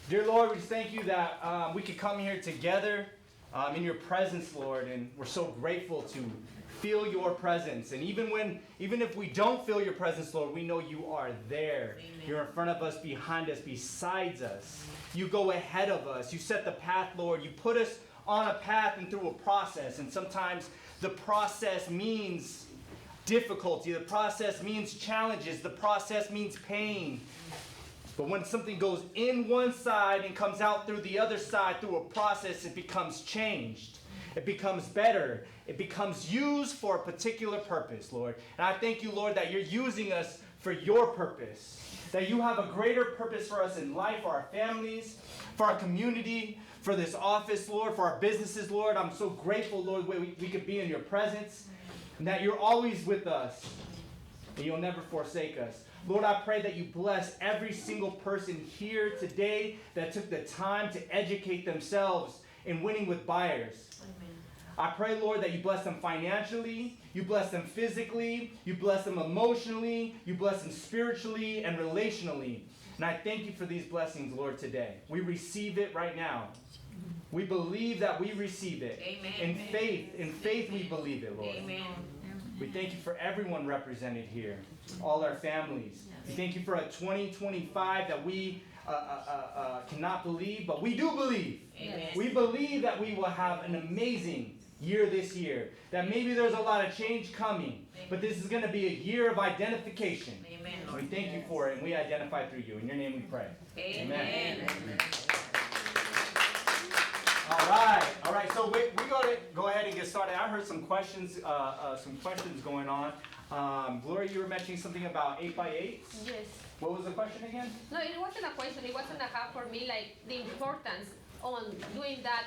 Dear Lord, we just thank you that we could come here together in your presence, Lord, and we're so grateful to feel your presence. And even if we don't feel your presence, Lord, we know you are there. Amen. You're in front of us, behind us, besides us. You go ahead of us. You set the path, Lord. You put us on a path and through a process. And sometimes the process means difficulty. The process means challenges. The process means pain. But when something goes in one side and comes out through the other side through a process, it becomes changed. It becomes better. It becomes used for a particular purpose, Lord. And I thank you, Lord, that you're using us for your purpose. That you have a greater purpose for us in life, for our families, for our community, for this office, Lord, for our businesses, Lord. I'm so grateful, Lord, we could be in your presence. And that you're always with us. And you'll never forsake us. Lord, I pray that you bless every single person here today that took the time to educate themselves in winning with buyers. Amen. I pray, Lord, that you bless them financially, you bless them physically, you bless them emotionally, you bless them spiritually and relationally. And I thank you for these blessings, Lord, today. We receive it right now. We believe that we receive it. Amen. In faith we believe it, Lord. Amen. We thank you for everyone represented here, all our families. We thank you for a 2025 that we cannot believe, but we do believe. Amen. We believe that we will have an amazing year this year, that maybe there's a lot of change coming, but this is going to be a year of identification. Amen. And we thank you for it, and we identify through you. In your name we pray. Amen. All right. So we got to go ahead and get started. I heard some questions going on. Gloria, you were mentioning something about 8x8s. Yes. What was the question again? No, it wasn't a question. It wasn't a half for me, like the importance on doing that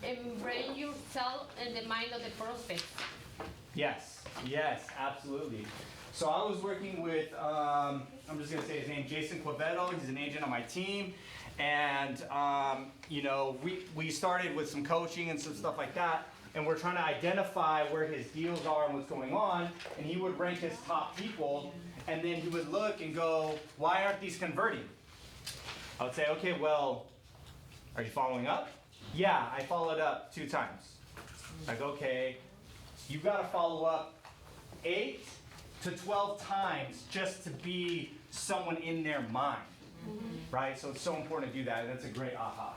and bring yourself in the mind of the prospect. Yes, absolutely. So I was working with, I'm just going to say his name, Jason Quevedo. He's an agent on my team. And, we started with some coaching and some stuff like that. And we're trying to identify where his deals are and what's going on. And he would rank his top people. And then he would look and go, why aren't these converting? I would say, okay, well, are you following up? Yeah, I followed up 2 times. Like, okay, you got to follow up 8 to 12 times just to be someone in their mind. Right? So it's so important to do that. And that's a great aha.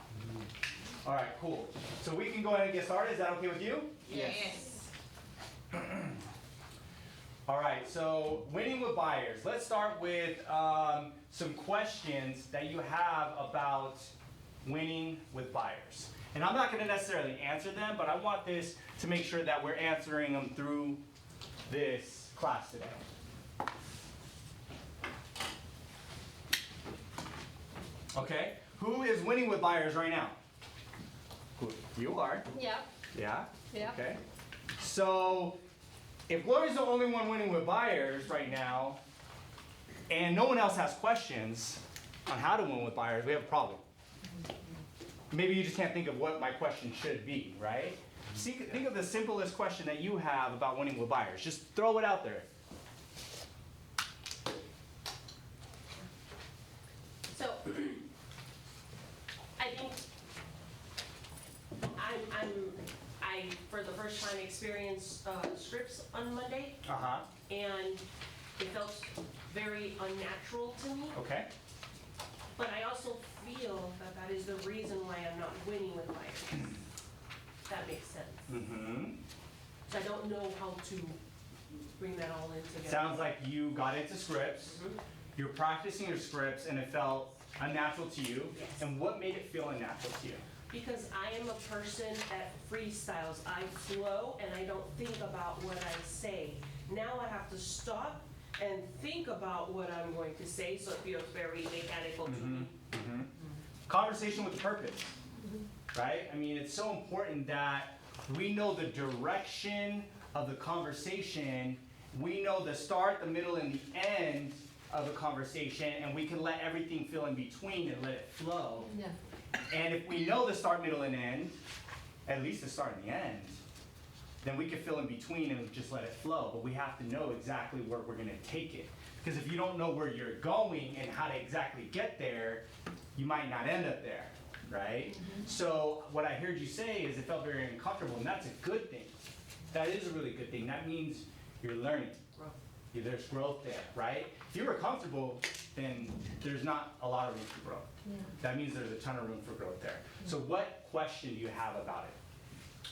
All right, cool. So we can go ahead and get started. Is that okay with you? Yes. All right, so winning with buyers. Let's start with some questions that you have about winning with buyers. And I'm not going to necessarily answer them, but I want this to make sure that we're answering them through this class today. Okay, who is winning with buyers right now? You are. Yeah. Yeah? Yeah. Okay. So, if Gloria's the only one winning with buyers right now, and no one else has questions on how to win with buyers, we have a problem. Maybe you just can't think of what my question should be, right? Think of the simplest question that you have about winning with buyers. Just throw it out there. So, I think I for the first time experienced scripts on Monday, Uh-huh. and it felt very unnatural to me. Okay. But I also feel that that is the reason why I'm not winning with buyers. That makes sense. Mm-hmm. So I don't know how to bring that all in together. Sounds like you got into scripts. You're practicing your scripts, and it felt unnatural to you. Yes. And what made it feel unnatural to you? Because I am a person that freestyles. I flow and I don't think about what I say. Now I have to stop and think about what I'm going to say, so it feels very mechanical to me. Mm-hmm. Conversation with purpose, right? I mean, it's so important that we know the direction of the conversation. We know the start, the middle, and the end of a conversation, and we can let everything fill in between and let it flow. Yeah. And if we know the start, middle, and end, at least the start and the end, then we can fill in between and just let it flow. But we have to know exactly where we're going to take it. Because if you don't know where you're going and how to exactly get there, you might not end up there, right? So what I heard you say is it felt very uncomfortable, and that's a good thing. That is a really good thing. That means you're learning. Yeah, there's growth there, right? If you were comfortable, then there's not a lot of room for growth. Yeah. That means there's a ton of room for growth there. So what question do you have about it?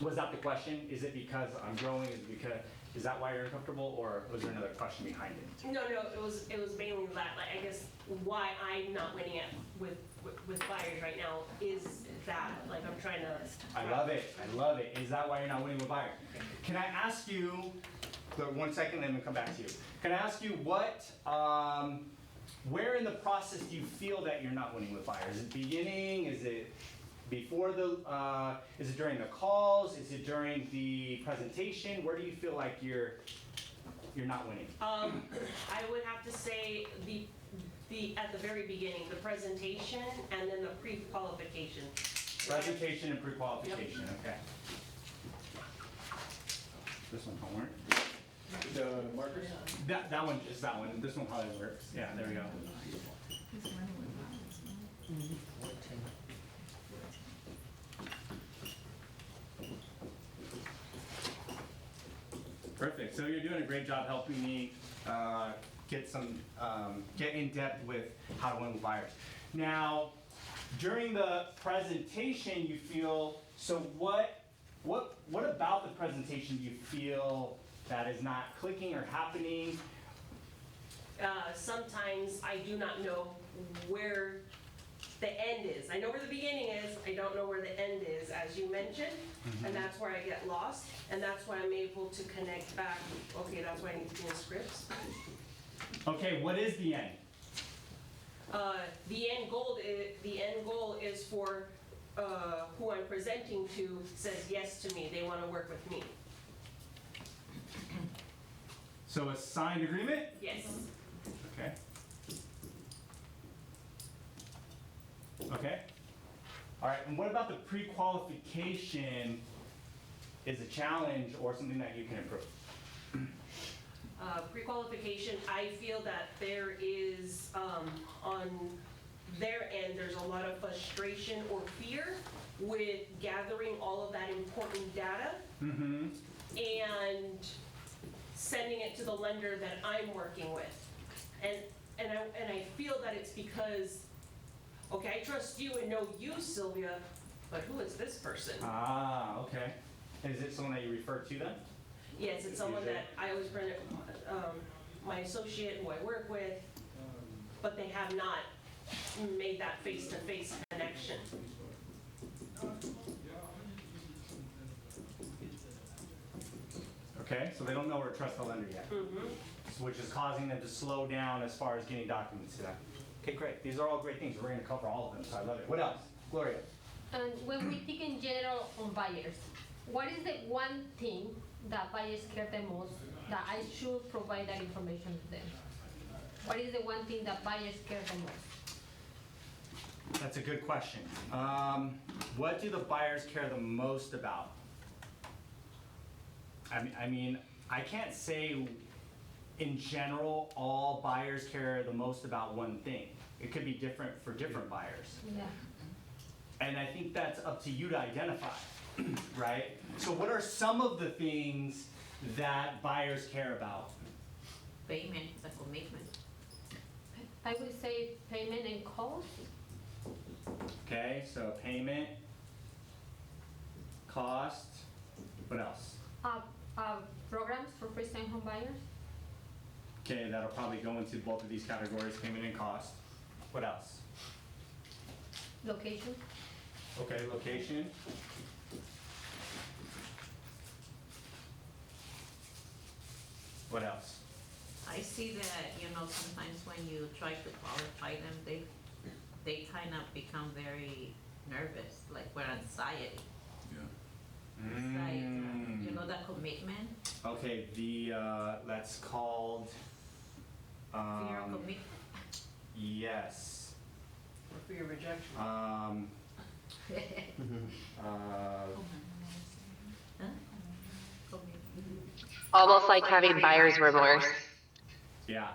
Was that the question? Is it because I'm growing? Is that why you're uncomfortable, or was there another question behind it? No, it was mainly that, like, I guess why I'm not winning it with buyers right now is that, like, I'm trying to. I love it. I love it. Is that why you're not winning with buyers? Can I ask you, 1 second, then we'll come back to you. Can I ask you where in the process do you feel that you're not winning with buyers? Is it beginning? Is it before is it during the calls? Is it during the presentation? Where do you feel like you're not winning? I would have to say the at the very beginning, the presentation and then the pre-qualification. Presentation and pre-qualification, okay. This one homework? The markers? That one, just that one. This one probably works. Yeah, there we go. Perfect. So you're doing a great job helping me get in depth with how to win with buyers. Now, during the presentation, you feel what about the presentation do you feel that is not clicking or happening? Sometimes I do not know where the end is. I know where the beginning is, I don't know where the end is, as you mentioned, and that's where I get lost, and that's why I'm able to connect back. Okay, that's why I need to be in scripts. Okay, what is the end? The end goal is for who I'm presenting to says yes to me. They want to work with me. So a signed agreement? Yes. Okay. Okay. All right, and what about the pre-qualification is a challenge or something that you can improve? Pre-qualification, I feel that there is, on their end, there's a lot of frustration or fear with gathering all of that important data and sending it to the lender that I'm working with. And I feel that it's because, okay, I trust you and know you, Sylvia, but who is this person? Ah, okay. Is it someone that you refer to then? Yes, it's someone that I always bring, my associate who I work with, but they have not made that face-to-face connection. Okay, so they don't know where to trust the lender yet, which is causing them to slow down as far as getting documents to them. Okay, great. These are all great things. We're going to cover all of them, so I love it. What else? Gloria. And when we think in general on buyers, what is the one thing that buyers care the most that I should provide that information to them? What is the one thing that buyers care the most? That's a good question. What do the buyers care the most about? I mean, I can't say in general all buyers care the most about one thing. It could be different for different buyers. Yeah. And I think that's up to you to identify, right? So what are some of the things that buyers care about? Payment, the commitment. I would say payment and cost. Okay, so payment, cost, what else? Programs for first-time home buyers. Okay, that'll probably go into both of these categories, payment and cost. What else? Location. Okay, location. What else? I see that, sometimes when you try to qualify them, they kind of become very nervous, like with anxiety. That commitment. Okay, that's called, Fear of commitment. yes. Or fear of rejection. Almost like having buyer's remorse. Yeah.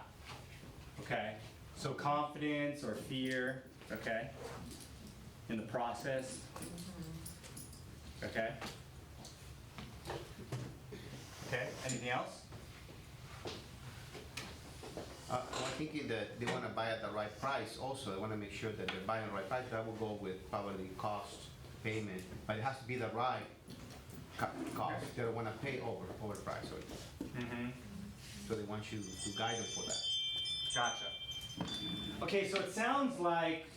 Okay. So confidence or fear, okay, in the process. Okay. Okay, anything else? Well, I'm thinking that they want to buy at the right price also. They want to make sure that they're buying the right price. That will go with probably cost, payment, but it has to be the right cost. They don't want to pay overprice. So they want you to guide them for that. Gotcha. Okay, so it sounds like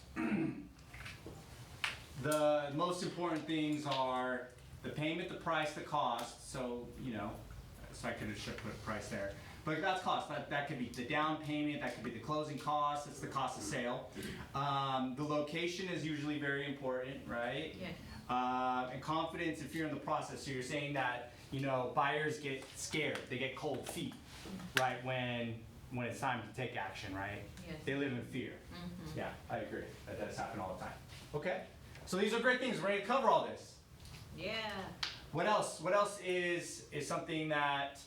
the most important things are the payment, the price, the cost. So, you know, so I could have should put a price there. But that's cost. That could be the down payment, that could be the closing cost, it's the cost of sale. The location is usually very important, right? Yeah. And confidence and fear in the process. So you're saying that, you know, buyers get scared, they get cold feet, right, when it's time to take action, right? Yes. They live in fear. Yeah, I agree. That does happen all the time. Okay, so these are great things. We're ready to cover all this. Yeah. What else? What else is something that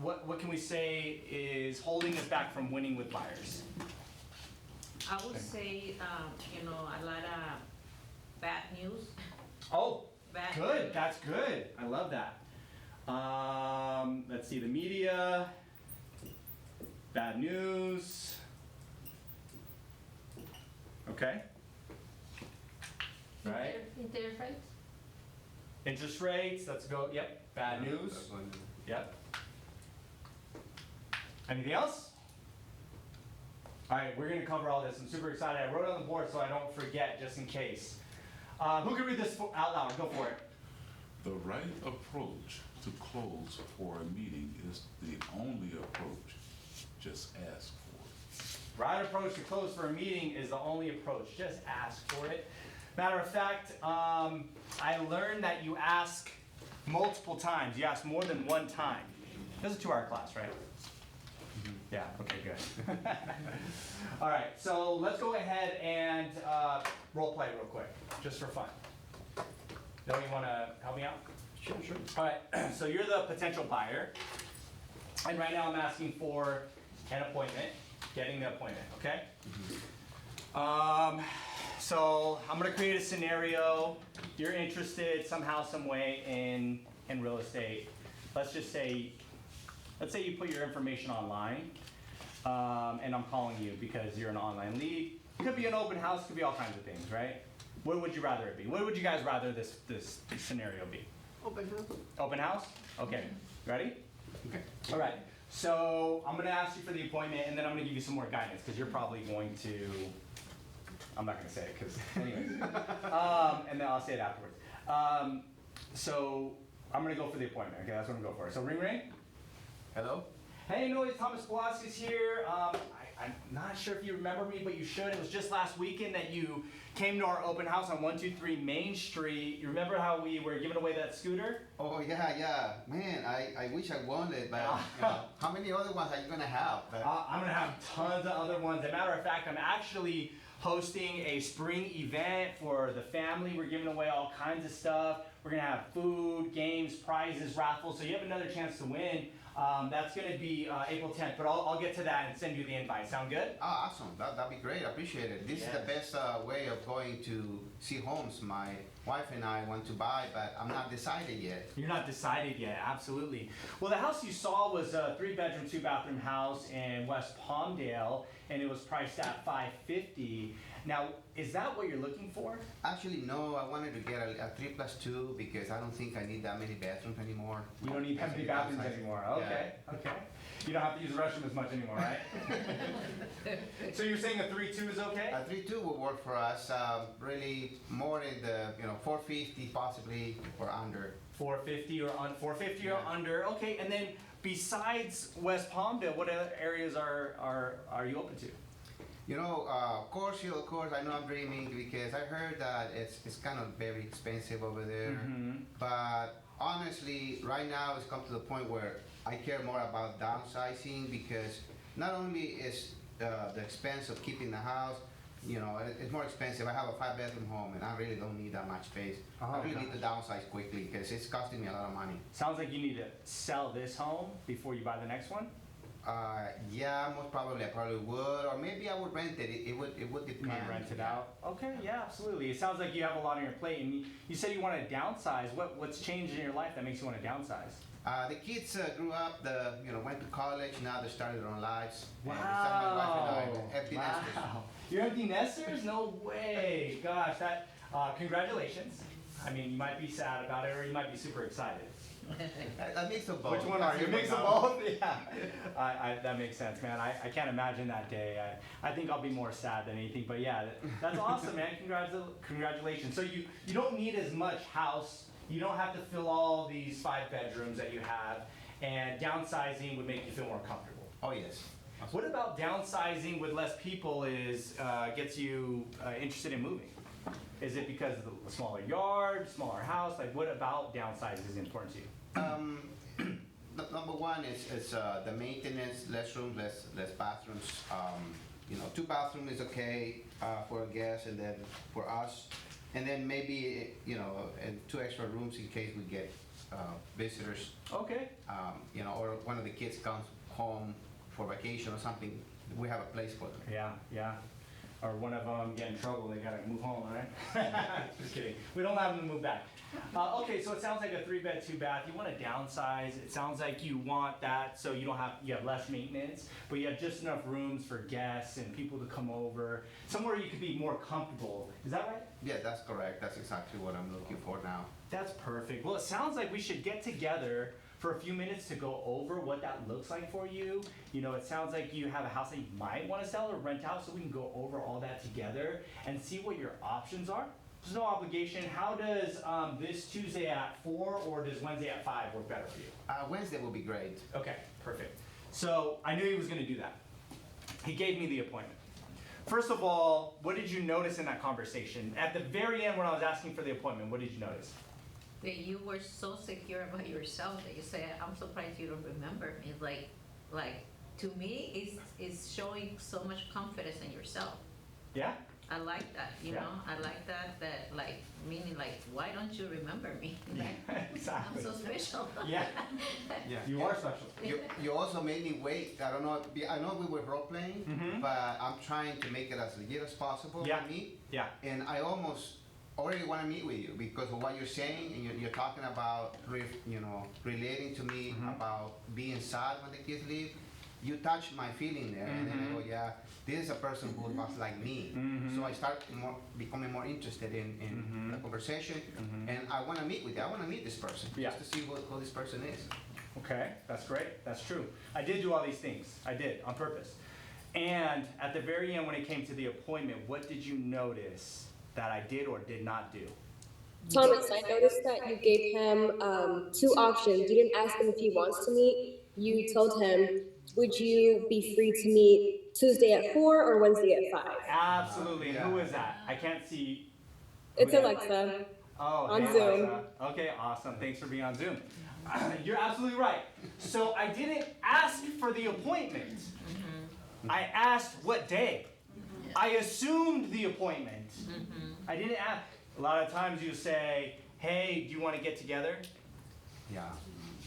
what can we say is holding us back from winning with buyers? I would say, you know, a lot of bad news. Oh, Bad good. news. That's good. I love that. Let's see, the media, bad news. Okay. Right. Interest rates? Interest rates. Let's go. Yep. Bad news. That's one. Yep. Anything else? All right, we're gonna cover all this. I'm super excited. I wrote it on the board so I don't forget, just in case. Who can read this out loud? Go for it. The right approach to close for a meeting is the only approach. Just ask for it. Right approach to close for a meeting is the only approach. Just ask for it. Matter of fact, I learned that you ask multiple times. You ask more than one time. This is a 2-hour class, right? Yeah, okay, good. All right, so let's go ahead and role play real quick, just for fun. Bill, you want to help me out? Sure. All right, so you're the potential buyer, and right now I'm asking for an appointment, getting the appointment, okay? So I'm gonna create a scenario. You're interested somehow, some way in real estate. Let's say you put your information online, and I'm calling you because you're an online lead. Could be an open house, could be all kinds of things, right? What would you rather it be? What would you guys rather this scenario be? Open house. Open house? Okay, ready? Okay. All right, so I'm gonna ask you for the appointment and then I'm gonna give you some more guidance because you're probably going to, I'm not gonna say it because anyways. And then I'll say it afterwards. So I'm gonna go for the appointment, okay, that's what I'm gonna go for. So ring ring. Hello? Hey, no, it's Thomas Paulauskas here. I'm not sure if you remember me, but you should. It was just last weekend that you came to our open house on 123 Main Street. You remember how we were giving away that scooter? Oh, yeah. Man, I wish I won it, but you know, how many other ones are you going to have? But, I'm gonna have tons of other ones. As a matter of fact, I'm actually hosting a spring event for the family. We're giving away all kinds of stuff. We're gonna have food, games, prizes, raffles, so you have another chance to win. That's gonna be April 10th, but I'll get to that and send you the invite. Sound good? oh, awesome. That'd be great. I appreciate it. This is the best way of going to see homes. My wife and I want to buy, but I'm not decided yet. You're not decided yet, absolutely. Well, the house you saw was a 3-bedroom, 2-bathroom house in West Palmdale, and it was priced at $550. Now, is that what you're looking for? Actually, no. I wanted to get a 3+2 because I don't think I need that many bathrooms anymore. You don't need that many bathrooms anymore. Okay, okay. You don't have to use the restroom as much anymore, right? So you're saying a 3.2 is okay? A 3.2 will work for us. Really more in the 450 possibly or under. 450 or 450 or Yeah. under. Okay, and then besides West Palmdale, what other areas are you open to? Of course, I know I'm dreaming because I heard that it's kind of very expensive over there. But honestly, right now it's come to the point where I care more about downsizing because not only is the expense of keeping the house, it's more expensive. I have a 5-bedroom home and I really don't need that much space. I really need to downsize quickly because it's costing me a lot of money. Sounds like you need to sell this home before you buy the next one. Yeah, most probably I probably would, or maybe I would rent it. It would You depend. might rent it out. Okay, yeah, absolutely. It sounds like you have a lot on your plate, and you said you want to downsize. What's changed in your life that makes you want to downsize? The kids grew up, went to college. Now they started their own lives. Wow. And it's my wife and I, empty nesters. Wow. You're empty nesters? No way. Gosh, that. Congratulations. I mean, you might be sad about it, or you might be super excited. A mix of both. Which one are you? A mix of both? Yeah. That makes sense, man. I can't imagine that day. I think I'll be more sad than anything. But yeah, that's awesome, man. Congratulations. So you don't need as much house. You don't have to fill all these 5 bedrooms that you have. And downsizing would make you feel more comfortable. Oh yes. What about downsizing with less people gets you interested in moving? Is it because of the smaller yard, smaller house? Like, what about downsizing is important to you? Number one is the maintenance, less rooms, less bathrooms. 2 bathrooms is okay for a guest, and then for us, and then maybe and 2 extra rooms in case we get visitors. Okay. Or one of the kids comes home for vacation or something. We have a place for them. Yeah. Or one of them get in trouble, they gotta move home, right? Just kidding. We don't have them to move back. Okay, so it sounds like a 3-bed, 2-bath. You want to downsize. It sounds like you want that so you have less maintenance, but you have just enough rooms for guests and people to come over. Somewhere you could be more comfortable. Is that right? Yeah, that's correct. That's exactly what I'm looking for now. That's perfect. Well, it sounds like we should get together for a few minutes to go over what that looks like for you. It sounds like you have a house that you might want to sell or rent out, so we can go over all that together and see what your options are. There's no obligation. How does this Tuesday at 4 or does Wednesday at 5 work better for you? Wednesday will be great. Okay, perfect. So I knew he was going to do that. He gave me the appointment. First of all, what did you notice in that conversation? At the very end when I was asking for the appointment, what did you notice? That you were so secure about yourself that you say, I'm surprised you don't remember me. Like to me, it's showing so much confidence in yourself. Yeah? I like that, you Yeah. know? I like that, meaning why don't you remember me? Like, Exactly. I'm so special. Yeah. Yeah. You are special. You also made me wait. I don't know. I know we were role playing, but I'm trying to make it as legit as possible Yeah. for me. Yeah. And I almost already want to meet with you because of what you're saying, and you're talking about, relating to me about being sad when the kids leave. You touched my feeling there, and then I go, yeah, this is a person who was like me. So I start becoming more interested in the conversation, and I want to meet with you. I want to meet this person just to see who this person is. Okay, that's great. That's true. I did do all these things. I did, on purpose. And at the very end, when it came to the appointment, what did you notice that I did or did not do? Thomas, I noticed that you gave him 2 options. You didn't ask him if he wants to meet. You told him, would you be free to meet Tuesday at 4 or Wednesday at 5? Absolutely. And who is that? I can't see. It's Alexa. Oh, On hey, Zoom. Alexa. Okay, awesome. Thanks for being on Zoom. You're absolutely right. So I didn't ask for the appointment. I asked what day. I assumed the appointment. I didn't ask. A lot of times you say, hey, do you want to get together? Yeah.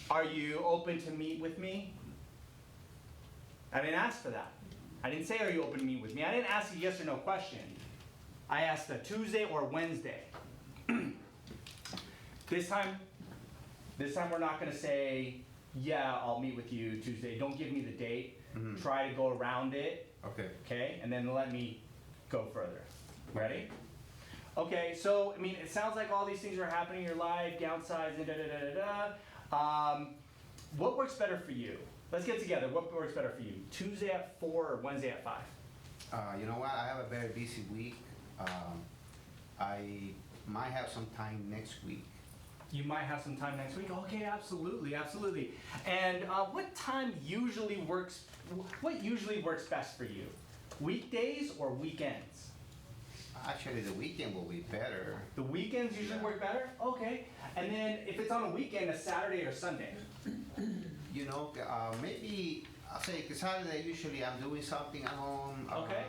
Are you open to meet with me? I didn't ask for that. I didn't say, are you open to meet with me? I didn't ask a yes or no question. I asked a Tuesday or Wednesday. This time we're not going to say, yeah, I'll meet with you Tuesday. Don't give me the date. Try to go around it. Okay. Okay? And then let me go further. Ready? Okay, so, I mean, it sounds like all these things are happening in your life, downsizing, what works better for you? Let's get together. What works better for you? Tuesday at 4 or Wednesday at 5? You know what? I have a very busy week. I might have some time next week. You might have some time next week? Okay, absolutely, absolutely. And what usually works best for you? Weekdays or weekends? Actually, the weekend will be better. The weekends usually work better? Okay. And then if it's on a weekend, a Saturday or Sunday? Maybe I'll say 'cause Saturday usually I'm doing something at home. Okay.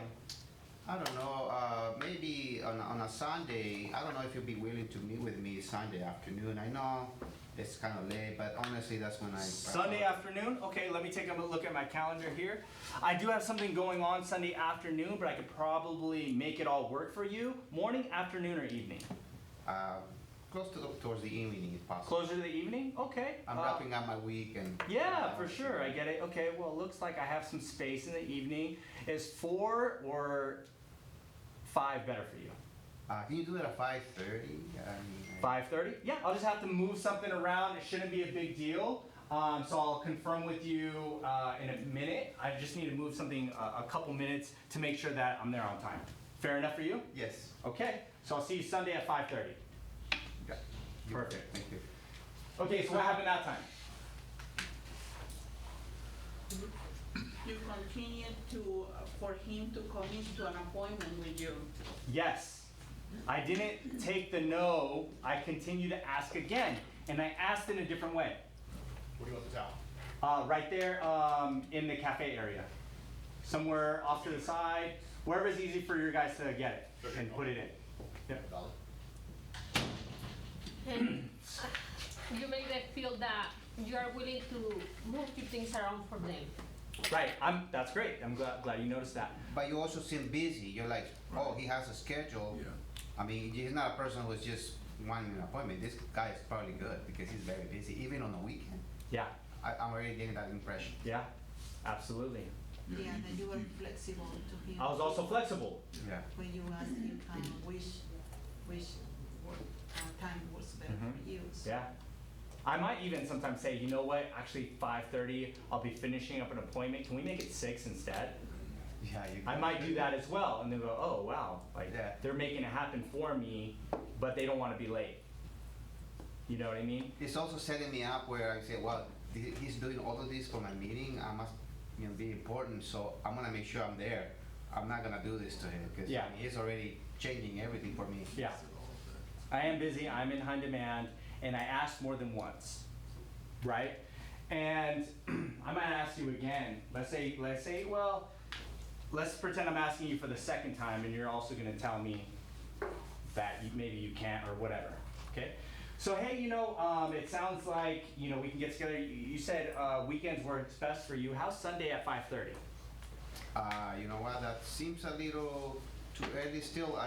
I don't know. Maybe on a Sunday. I don't know if you'll be willing to meet with me Sunday afternoon. I know it's kind of late, but honestly, that's when I. Sunday afternoon? Okay, let me take a look at my calendar here. I do have something going on Sunday afternoon, but I could probably make it all work for you. Morning, afternoon, or evening? Close to towards the evening, if possible. Closer to the evening? Okay. I'm wrapping up my week and. Yeah, for sure. I get it. Okay, well, it looks like I have some space in the evening. Is 4 or 5 better for you? Can you do it at 5:30? 5:30? Yeah, I'll just have to move something around. It shouldn't be a big deal. So I'll confirm with you in a minute. I just need to move something a couple minutes to make sure that I'm there on time. Fair enough for you? Yes. Okay, so I'll see you Sunday at 5:30. Yeah. Perfect. Thank you. Okay, so what happened that time? You continue to, for him to commit to an appointment with you. Yes. I didn't take the no. I continue to ask again. And I asked in a different way. Where do you want the towel? Right there in the cafe area. Somewhere off to the side. Wherever is easy for your guys to get it and put it in. Yep. Dollar. And you make them feel that you are willing to move your things around for them. Right. That's great. I'm glad you noticed that. But you also seem busy. You're like, oh, he has a schedule. Yeah. I mean, he's not a person who's just wanting an appointment. This guy is probably good because he's very busy, even on the weekend. Yeah. I'm already getting that impression. Yeah. Absolutely. Yeah, and you were flexible to him. I was also flexible. Yeah. When you asked him which time was better for you. So. Yeah. I might even sometimes say, you know what, actually 5:30, I'll be finishing up an appointment. Can we make it 6 instead? Yeah, I might do that as well. And they'll go, oh, wow. Like, Yeah. they're making it happen for me, but they don't want to be late. You know what I mean? It's also setting me up where I say, well, he's doing all of this for my meeting. I must, be important. So I'm gonna make sure I'm there. I'm not gonna do this to him because Yeah. he's already changing everything for me. Yeah. I am busy, I'm in high demand, and I asked more than once, right? And I might ask you again. Let's say, well, let's pretend I'm asking you for the second time, and you're also gonna tell me that maybe you can't or whatever, okay? So hey, it sounds like, we can get together. You said weekends works best for you. How's Sunday at 5:30? You know what? That seems a little too early. Still,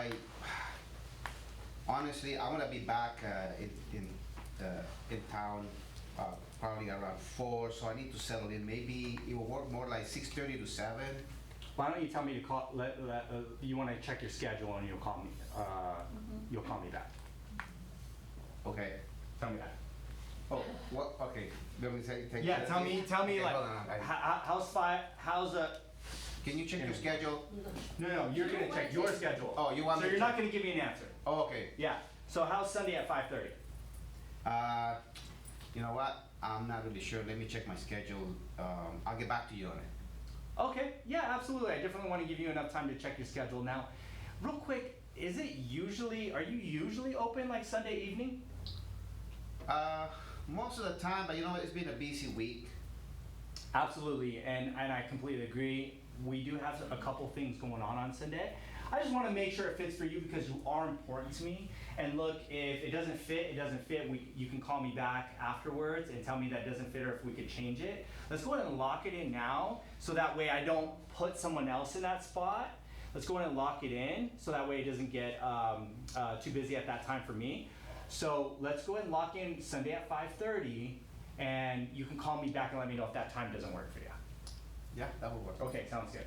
honestly, I want to be back in town probably around 4. So I need to settle in. Maybe it will work more like 6:30 to 7. Why don't you tell me to call? You want to check your schedule and you'll call me. You'll call me back. Okay. Tell me that. Oh, what? Okay. Let me say. Yeah, tell me Okay, like hold on, how's a. Can you check your schedule? No, you're gonna check your schedule. Oh, you want So me you're to- not gonna give me an answer. Oh, okay. Yeah. So how's Sunday at 5:30? You know what? I'm not really sure. Let me check my schedule. I'll get back to you on it. Okay. Yeah, absolutely. I definitely want to give you enough time to check your schedule. Now, real quick, are you usually open like Sunday evening? Most of the time, but it's been a busy week. Absolutely, and I completely agree. We do have a couple things going on Sunday. I just want to make sure it fits for you because you are important to me. And look, if it doesn't fit, it doesn't fit. You can call me back afterwards and tell me that doesn't fit or if we could change it. Let's go ahead and lock it in now so that way I don't put someone else in that spot. Let's go ahead and lock it in so that way it doesn't get too busy at that time for me. So let's go ahead and lock in Sunday at 5:30 and you can call me back and let me know if that time doesn't work for you. Yeah, that will work. Okay, sounds good.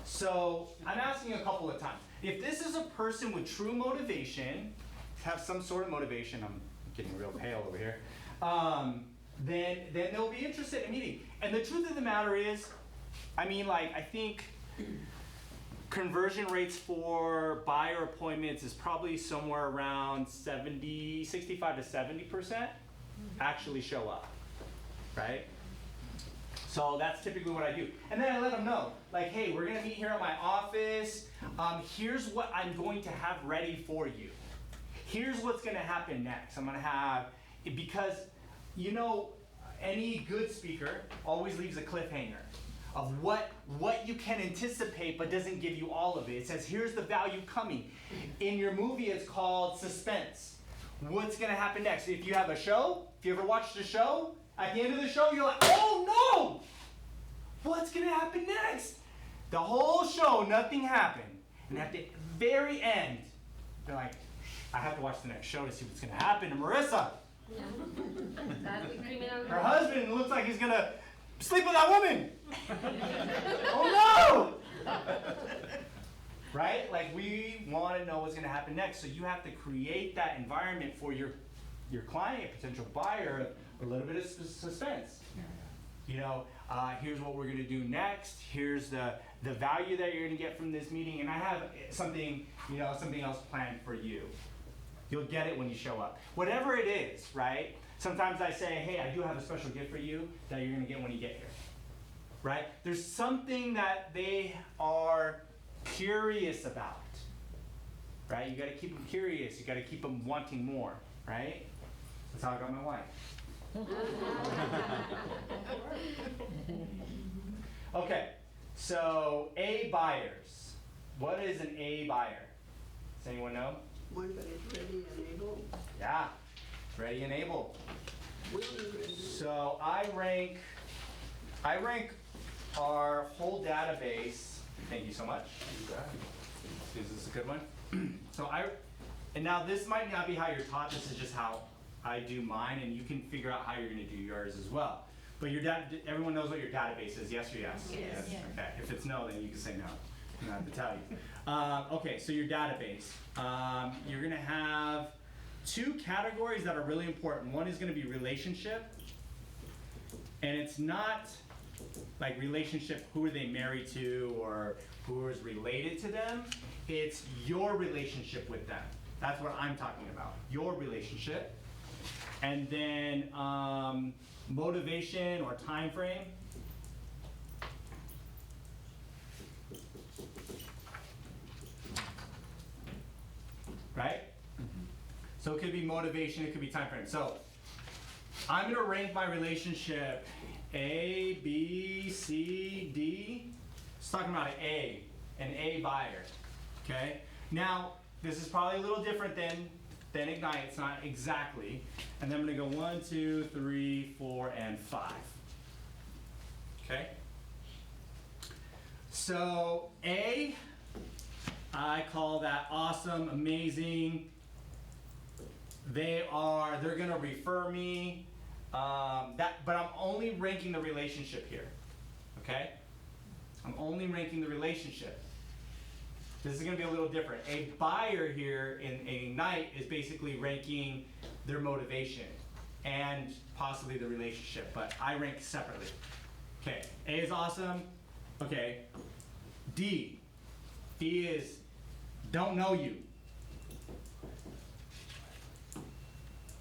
So I'm asking a couple of times. If this is a person with true motivation, have some sort of motivation, I'm getting real pale over here, then they'll be interested in meeting. And the truth of the matter is, I think conversion rates for buyer appointments is probably somewhere around 65 to 70% actually show up, right? So that's typically what I do. And then I let them know, like, hey, we're gonna meet here at my office. Here's what I'm going to have ready for you. Here's what's gonna happen next. I'm gonna have, because, any good speaker always leaves a cliffhanger of what you can anticipate but doesn't give you all of it. It says, here's the value coming. In your movie, it's called suspense. what's gonna happen next? If you have a show, if you ever watched a show, at the end of the show, you're like, oh no! What's gonna happen next? The whole show, nothing happened. And at the very end, they're like, I have to watch the next show to see what's gonna happen to Marissa. Yeah. That's the criminal. Her husband looks like he's gonna sleep with that woman. Oh no! Right? Like, we want to know what's gonna happen next. So you have to create that environment for your client, potential buyer, a little bit of suspense. You know, here's what we're gonna do next. Here's the value that you're gonna get from this meeting, and I have something else planned for you. You'll get it when you show up. Whatever it is, right? Sometimes I say, hey, I do have a special gift for you that you're gonna get when you get here. Right? There's something that they are curious about. Right? You gotta keep them curious. You gotta keep them wanting more. Right? That's how I got my wife. Okay, so A buyers. What is an A buyer? Does anyone know? One that is ready and able. Yeah, ready and able. So I rank our whole database. Thank you so much. Is this a good one? And now this might not be how you're taught. This is just how I do mine, and you can figure out how you're going to do yours as well. But everyone knows what your database is, yes or yes? Yes. Okay. If it's no, then you can say no. I don't have to tell you. Okay, so your database. You're going to have two categories that are really important. One is going to be relationship, and it's not like relationship, who are they married to or who is related to them. It's your relationship with them. That's what I'm talking about, your relationship. And then motivation or time frame. Right? So it could be motivation, it could be time frame. So I'm gonna rank my relationship A, B, C, D. It's talking about an A buyer. Okay? Now, this is probably a little different than Ignite. It's not exactly. And then I'm gonna go 1, 2, 3, 4, and 5. Okay? So A, I call that awesome, amazing. They're gonna refer me. But I'm only ranking the relationship here. Okay? I'm only ranking the relationship. This is going to be a little different. A buyer here in Ignite is basically ranking their motivation and possibly the relationship, but I rank separately. Okay, A is awesome. Okay, D is don't know you.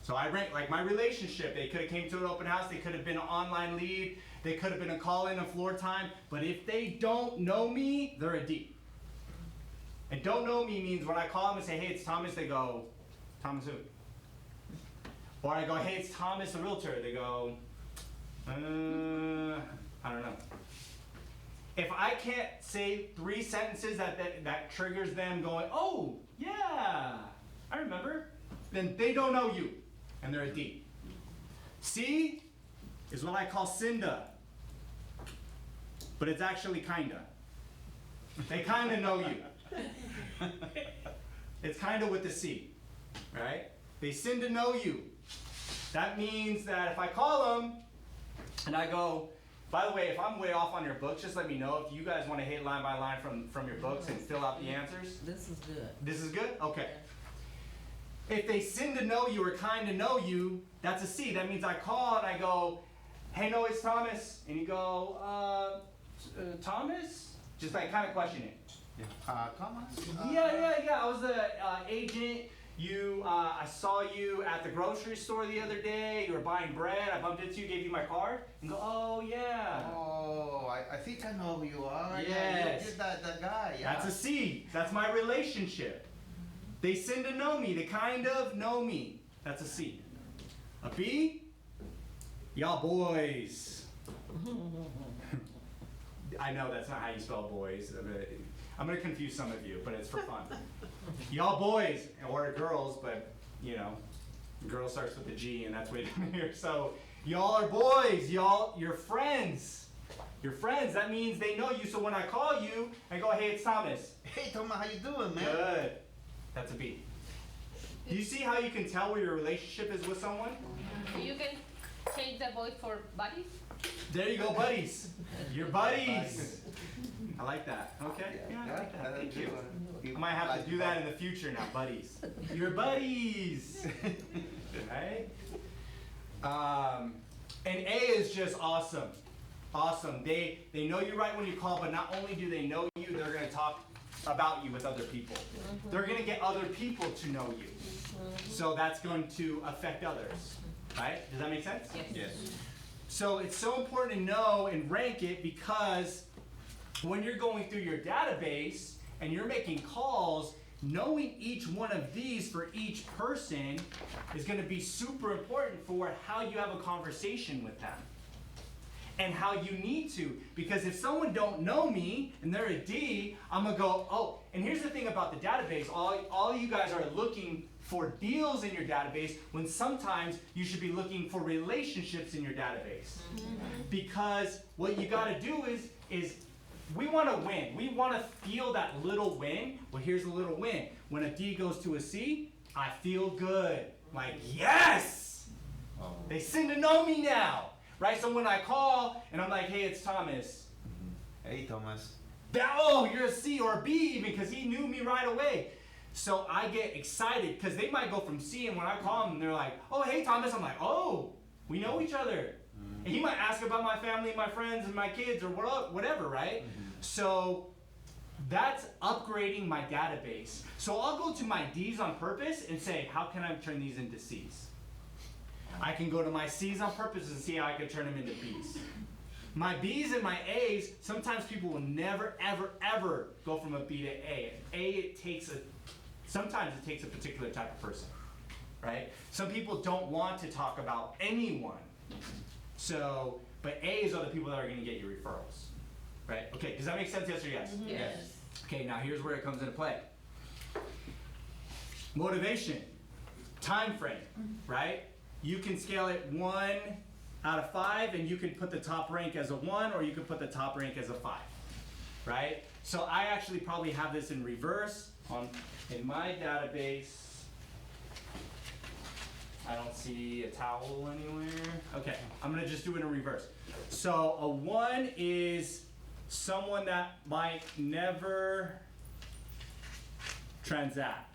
So I rank like my relationship. They could have came to an open house. They could have been an online lead. They could have been a call-in and floor time. But if they don't know me, they're a D. And don't know me means when I call them and say, hey, it's Thomas, they go, Thomas who? Or I go, hey, it's Thomas, the realtor. They go, I don't know. If I can't say 3 sentences that triggers them going, oh, yeah, I remember, then they don't know you, and they're a D. C is what I call Cinda, but it's actually kinda. They kinda know you. It's kinda with the C, right? They seem to know you. That means that if I call them and I go, by the way, if I'm way off on your books, just let me know. If you guys want to hit line by line from your books and fill out the answers. This is good. This is good? Okay. If they seem to know you or kind of know you, that's a C. That means I call and I go, hey, no, it's Thomas. And you go, Thomas? Just like kind of question it. Thomas? Yeah. I was the agent. I saw you at the grocery store the other day. You were buying bread. I bumped into you, gave you my card, and go, oh yeah. Oh, I think I know who you are. Yes. Yeah, you're that guy. Yeah. That's a C. That's my relationship. They seem to know me. They kind of know me. That's a C. A B? Y'all boys. I know that's not how you spell boys. I'm going to confuse some of you, but it's for fun. Y'all boys, or girls, but, you know, Girl starts with a G, and that's way down here. So y'all are boys. You're friends. You're friends. That means they know you. So when I call you, I go, hey, it's Thomas. Hey, Thomas, how you doing, man? Good. That's a B. Do you see how you can tell where your relationship is with someone? You can change the voice for buddies. There you go, buddies. You're buddies. I like that. Okay. Yeah, I like that. Thank you. I might have to do that in the future now, buddies. You're buddies. Right? And A is just awesome. Awesome. They know you right when you call, but not only do they know you, they're going to talk about you with other people. They're going to get other people to know you. So that's going to affect others. Right? Does that make sense? Yes. So it's so important to know and rank it because when you're going through your database and you're making calls, knowing each one of these for each person is going to be super important for how you have a conversation with them and how you need to. Because if someone don't know me and they're a D, I'm going to go, oh, and here's the thing about the database. All you guys are looking for deals in your database when sometimes you should be looking for relationships in your database. Because what you got to do is we want to win. We want to feel that little win. Well, here's a little win. When a D goes to a C, I feel good. Like, yes! They seem to know me now. Right? So when I call and I'm like, hey, it's Thomas. Hey, Thomas. Oh, you're a C or a B even because he knew me right away. So I get excited because they might go from C, and when I call them, they're like, oh, hey, Thomas. I'm like, oh, we know each other. And he might ask about my family, my friends, and my kids, or whatever, right? So that's upgrading my database. So I'll go to my D's on purpose and say, how can I turn these into C's? I can go to my C's on purpose and see how I can turn them into B's. My B's and my A's, sometimes people will never, ever, ever go from a B to A. Sometimes it takes a particular type of person, right? Some people don't want to talk about anyone. So, but A's are the people that are going to get you referrals, right? Okay, does that make sense, yes or yes? Yes. Okay, now here's where it comes into play. Motivation, time frame, right? You can scale it 1 out of 5, and you can put the top rank as a 1, or you can put the top rank as a 5, right? So I actually probably have this in reverse in my database. I don't see a towel anywhere. Okay, I'm gonna just do it in reverse. So a 1 is someone that might never transact,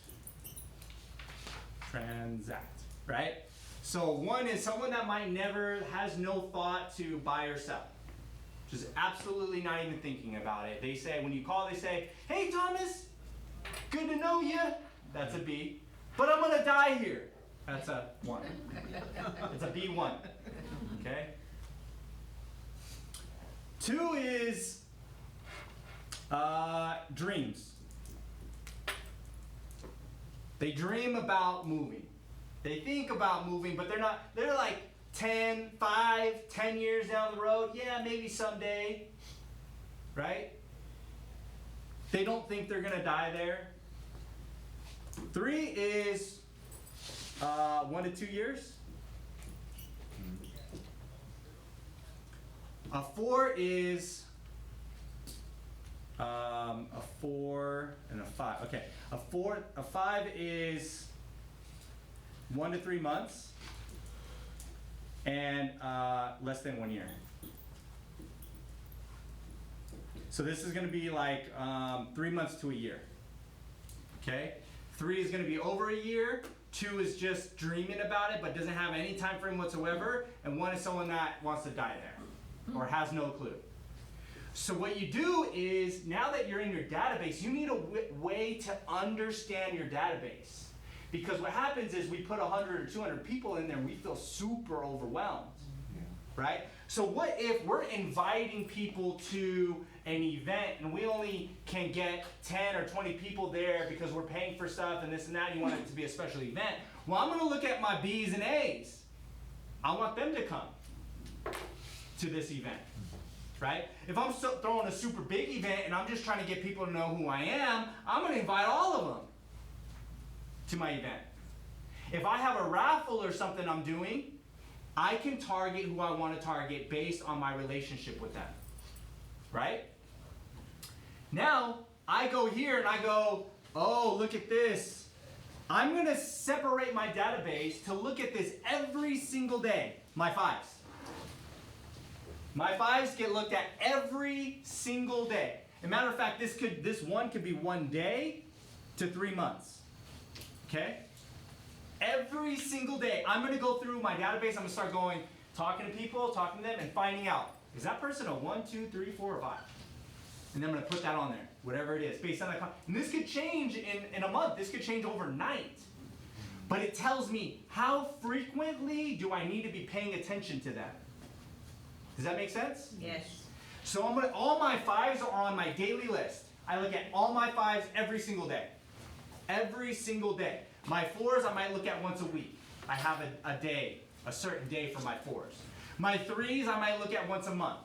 right? So 1 is someone that might never, has no thought to buy or sell. Just absolutely not even thinking about it. They say, when you call, they say, hey Thomas, good to know you. That's a B. But I'm gonna die here. That's a 1. It's a B1. Okay? 2 is dreams. They dream about moving. They think about moving, but they're like 10 years down the road. Yeah, maybe someday. Right? They don't think they're gonna die there. 3 is 1 to 2 years. A 4 is a 4 and a 5. Okay, a 5 is 1 to 3 months and less than 1 year. So this is going to be like 3 months to a year. Okay, 3 is going to be over a year. 2 is just dreaming about it but doesn't have any time frame whatsoever, and 1 is someone that wants to die there or has no clue. So what you do is, now that you're in your database, you need a way to understand your database. Because what happens is we put 100 or 200 people in there and we feel super overwhelmed, right? So what if we're inviting people to an event and we only can get 10 or 20 people there because we're paying for stuff and this and that, you want it to be a special event? Well, I'm gonna look at my B's and A's. I want them to come to this event, right? If I'm throwing a super big event and I'm just trying to get people to know who I am, I'm gonna invite all of them to my event. If I have a raffle or something I'm doing, I can target who I want to target based on my relationship with them. Right? Now, I go here and I go, oh, look at this. I'm going to separate my database to look at this every single day. My fives. My fives get looked at every single day. As a matter of fact, this one could be 1 day to 3 months. Okay? Every single day, I'm going to go through my database. I'm going to start going, talking to people, talking to them, and finding out, is that person a 1, 2, 3, 4, or 5? And then I'm going to put that on there, whatever it is, based on that. And this could change in a month. This could change overnight. But it tells me how frequently do I need to be paying attention to them. Does that make sense? Yes. So all my fives are on my daily list. I look at all my fives every single day. Every single day. My fours I might look at once a week. I have a day, a certain day for my fours. My threes I might look at once a month.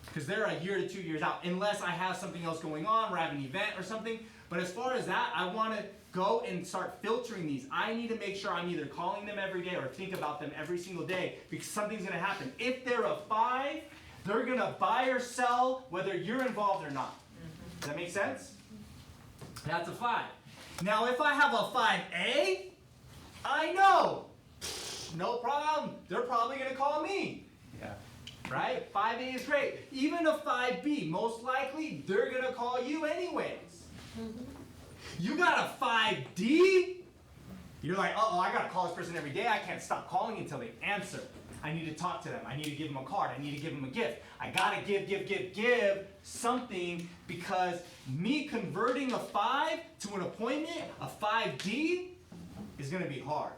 Because they're a year to 2 years out, unless I have something else going on, or I have an event or something. But as far as that, I want to go and start filtering these. I need to make sure I'm either calling them every day or think about them every single day, because something's going to happen. If they're a 5, they're going to buy or sell whether you're involved or not. Does that make sense? That's a 5. Now, if I have a 5A, I know. No problem. They're probably going to call me. Yeah. Right? 5A is great. Even a 5B, most likely, they're going to call you anyways. You got a 5D? You're like, uh-oh, I got to call this person every day. I can't stop calling until they answer. I need to talk to them. I need to give them a card. I need to give them a gift. I got to give something, because me converting a 5 to an appointment, a 5D, is going to be hard.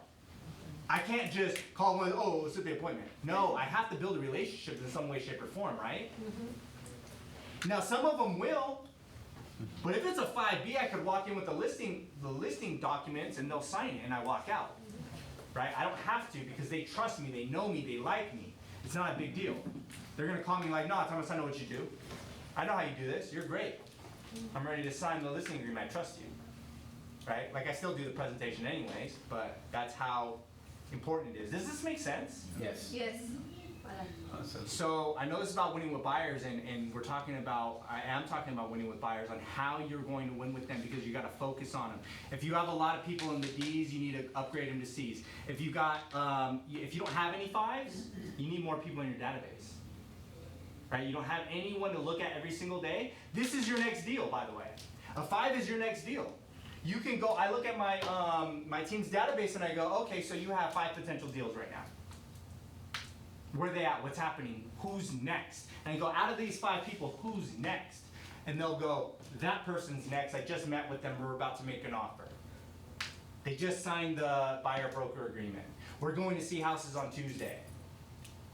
I can't just call one, oh, let's set the appointment. No, I have to build a relationship in some way, shape, or form, right? Now, some of them will, but if it's a 5B, I could walk in with the listing documents, and they'll sign it, and I walk out. Right? I don't have to, because they trust me, they know me, they like me. It's not a big deal. They're going to call me like, no, Thomas, I know what you do. I know how you do this. You're great. I'm ready to sign the listing agreement. I trust you. Right? Like, I still do the presentation anyways, but that's how important it is. Does this make sense? Yes. Yes. Awesome. So I know this is about winning with buyers, and I am talking about winning with buyers on how you're going to win with them, because you got to focus on them. If you have a lot of people in the D's, you need to upgrade them to C's. If you don't have any 5s, you need more people in your database. Right? You don't have anyone to look at every single day. This is your next deal, by the way. A 5 is your next deal. You can go, I look at my team's database and I go, okay, so you have 5 potential deals right now. Where are they at? What's happening? Who's next? And I go, out of these 5 people, who's next? And they'll go, that person's next. I just met with them. We're about to make an offer. They just signed the buyer-broker agreement. We're going to see houses on Tuesday.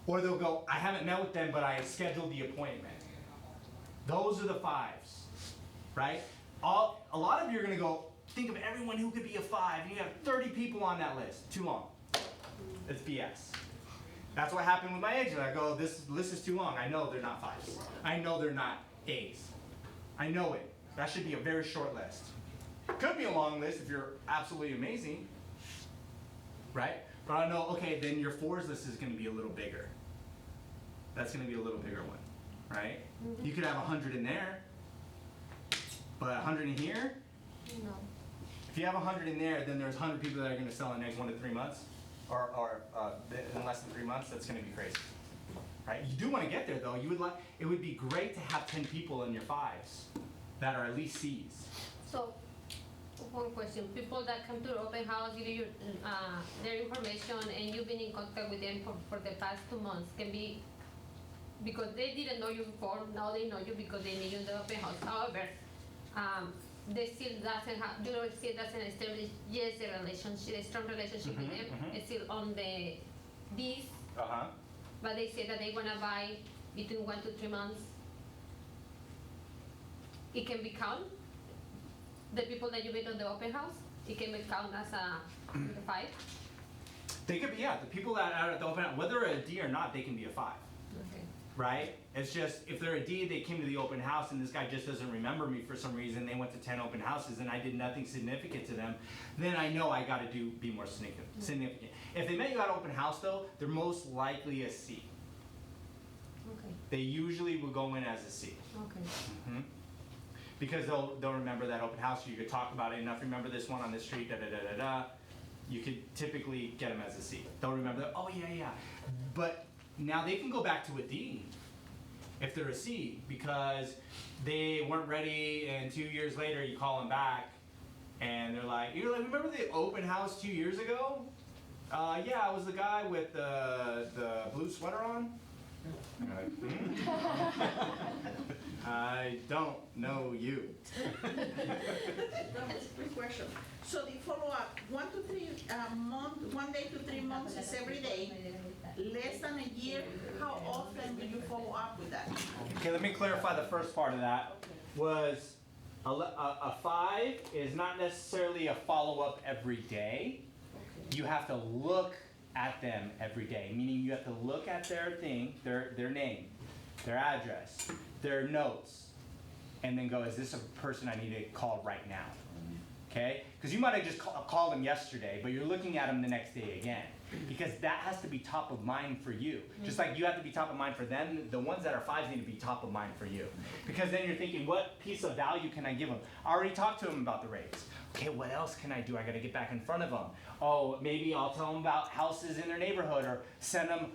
Or they'll go, I haven't met with them, but I scheduled the appointment. Those are the 5s, right? A lot of you are going to go, think of everyone who could be a 5, and you have 30 people on that list. Too long. It's BS. That's what happened with my agent. I go, this list is too long. I know they're not 5s. I know they're not A's. I know it. That should be a very short list. Could be a long list if you're absolutely amazing, right? But I know, okay, then your 4s list is going to be a little bigger. That's going to be a little bigger one, right? You could have 100 in there, but 100 in here? No. If you have 100 in there, then there's 100 people that are going to sell in the next 1 to 3 months. Or in less than 3 months. That's going to be crazy, right? You do want to get there, though. It would be great to have 10 people in your 5s that are at least C's. So, one question: people that come to the open house, give you their information, and you've been in contact with them for the past 2 months, can be because they didn't know you before. Now they know you because they knew you in the open house. However, they still doesn't establish a relationship, a strong relationship with them. It's still on the D's. But they say that they wanna buy between 1 to 3 months. It can be count. The people that you meet on the open house, it can be count as a 5. They could be, yeah. The people that are at the open house, whether a D or not, they can be a 5. Okay. right? It's just, if they're a D, they came to the open house and this guy just doesn't remember me for some reason, they went to 10 open houses and I did nothing significant to them, then I know I gotta be more significant. If they met you at open house though, they're most likely a C. Okay, They usually will go in as a C. okay. Mhm. Because they'll remember that open house, you could talk about it enough, remember this one on this street, da da da da da. You could typically get them as a C. They'll remember that, oh yeah, yeah. But now they can go back to a D if they're a C, because they weren't ready and 2 years later you call them back and you're like, remember the open house 2 years ago? Yeah, I was the guy with the blue sweater on. You're like, I don't know you. That's a quick question. So the follow-up, 1 to 3 month, 1 day to 3 months is every day. Less than a year, how often do you follow up with that? Okay, let me clarify the first part of that. Was a 5 is not necessarily a follow-up every day. You have to look at them every day, meaning you have to look at their thing, their name, their address, their notes, and then go, is this a person I need to call right now? Okay? Because you might have just called them yesterday, but you're looking at them the next day again. Because that has to be top of mind for you. Just like you have to be top of mind for them, the ones that are 5s need to be top of mind for you. Because then you're thinking, what piece of value can I give them? I already talked to them about the rates. Okay, what else can I do? I gotta get back in front of them. Oh, maybe I'll tell them about houses in their neighborhood or send them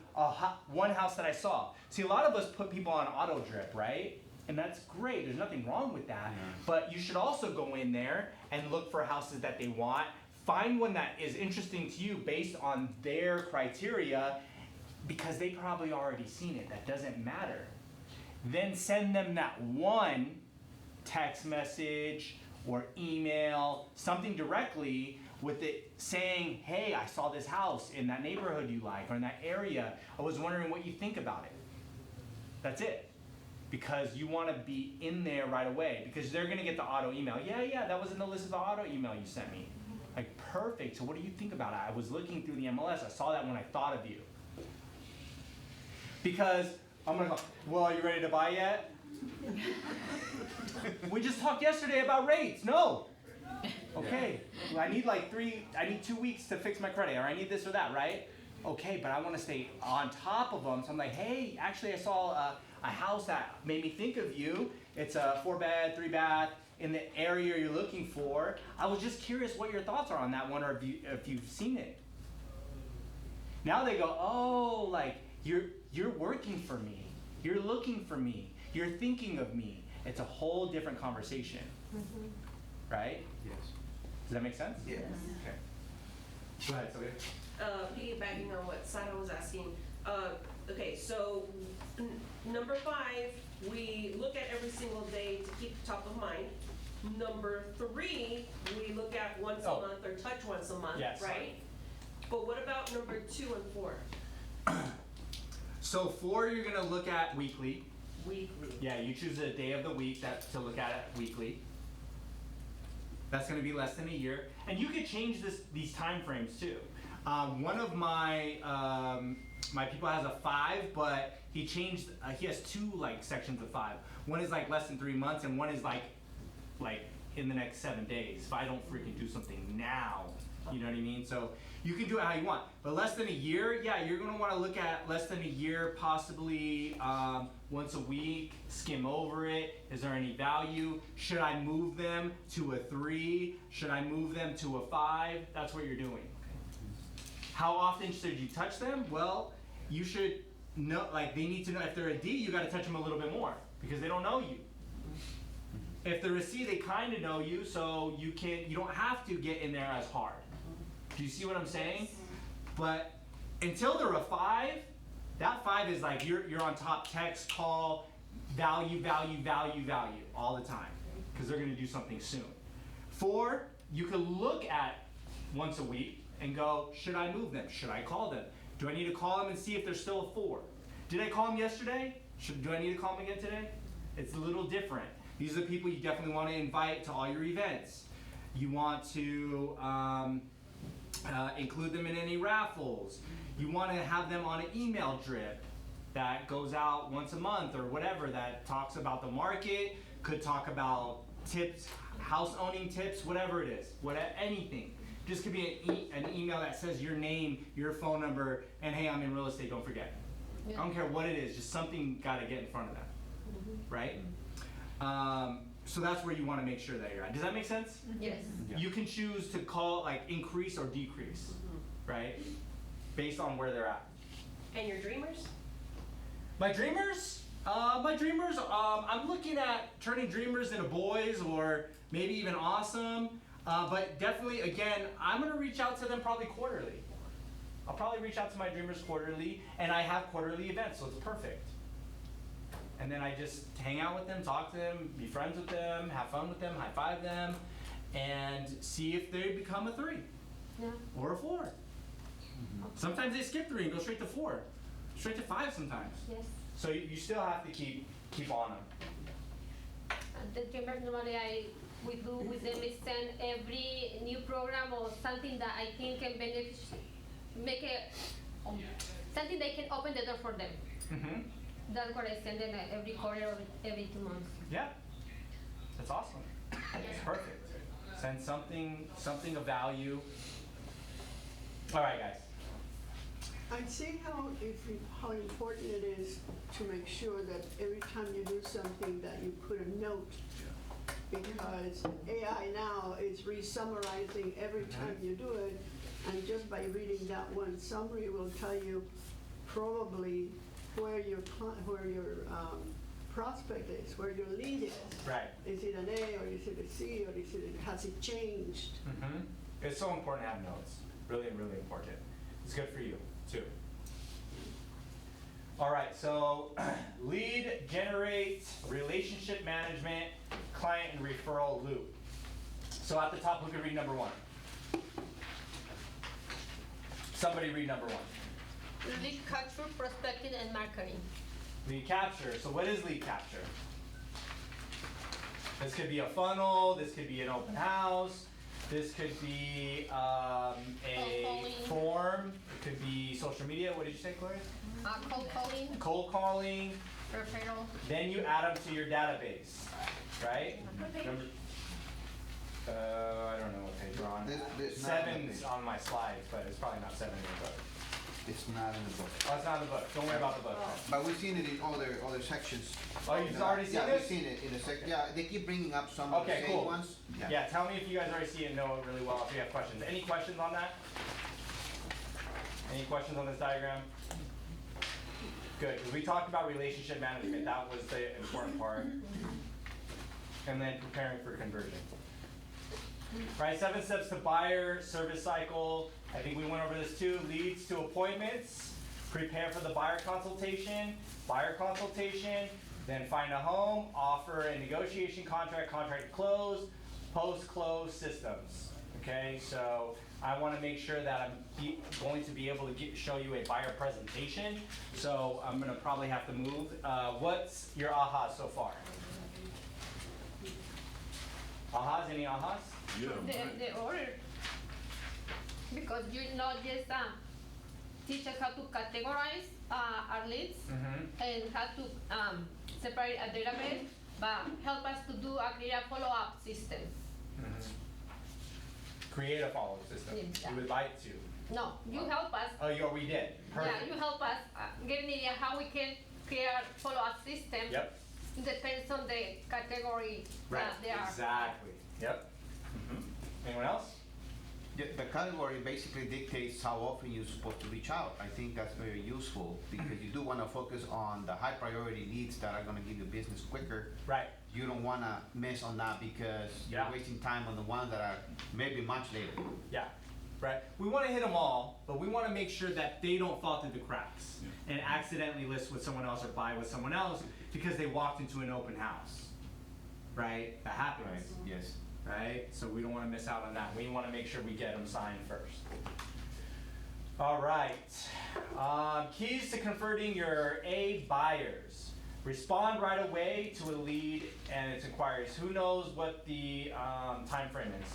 one house that I saw. See, a lot of us put people on auto drip, right? And that's great, there's nothing wrong with that. But you should also go in there and look for houses that they want. Find one that is interesting to you based on their criteria, because they probably already seen it. That doesn't matter. Then send them that one text message or email, something directly with it saying, hey, I saw this house in that neighborhood you like, or in that area. I was wondering what you think about it. That's it. Because you want to be in there right away, because they're going to get the auto email. Yeah, that was in the list of the auto email you sent me. Like, perfect. So what do you think about it? I was looking through the MLS. I saw that when I thought of you. Because I'm going to go, well, are you ready to buy yet? We just talked yesterday about rates. No. Okay. Well, I need 2 weeks to fix my credit, or I need this or that, right? Okay, but I want to stay on top of them. So I'm like, hey, actually I saw a house that made me think of you. It's a 4-bed, 3-bath in the area you're looking for. I was just curious what your thoughts are on that one, or if you've seen it. Now they go, oh, like you're working for me. You're looking for me. You're thinking of me. It's a whole different conversation. Mm-hmm. Right? Yes. Does that make sense? Yes. Okay. Go ahead, Sylvia. Piggybacking on what Sada was asking, okay, so number 5, we look at every single day to keep top of mind. Number 3, we look at once a month or touch once a month, Yes. right? But what about number 2 and 4? So 4, you're gonna look at weekly. Weekly. Yeah, you choose a day of the week to look at it weekly. That's gonna be less than a year, and you could change these time frames too. One of my my people has a 5, but he changed. He has 2 sections of 5. One is less than 3 months, and one is like in the next 7 days. If I don't freaking do something now, you know what I mean? So you can do it how you want. But less than a year, yeah, you're gonna want to look at less than a year, possibly once a week. Skim over it. Is there any value? Should I move them to a 3? Should I move them to a 5? That's what you're doing. How often should you touch them? Well, you should know, they need to know. If they're a D, you got to touch them a little bit more because they don't know you. If they're a C, they kind of know you, so you don't have to get in there as hard. Do you see what I'm saying? But until they're a 5, that 5 is you're on top, text, call, value all the time because they're going to do something soon. 4, you can look at once a week and go, should I move them? Should I call them? Do I need to call them and see if they're still a 4? Did I call them yesterday? Do I need to call them again today? It's a little different. These are the people you definitely want to invite to all your events. You want to include them in any raffles. You want to have them on an email drip. that goes out once a month or whatever, that talks about the market, could talk about tips, house owning tips, whatever it is, anything. Just could be an email that says your name, your phone number, and hey, I'm in real estate, don't forget. Yeah. I don't care what it is, just something got to get in front of that, right? So that's where you want to make sure that you're at. Does that make sense? Yes. You can choose to call, like, increase or decrease, right? Based on where they're at. And your dreamers? My dreamers, I'm looking at turning dreamers into boys or maybe even awesome. But definitely, again, I'm gonna reach out to them probably quarterly. I'll probably reach out to my dreamers quarterly, and I have quarterly events, so it's perfect. And then I just hang out with them, talk to them, be friends with them, have fun with them, high five them, and see if they become a 3 or a 4. Sometimes they skip 3 and go straight to 4, straight to 5 sometimes. Yes. So you still have to keep on them. The dreamers normally we do with them is send every new program or something that I think can make it something they can open the door for them. Mm-hmm. That's what I send them every quarter or every 2 months. Yeah, that's awesome. That's perfect. Send something of value. All right, guys. I see how important it is to make sure that every time you do something that you put a note, because AI now is re-summarizing every time you do it, and just by reading that one summary will tell you probably where your prospect is, where your lead is. Right. Is it an A or is it a C or has it changed? Mm-hmm. It's so important to have notes. Really, really important. It's good for you too. All right, so lead, generate, relationship management, client and referral loop. So at the top, who can read number 1? Somebody read number 1. Lead capture, prospecting, and marketing. Lead capture. So what is lead capture? This could be a funnel. This could be an open house. This could be a form. It could be social media. What did you say, Gloria? Cold calling. Cold calling. Referral. Then you add them to your database, right? Remember, I don't know what page we're on. This 7's on my slides, but it's probably not 7 in the book. It's not in the book. Oh, it's not in the book. Don't worry about the book. But we've seen it in other sections. Oh, you've already seen Yeah, this? we've seen it in the section. Yeah, they keep bringing up some of the Okay, same cool. ones. Yeah, tell me if you guys already see it and know it really well, if you have questions. Any questions on that? Any questions on this diagram? Good, because we talked about relationship management. That was the important part. And then preparing for conversion. Right, 7 steps to buyer service cycle. I think we went over this too. Leads to appointments. Prepare for the buyer consultation, then find a home, offer a negotiation contract to close, post-close systems. Okay, so I want to make sure that I'm going to be able to show you a buyer presentation. So I'm going to probably have to move. What's your ahas so far? Ahas? Any ahas? Yeah, The order. Because you're not just teach us how to categorize our leads and how to separate a database, but help us to do a clear follow-up system. Create a follow-up system. Yeah. You would like to. No, you help us. Oh, we did. Perfect. Yeah, you help us get an idea how we can create a follow-up system. Yep. Depends on the category that they are. Exactly. Yep. Anyone else? The category basically dictates how often you're supposed to reach out. I think that's very useful because you do want to focus on the high priority leads that are going to give you business quicker. Right. You don't want to miss on that because you're wasting time on the ones that are maybe much later. Yeah. Right. We want to hit them all, but we want to make sure that they don't fall through the cracks and accidentally list with someone else or buy with someone else because they walked into an open house. Right? That happens. Right. Yes. Right? So we don't want to miss out on that. We want to make sure we get them signed first. All right. Keys to converting your A buyers. Respond right away to a lead and its inquiries. Who knows what the time frame is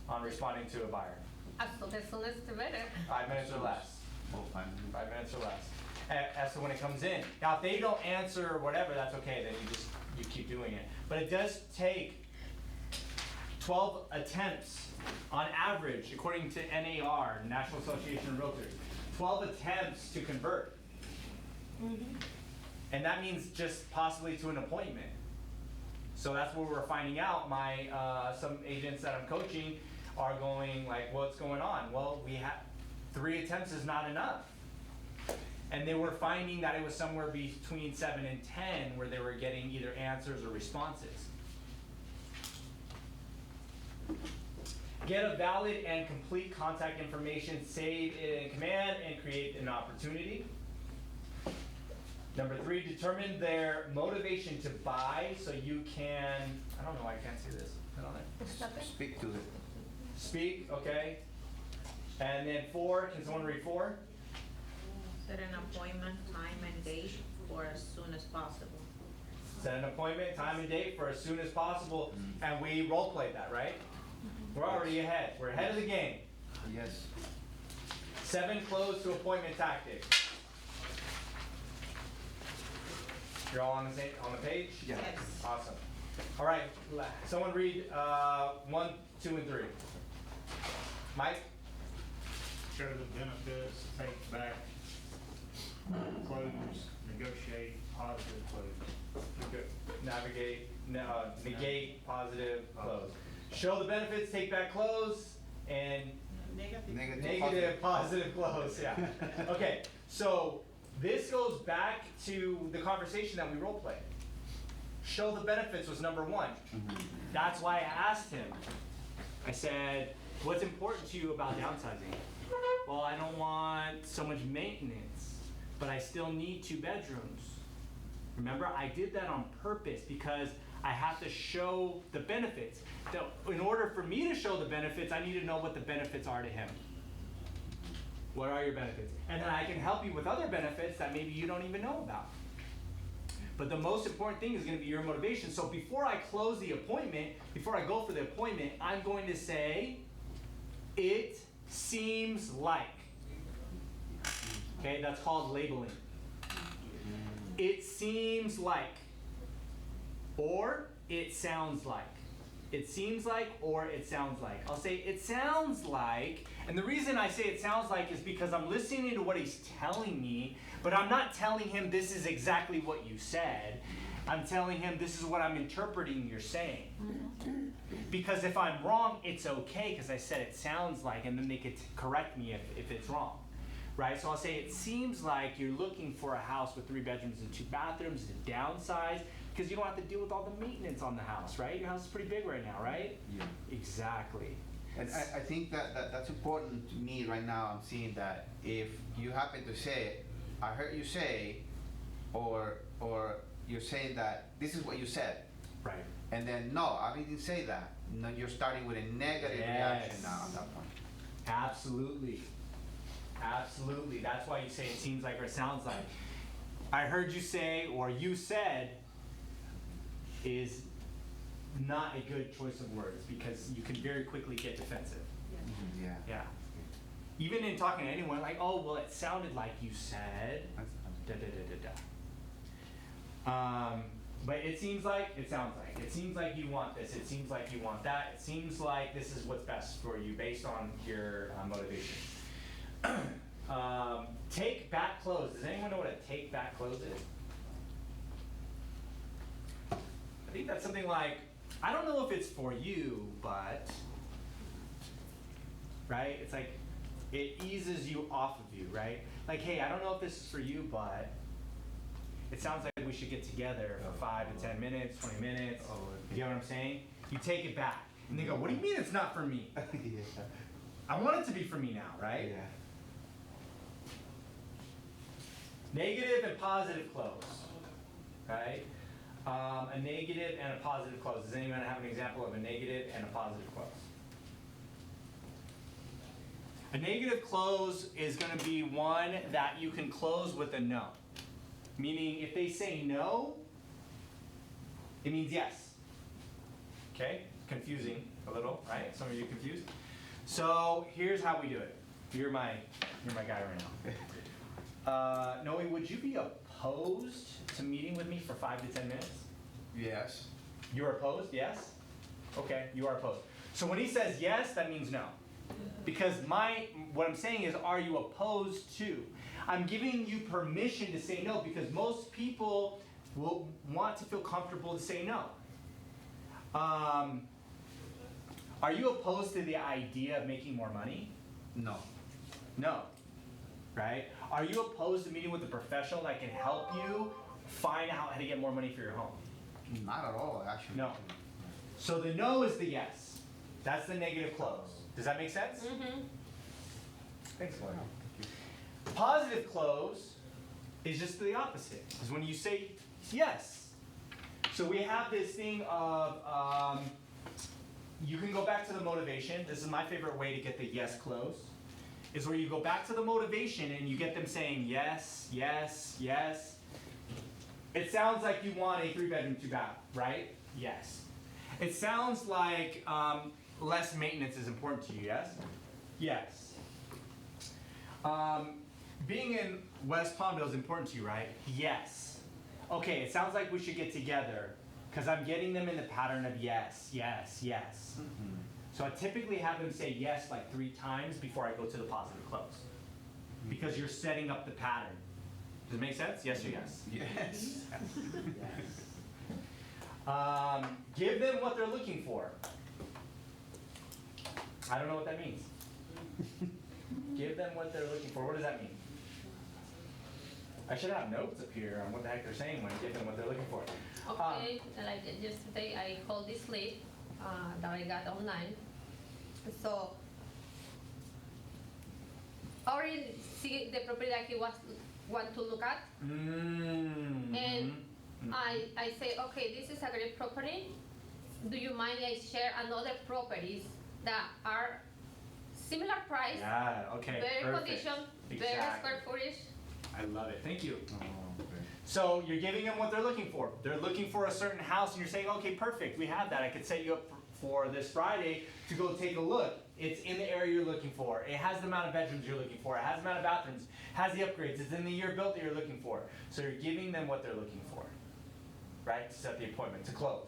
on responding to a buyer? As soon as the better. 5 minutes or less. Oh, fine. 5 minutes or less. as to when it comes in. Now, if they don't answer or whatever, that's okay. Then you keep doing it. But it does take 12 attempts on average, according to NAR, National Association of Realtors. 12 attempts to convert. And that means just possibly to an appointment. So that's what we're finding out. My some agents that I'm coaching are going like, what's going on? Well, we have 3 attempts is not enough. And they were finding that it was somewhere between 7 and 10 where they were getting either answers or responses. Get a valid and complete contact information, save it in command, and create an opportunity. Number 3, determine their motivation to buy so you can, I don't know why I can't see this. Put on there. Speak to it. Speak, okay. And then 4, can someone read 4? Set an appointment, time and date for as soon as possible. Set an appointment, time and date for as soon as possible. And we role played that, right? We're already ahead. We're ahead of the game. Yes. 7, close to appointment tactics. You're all on the page? Yeah. Yes. Awesome. All right, someone read 1, 2, and 3. Mike? Show the benefits, take back, close, negotiate, positive close. Navigate, negate, positive, close. Show the benefits, take back close, and negative, positive, close. Yeah. Okay, so this goes back to the conversation that we role played. Show the benefits was number 1. That's why I asked him. I said, what's important to you about downsizing? Well, I don't want so much maintenance, but I still need 2 bedrooms. Remember, I did that on purpose because I have to show the benefits. Now, in order for me to show the benefits, I need to know what the benefits are to him. What are your benefits? And then I can help you with other benefits that maybe you don't even know about. But the most important thing is going to be your motivation. So before I close the appointment, before I go for the appointment, I'm going to say, it seems like. Okay, that's called labeling. It seems like. Or it sounds like. It seems like or it sounds like. I'll say it sounds like, and the reason I say it sounds like is because I'm listening to what he's telling me, but I'm not telling him this is exactly what you said. I'm telling him this is what I'm interpreting you're saying. Because if I'm wrong, it's okay because I said it sounds like, and then they could correct me if it's wrong. Right? So I'll say it seems like you're looking for a house with 3 bedrooms and 2 bathrooms to downsize because you don't have to deal with all the maintenance on the house, right? Your house is pretty big right now, right? Yeah. Exactly. And I think that's important to me right now. I'm seeing that if you happen to say, I heard you say, or you're saying that this is what you said. Right. And then, no, I didn't say that. No, you're starting with a negative reaction now at that point. Absolutely. Absolutely. That's why you say it seems like or sounds like. I heard you say or you said is not a good choice of words because you can very quickly get defensive. Yeah. Yeah. Even in talking to anyone, like, oh, well, it sounded like you said, da da da da da. But it seems like, it sounds like. It seems like you want this. It seems like you want that. It seems like this is what's best for you based on your motivation. Take back clothes. Does anyone know what a take back clothes is? I think that's something like, I don't know if it's for you, but, right? It's like, it eases you off of you, right? Like, hey, I don't know if this is for you, but it sounds like we should get together for 5 to 10 minutes, 20 minutes. You get what I'm saying? You take it back. And they go, what do you mean it's not for me? Yeah. I want it to be for me now, right? Yeah. Negative and positive close, right? A negative and a positive close. Does anyone have an example of a negative and a positive close? A negative close is going to be one that you can close with a no. Meaning if they say no, it means yes. Okay? Confusing a little, right? Some of you confused. So here's how we do it. You're my guy right now. Noe, would you be opposed to meeting with me for 5 to 10 minutes? Yes. You're opposed, yes? Okay, you are opposed. So when he says yes, that means no. Because what I'm saying is, are you opposed to? I'm giving you permission to say no because most people will want to feel comfortable to say no. Are you opposed to the idea of making more money? No. No. Right? Are you opposed to meeting with a professional that can help you find out how to get more money for your home? Not at all, actually. No. So the no is the yes. That's the negative close. Does that make sense? Mm-hmm. Thanks, Laura. Positive close is just the opposite. Is when you say yes. So we have this thing of, you can go back to the motivation. This is my favorite way to get the yes close. Is where you go back to the motivation and you get them saying yes, yes, yes. It sounds like you want a 3-bedroom, 2-bath, right? Yes. It sounds like less maintenance is important to you, yes? Yes. Being in West Palmdale is important to you, right? Yes. Okay, it sounds like we should get together because I'm getting them in the pattern of yes, yes, yes. Mm-hmm. So I typically have them say yes like 3 times before I go to the positive close because you're setting up the pattern. Does it make sense? Yes or yes? Yes. Give them what they're looking for. I don't know what that means. Give them what they're looking for. What does that mean? I should have notes up here on what the heck they're saying when I give them what they're looking for. Okay, like yesterday I called this lead that I got online. So, already see the property that he want to look at. And I say, okay, this is a great property. Do you mind I share another properties that are similar price, Yeah, okay, better perfect. condition, better Exactly. square footage? I love it. Thank you. Oh, okay. So you're giving them what they're looking for. They're looking for a certain house, and you're saying, okay, perfect, we have that. I could set you up for this Friday to go take a look. It's in the area you're looking for. It has the amount of bedrooms you're looking for. It has the amount of bathrooms. Has the upgrades. It's in the year built that you're looking for. So you're giving them what they're looking for, right? To set the appointment, to close,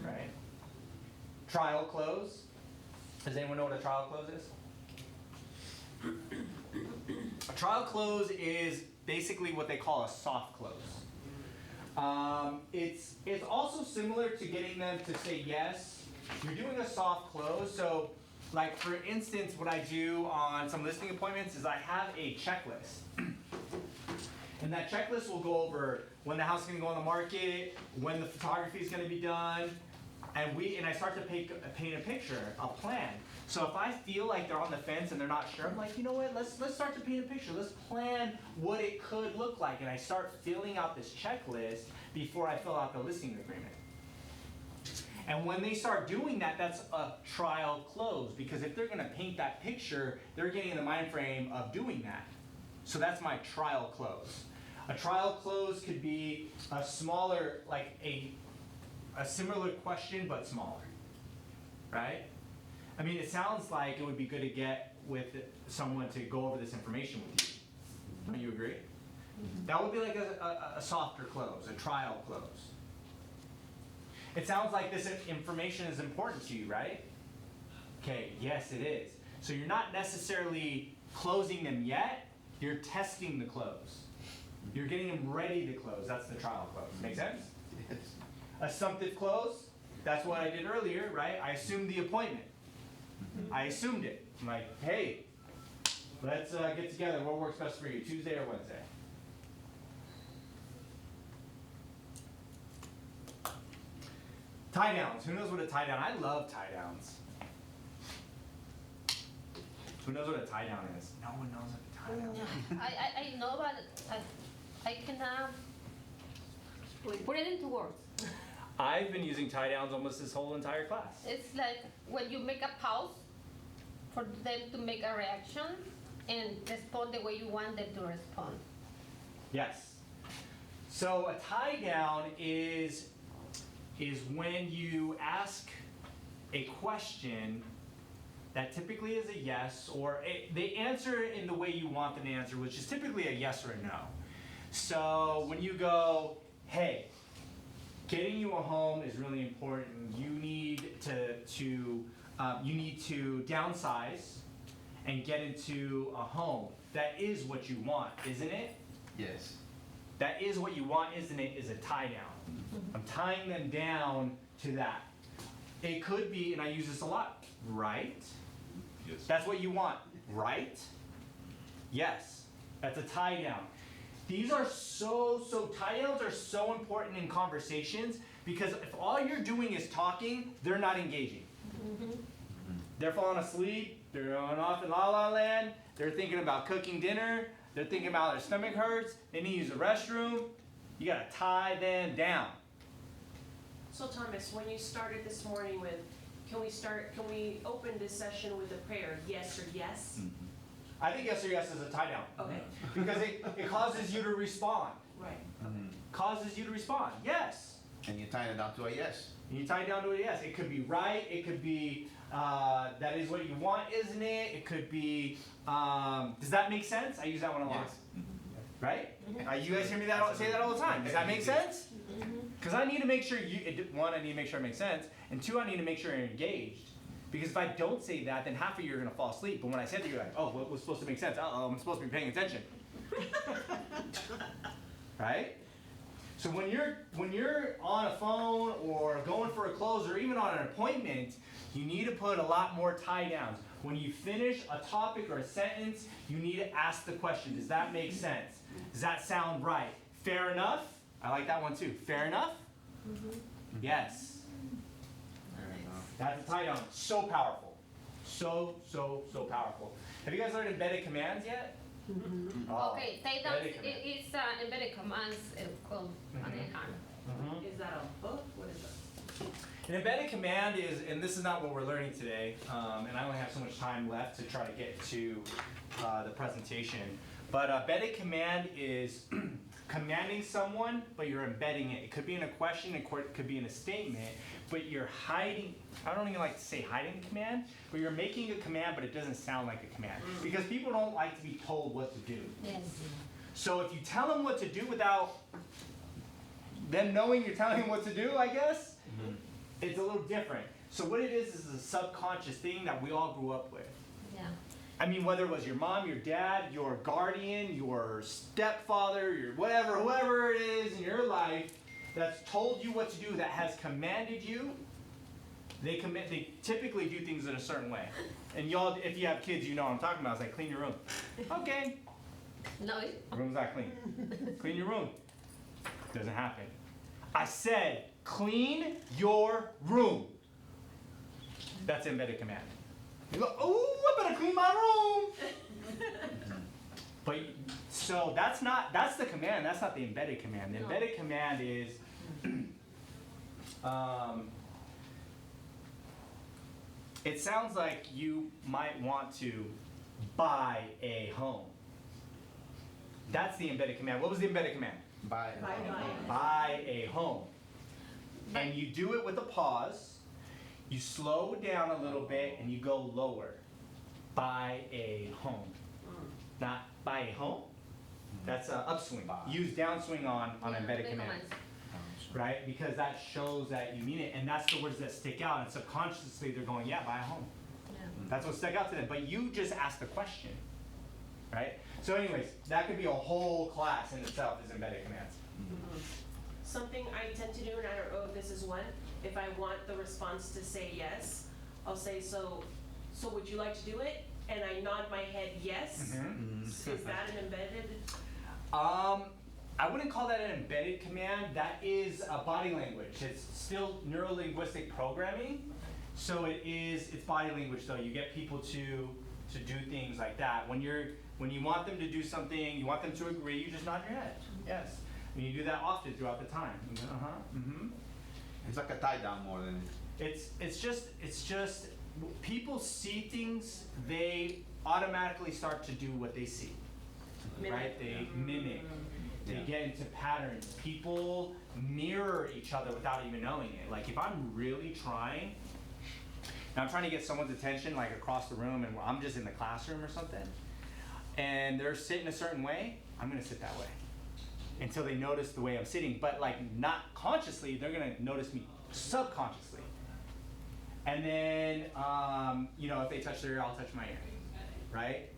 right? Trial close. Does anyone know what a trial close is? A trial close is basically what they call a soft close. It's also similar to getting them to say yes. You're doing a soft close. So, like for instance, what I do on some listing appointments is I have a checklist. And that checklist will go over when the house is going to go on the market, when the photography is going to be done, and I start to paint a picture, a plan. So if I feel like they're on the fence and they're not sure, I'm like, you know what, let's start to paint a picture. Let's plan what it could look like. And I start filling out this checklist before I fill out the listing agreement. And when they start doing that, that's a trial close, because if they're gonna paint that picture, they're getting in the mind frame of doing that. So that's my trial close. A trial close could be a smaller, like a similar question, but smaller, right? I mean, it sounds like it would be good to get with someone to go over this information with you. Don't you agree? That would be like a softer close, a trial close. It sounds like this information is important to you, right? Okay, yes it is. So you're not necessarily closing them yet, you're testing the close. You're getting them ready to close. That's the trial close. Make sense? Yes. Assumptive close, that's what I did earlier, right? I assumed the appointment. I assumed it. I'm like, hey, let's get together. What works best for you, Tuesday or Wednesday? Tie downs. Who knows what a tie down? I love tie downs. Who knows what a tie down is? No one knows what a tie down is. I know, but I cannot put it into words. I've been using tie downs almost this whole entire class. It's like when you make a pause for them to make a reaction and respond the way you want them to respond. Yes. So a tie down is when you ask a question that typically is a yes, or they answer in the way you want them to answer, which is typically a yes or a no. So when you go, hey, getting you a home is really important. You need to downsize and get into a home. That is what you want, isn't it? Yes. That is what you want, isn't it? Is a tie down. I'm tying them down to that. It could be, and I use this a lot, right? Yes. That's what you want, right? Yes. That's a tie down. These are tie downs are so important in conversations, because if all you're doing is talking, they're not engaging. They're falling asleep, they're going off in la la land, they're thinking about cooking dinner, they're thinking about their stomach hurts, they need to use the restroom. You gotta tie them down. So Thomas, when you started this morning with, can we open this session with a prayer, yes or yes? I think yes or yes is a tie down. Okay. Because it causes you to respond. Right. Causes you to respond, yes. And you tie it down to a yes. And you tie it down to a yes. It could be right, it could be that is what you want, isn't it? It could be, does that make sense? I use that one a lot. Yes. Right? You guys hear me say that all the time. Does that make sense? Because I need to make sure one, I need to make sure it makes sense, and two, I need to make sure you're engaged. Because if I don't say that, then half of you are gonna fall asleep. But when I said that, you're like, oh, what was supposed to make sense? I'm supposed to be paying attention. Right? So when you're on a phone or going for a close or even on an appointment, you need to put a lot more tie downs. When you finish a topic or a sentence, you need to ask the question, does that make sense? Does that sound right? Fair enough? I like that one too. Fair enough? Yes. That's a tie down. So powerful. So powerful. Have you guys learned embedded commands yet? Oh, Okay, tie down, embedded commands. it's embedded commands called manejar. Is that a book? What is that? An embedded command is, and this is not what we're learning today, and I only have so much time left to try to get to the presentation, but embedded command is commanding someone, but you're embedding it. It could be in a question, it could be in a statement, but you're hiding, I don't even like to say hiding the command, but you're making a command, but it doesn't sound like a command. Because people don't like to be told what to do. Yes. So if you tell them what to do without them knowing you're telling them what to do, I guess, it's a little different. So what it is a subconscious thing that we all grew up with. Yeah. I mean, whether it was your mom, your dad, your guardian, your stepfather, your whatever, whoever it is in your life that's told you what to do, that has commanded you, they typically do things in a certain way. And y'all, if you have kids, you know what I'm talking about. It's like, clean your room. Okay. No. Room's not clean. Clean your room. Doesn't happen. I said, clean your room. That's embedded command. You go, oh, I better clean my room. But, so that's the command, that's not the embedded command. The embedded command is, it sounds like you might want to buy a home. That's the embedded command. What was the embedded command? Buy. Buy a home. And you do it with a pause. You slow down a little bit and you go lower. Buy a home. Not buy a home. That's an upswing. Use downswing on embedded command. Right? Because that shows that you mean it. And that's the words that stick out. And subconsciously they're going, yeah, buy a home. Yeah. That's what stuck out to them. But you just asked the question. Right? So anyways, that could be a whole class in itself, is embedded commands. Something I tend to do, and I don't know if this is one, if I want the response to say yes, I'll say, so would you like to do it? And I nod my head yes. Is that an embedded? I wouldn't call that an embedded command. That is a body language. It's still neuro-linguistic programming. So it's body language though. You get people to do things like that. When you want them to do something, you want them to agree, you just nod your head. Yes. And you do that often throughout the time. It's like a tie down more than. It's just people see things, they automatically start to do what they see. Right? They mimic. They get into patterns. People mirror each other without even knowing it. Like if I'm really trying, and I'm trying to get someone's attention like across the room, and I'm just in the classroom or something, and they're sitting a certain way, I'm gonna sit that way until they notice the way I'm sitting. But like not consciously, they're gonna notice me subconsciously. And then, you know, if they touch their ear, I'll touch my ear, right?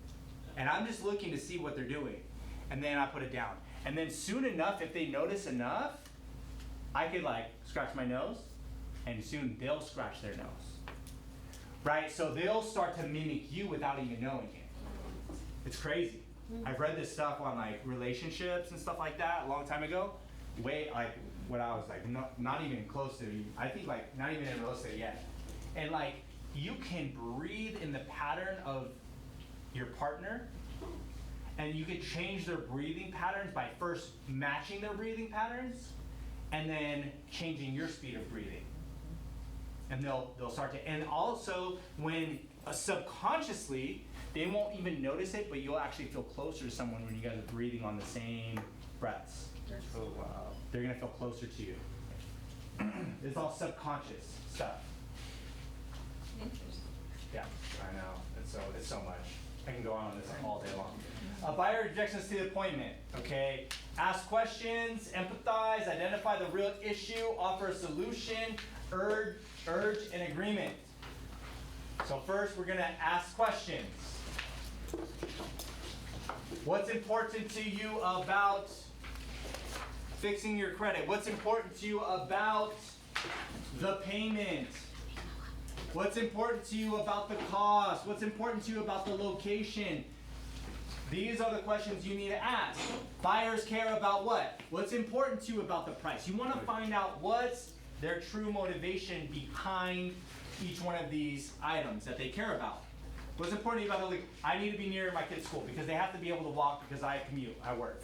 And I'm just looking to see what they're doing. And then I put it down. And then soon enough, if they notice enough, I could like scratch my nose, and soon they'll scratch their nose, right? So they'll start to mimic you without even knowing it. It's crazy. I've read this stuff on like relationships and stuff like that a long time ago. Way like when I was like not even close to, I think like not even in real estate yet. And like you can breathe in the pattern of your partner, and you can change their breathing patterns by first matching their breathing patterns and then changing your speed of breathing. And they'll start to, and also when subconsciously, they won't even notice it, but you'll actually feel closer to someone when you guys are breathing on the same breaths. Oh, wow. They're gonna feel closer to you. It's all subconscious stuff. Interesting. Yeah, I know. It's so much. I can go on this all day long. Buyer objections to the appointment. Okay. Ask questions, empathize, identify the real issue, offer a solution, urge an agreement. So first, we're gonna ask questions. What's important to you about fixing your credit? What's important to you about the payment? What's important to you about the cost? What's important to you about the location? These are the questions you need to ask. Buyers care about what? What's important to you about the price? You want to find out what's their true motivation behind each one of these items that they care about. What's important to you about the, I need to be near my kid's school because they have to be able to walk because I commute, I work.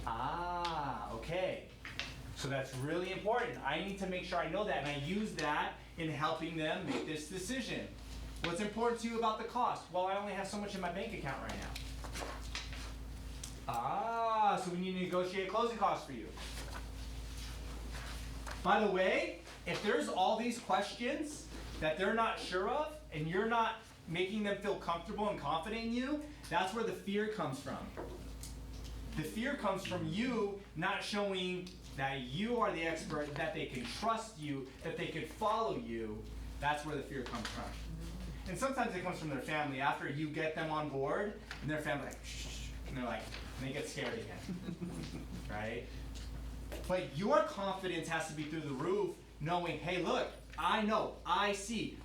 Ah, okay. So that's really important. I need to make sure I know that, and I use that in helping them make this decision. What's important to you about the cost? Well, I only have so much in my bank account right now. Ah, so we need to negotiate closing costs for you. By the way, if there's all these questions that they're not sure of, and you're not making them feel comfortable and confident in you, that's where the fear comes from. The fear comes from you not showing that you are the expert, that they can trust you, that they can follow you. That's where the fear comes from. And sometimes it comes from their family. After you get them on board, and their family like, shh, and they're like, and they get scared again, right? But your confidence has to be through the roof, knowing, hey, look, I know, I see,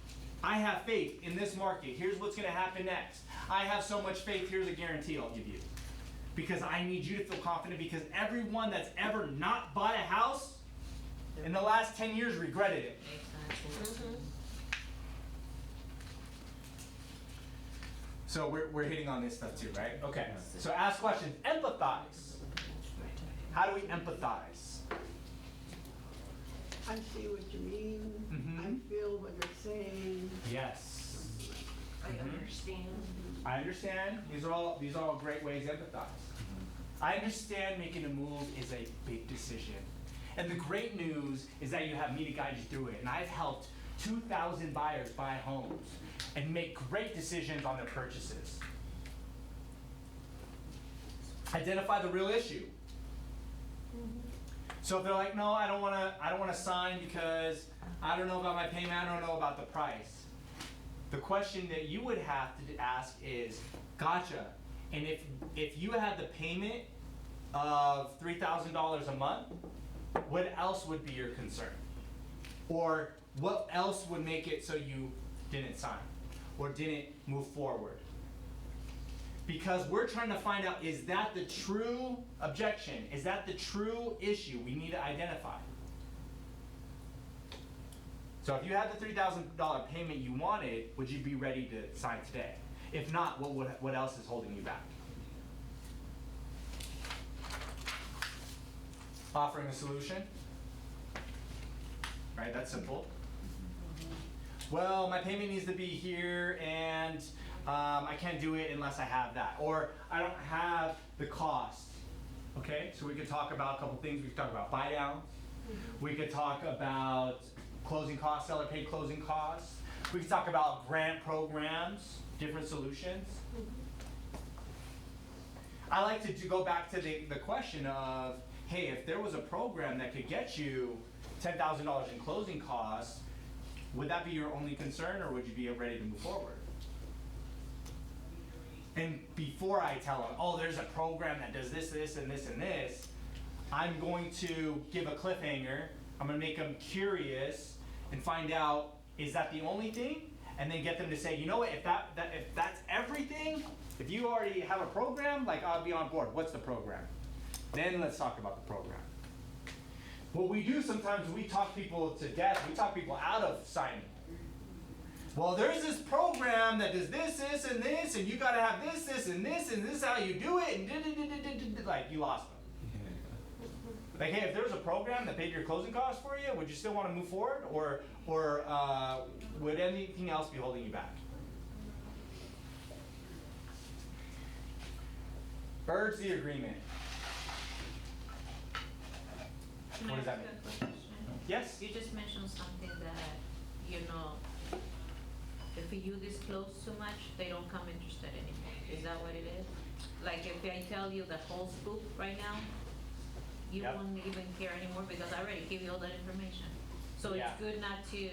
I have faith in this market. Here's what's gonna happen next. I have so much faith, here's a guarantee I'll give you. Because I need you to feel confident, because everyone that's ever not bought a house in the last 10 years regretted it. Exactly. So we're hitting on this stuff too, right? Okay, so ask questions, empathize. How do we empathize? I see what you mean. I feel what you're saying. Yes. I understand. I understand. These are all great ways to empathize. I understand making a move is a big decision. And the great news is that you have me to guide you through it. And I've helped 2,000 buyers buy homes and make great decisions on their purchases. Identify the real issue. So if they're like, no, I don't want to sign because I don't know about my payment, I don't know about the price. The question that you would have to ask is, gotcha. And if you had the payment of $3,000 a month, what else would be your concern? Or what else would make it so you didn't sign or didn't move forward? Because we're trying to find out, is that the true objection? Is that the true issue we need to identify? So if you had the $3,000 payment you wanted, would you be ready to sign today? If not, what else is holding you back? Offering a solution. Right, that's simple. Well, my payment needs to be here and I can't do it unless I have that. Or I don't have the cost. Okay, so we could talk about a couple things. We could talk about buy downs. We could talk about closing costs, seller paid closing costs. We can talk about grant programs, different solutions. I like to go back to the question of, hey, if there was a program that could get you $10,000 in closing costs, would that be your only concern, or would you be ready to move forward? And before I tell them, oh, there's a program that does this, this, and this, and this, I'm going to give a cliffhanger. I'm going to make them curious and find out, is that the only thing? And then get them to say, you know what, if that's everything, if you already have a program, like, I'll be on board. What's the program? Then let's talk about the program. What we do sometimes, we talk people to death. We talk people out of signing. Well, there's this program that does this, this, and this, and you got to have this, this, and this is how you do it, and like, you lost them. Like, hey, if there was a program that paid your closing costs for you, would you still want to move forward, or would anything else be holding you back? Urge the agreement. Can What I does that ask mean? you a question? Yes? You just mentioned something that, if you disclose too much, they don't come interested anymore. Is that what it is? Like, if I tell you the whole scoop right now, you Yep. won't even care anymore because I already give you all that information. So Yeah. it's good not to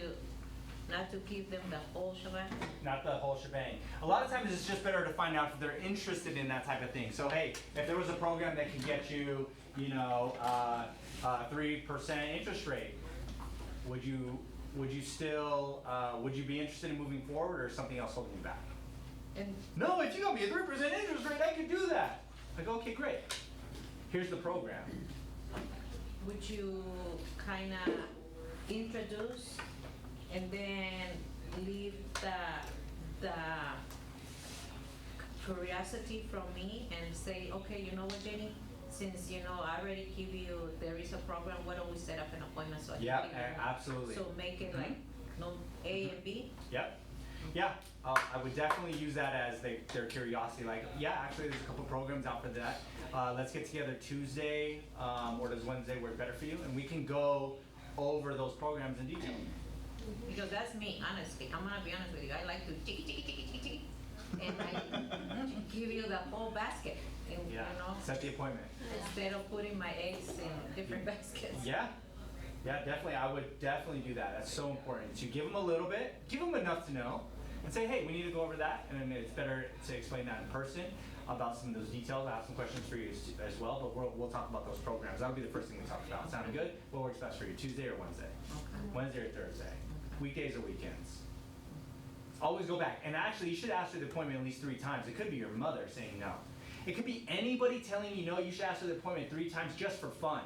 give them the whole shebang. Not the whole shebang. A lot of times it's just better to find out if they're interested in that type of thing. So hey, if there was a program that can get you, 3% interest rate, would you still would you be interested in moving forward, or something else holding you back? And No, if you got me a 3% interest rate, I could do that. I go, okay, great. Here's the program. would you kind of introduce and then leave the curiosity from me and say, okay, you know what, Jenny? Since I already give you, there is a program, why don't we set up an appointment so I can Yeah, give you more? absolutely. So make it like, A and B? Yep. Yeah, I would definitely use that as their curiosity. Like, yeah, actually, there's a couple programs out for that. Let's get together Tuesday, or does Wednesday work better for you? And we can go over those programs in detail. Because that's me, honestly. I'm gonna be honest with you. I like to tick, and I give you the whole basket. And, Yeah, set the appointment. instead of putting my eggs in different baskets. Yeah, definitely. I would definitely do that. That's so important. So you give them a little bit, give them enough to know, and say, hey, we need to go over that. And then it's better to explain that in person about some of those details. I have some questions for you as well, but we'll talk about those programs. That'll be the first thing we talk about. Sound good? What works best for you, Tuesday or Wednesday? Okay. Wednesday or Thursday? Weekdays or weekends? Always go back. And actually, you should ask for the appointment at least 3 times. It could be your mother saying no. It could be anybody telling you no. You should ask for the appointment 3 times just for fun.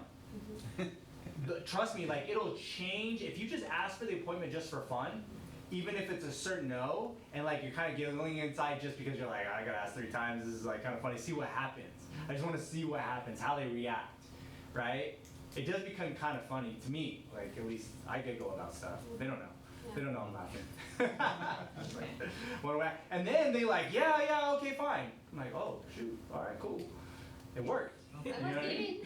Trust me, like, it'll change. If you just ask for the appointment just for fun, even if it's a certain no, and like you're kind of giggling inside just because you're like, I gotta ask 3 times, this is like kind of funny, see what happens. I just want to see what happens, how they react, right? It does become kind of funny to me. Like, at least I giggle about stuff. They don't know. They don't know I'm laughing. What do I- And then they like, yeah, okay, fine. I'm like, oh, shoot, all right, cool. It worked. You know what I mean?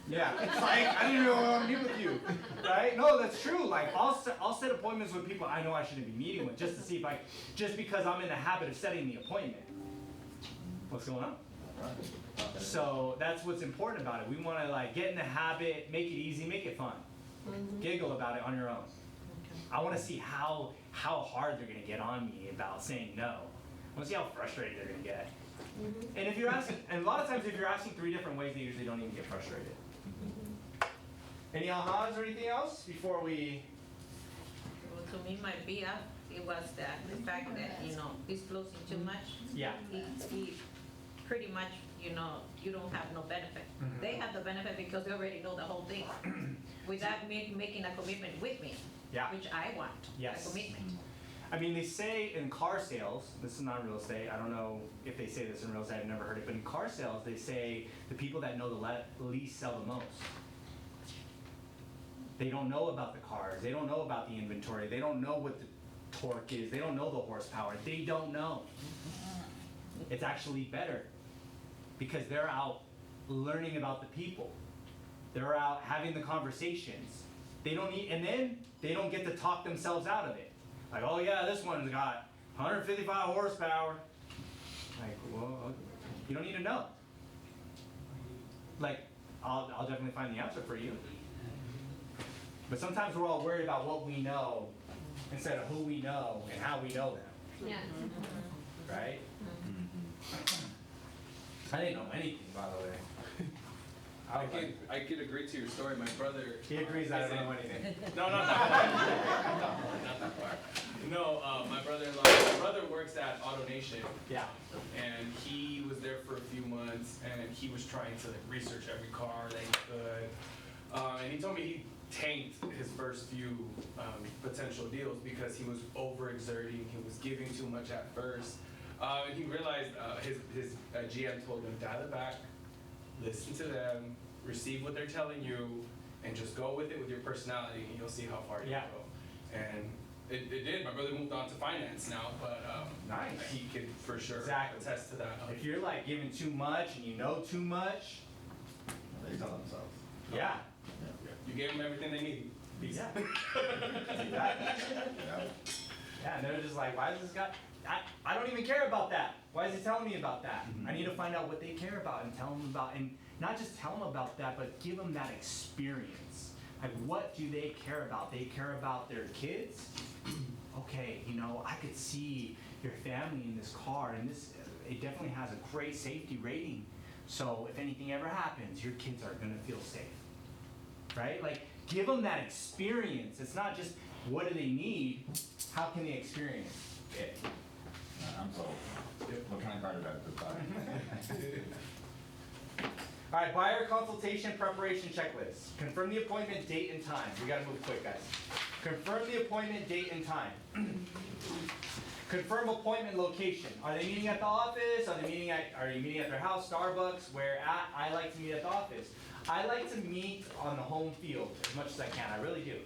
Yeah, it's like, I didn't even want to meet with you, right? No, that's true. Like, I'll set appointments with people I know I shouldn't be meeting with just to see if just because I'm in the habit of setting the appointment. What's going on? So that's what's important about it. We want to like get in the habit, make it easy, make it fun. Giggle about it on your own. I want to see how hard they're going to get on me about saying no. I want to see how frustrated they're going to get. And if you're asking, and a lot of times if you're asking 3 different ways, they usually don't even get frustrated. Any ahas or anything else before we? Well, to me, my BF, it was the fact that, disclosing too much. Yeah. It pretty much, you don't have no benefit. Mhm. They have the benefit because they already know the whole thing without making a commitment with me, Yeah. which I want, Yes. a commitment. I mean, they say in car sales, this is not real estate, I don't know if they say this in real estate, I've never heard it, but in car sales, they say the people that know the least sell the most. They don't know about the cars, they don't know about the inventory, they don't know what the torque is, they don't know the horsepower, they don't know. It's actually better because they're out learning about the people. They're out having the conversations. They don't need, and then they don't get to talk themselves out of it. Like, oh yeah, this one's got 155 horsepower. Like, well, you don't need to know. Like, I'll definitely find the answer for you. But sometimes we're all worried about what we know instead of who we know and how we know them, Yeah. right? I didn't know anything, by the way. I could agree to your story. My brother. He agrees that I don't know anything. No, not that far. No, my brother works at AutoNation, Yeah. and he was there for a few months, and he was trying to like research every car that he could. And he told me he tanked his first few potential deals because he was overexerting. He was giving too much at first, and he realized his GM told him, dial it back, listen to them, receive what they're telling you, and just go with it with your personality, and you'll see how far you Yeah. go. And it did. My brother moved on to finance now, but Nice. he could for sure Exactly. attest to that. If you're like giving too much and you know too much, They tell themselves. yeah. You gave them everything they need. Yeah. Exactly. Yeah. Yeah, and they're just like, why is this guy? I don't even care about that. Why is he telling me about that? I need to find out what they care about and tell them about, and not just tell them about that, but give them that experience. Like, what do they care about? They care about their kids? Okay, you know, I could see your family in this car, and it definitely has a great safety rating. So if anything ever happens, your kids are gonna feel safe. Right? Like, give them that experience. It's not just what do they need, how can they experience it? I'm sold. What kind of car did I buy? All right, buyer consultation preparation checklist. Confirm the appointment date and time. We gotta move quick, guys. Confirm the appointment date and time. Confirm appointment location. Are they meeting at the office? Are you meeting at their house, Starbucks? Where at? I like to meet at the office. I like to meet on the home field as much as I can. I really do.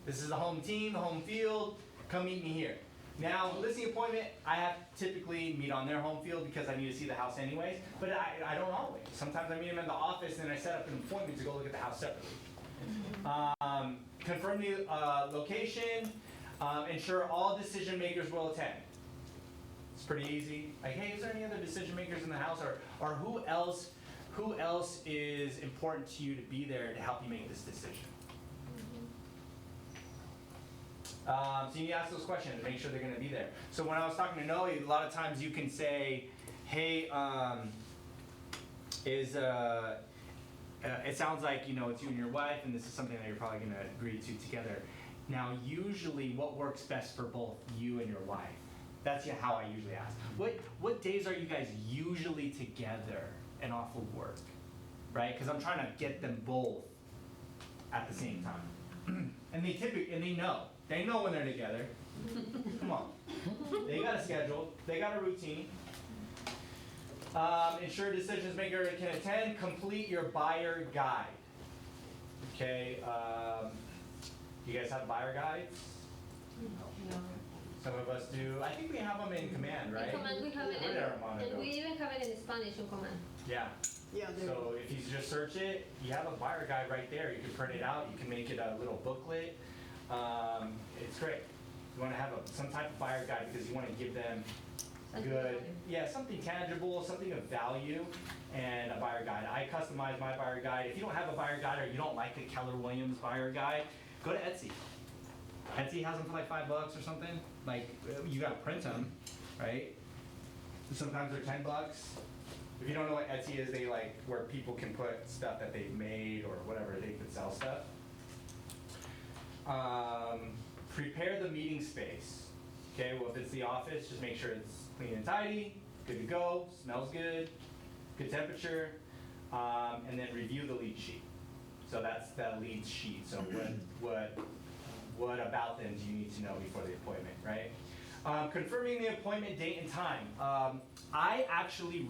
This is the home team, the home field. Come meet me here. Now, listing appointment, I have to typically meet on their home field because I need to see the house anyways, but I don't always. Sometimes I meet them in the office and I set up an appointment to go look at the house separately. Confirm the location, ensure all decision makers will attend. It's pretty easy. Like, hey, is there any other decision makers in the house, or who else is important to you to be there to help you make this decision? So you need to ask those questions and make sure they're going to be there. So when I was talking to Noe, a lot of times you can say, hey, it sounds like, you know, it's you and your wife, and this is something that you're probably going to agree to together. Now, usually what works best for both you and your wife? That's how I usually ask. What days are you guys usually together and off of work? Right? Because I'm trying to get them both at the same time. And they know. They know when they're together. Come on. They got a schedule. They got a routine. Ensure decisions maker can attend. Complete your buyer guide. Okay. You guys have buyer guides? No. Some of us do. I think we have them in command, right? In command, we have it, Where did Armando and go? we even have it in Spanish in command. Yeah. Yeah, they're, So if you just search it, you have a buyer guide right there. You can print it out. You can make it a little booklet. It's great. You want to have some type of buyer guide because you want to give them something tangible, something of value, and a buyer guide. I customize my buyer guide. If you don't have a buyer guide or you don't like the Keller Williams buyer guide, go to Etsy. Etsy has them for like $5 or something. Like, you gotta print them, right? Sometimes they're $10. If you don't know what Etsy is, they like where people can put stuff that they've made or whatever, they could sell stuff. Prepare the meeting space. Okay, well if it's the office, just make sure it's clean and tidy, good to go, smells good, good temperature, and then review the lead sheet. So that's the lead sheet. So what about them do you need to know before the appointment, right? Confirming the appointment date and time. I actually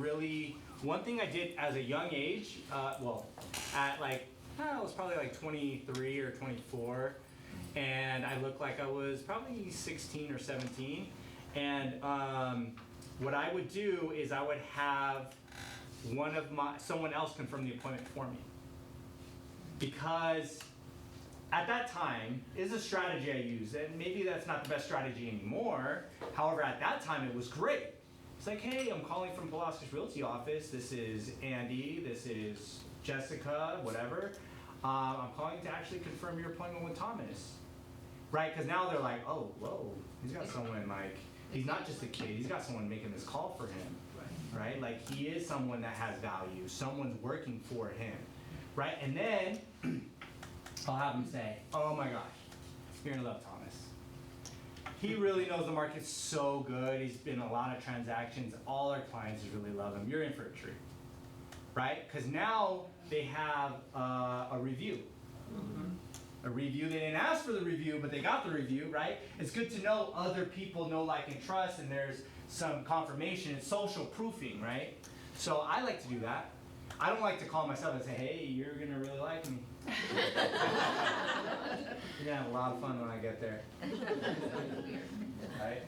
one thing I did as a young age, at like, I was probably like 23 or 24, and I looked like I was probably 16 or 17, and what I would do is I would have someone else confirm the appointment for me. Because at that time, is a strategy I used, and maybe that's not the best strategy anymore. However, at that time, it was great. It's like, hey, I'm calling from Paulauskas Realty office. This is Andy. This is Jessica, whatever. I'm calling to actually confirm your appointment with Thomas. Right? Because now they're like, oh, whoa, he's got someone like, he's not just a kid. He's got someone making this call for him. Right? Like, he is someone that has value. Someone's working for him. Right? And then I'll have him say, oh my gosh, you're gonna love Thomas. He really knows the market so good. He's been in a lot of transactions. All our clients really love him. You're in for a treat, right? Because now they have a review. A review. They didn't ask for the review, but they got the review, right? It's good to know other people know, like, and trust, and there's some confirmation. It's social proofing, right? So I like to do that. I don't like to call myself and say, hey, you're gonna really like me. You're gonna have a lot of fun when I get there. Right?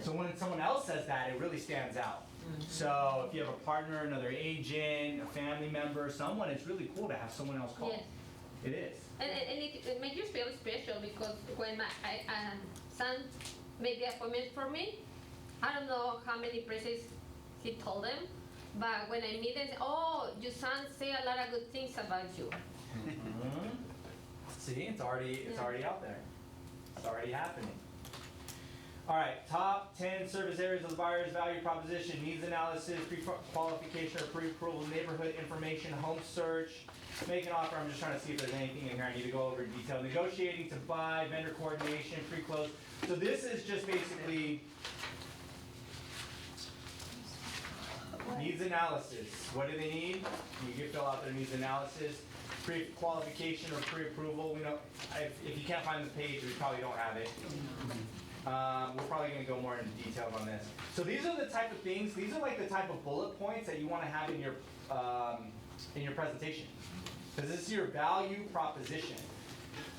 So when someone else says that, it really stands out. So if you have a partner, another agent, a family member, someone, it's really cool to have someone else call. Yes. It is. And it makes you feel special because when my son made the appointment for me, I don't know how many places he told them, but when I meet them, oh, your son say a lot of good things about you. Mm-hmm. See, it's already out there. It's already happening. All right, top 10 service areas of the buyer's value proposition: needs analysis, pre-qualification or pre-approval, neighborhood information, home search, make an offer. I'm just trying to see if there's anything in here I need to go over in detail. Negotiating to buy, vendor coordination, pre-close. So this is just basically needs analysis. What do they need? You can fill out their needs analysis. Pre-qualification or pre-approval. If you can't find the page, we probably don't have it. We're probably going to go more into details on this. So these are the type of things. These are like the type of bullet points that you want to have in your presentation, because this is your value proposition.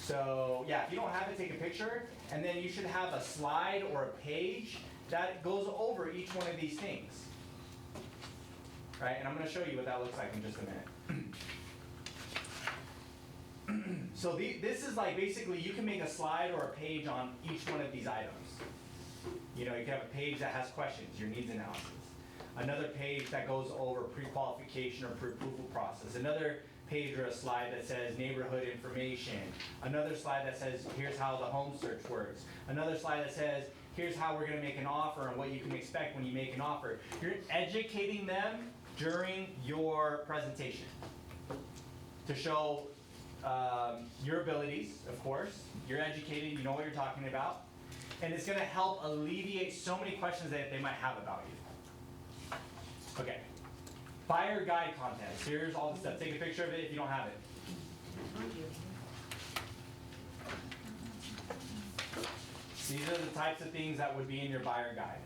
So yeah, if you don't have it, take a picture, and then you should have a slide or a page that goes over each one of these things. Right, and I'm going to show you what that looks like in just a minute. So this is like basically you can make a slide or a page on each one of these items. You can have a page that has questions, your needs analysis. Another page that goes over pre-qualification or pre-approval process. Another page or a slide that says neighborhood information. Another slide that says here's how the home search works. Another slide that says here's how we're going to make an offer and what you can expect when you make an offer. You're educating them during your presentation to show your abilities, of course. You're educated, you know what you're talking about, and it's going to help alleviate so many questions that they might have about you. Okay, buyer guide content. Here's all the stuff. Take a picture of it if you don't have it. These are the types of things that would be in your buyer guide.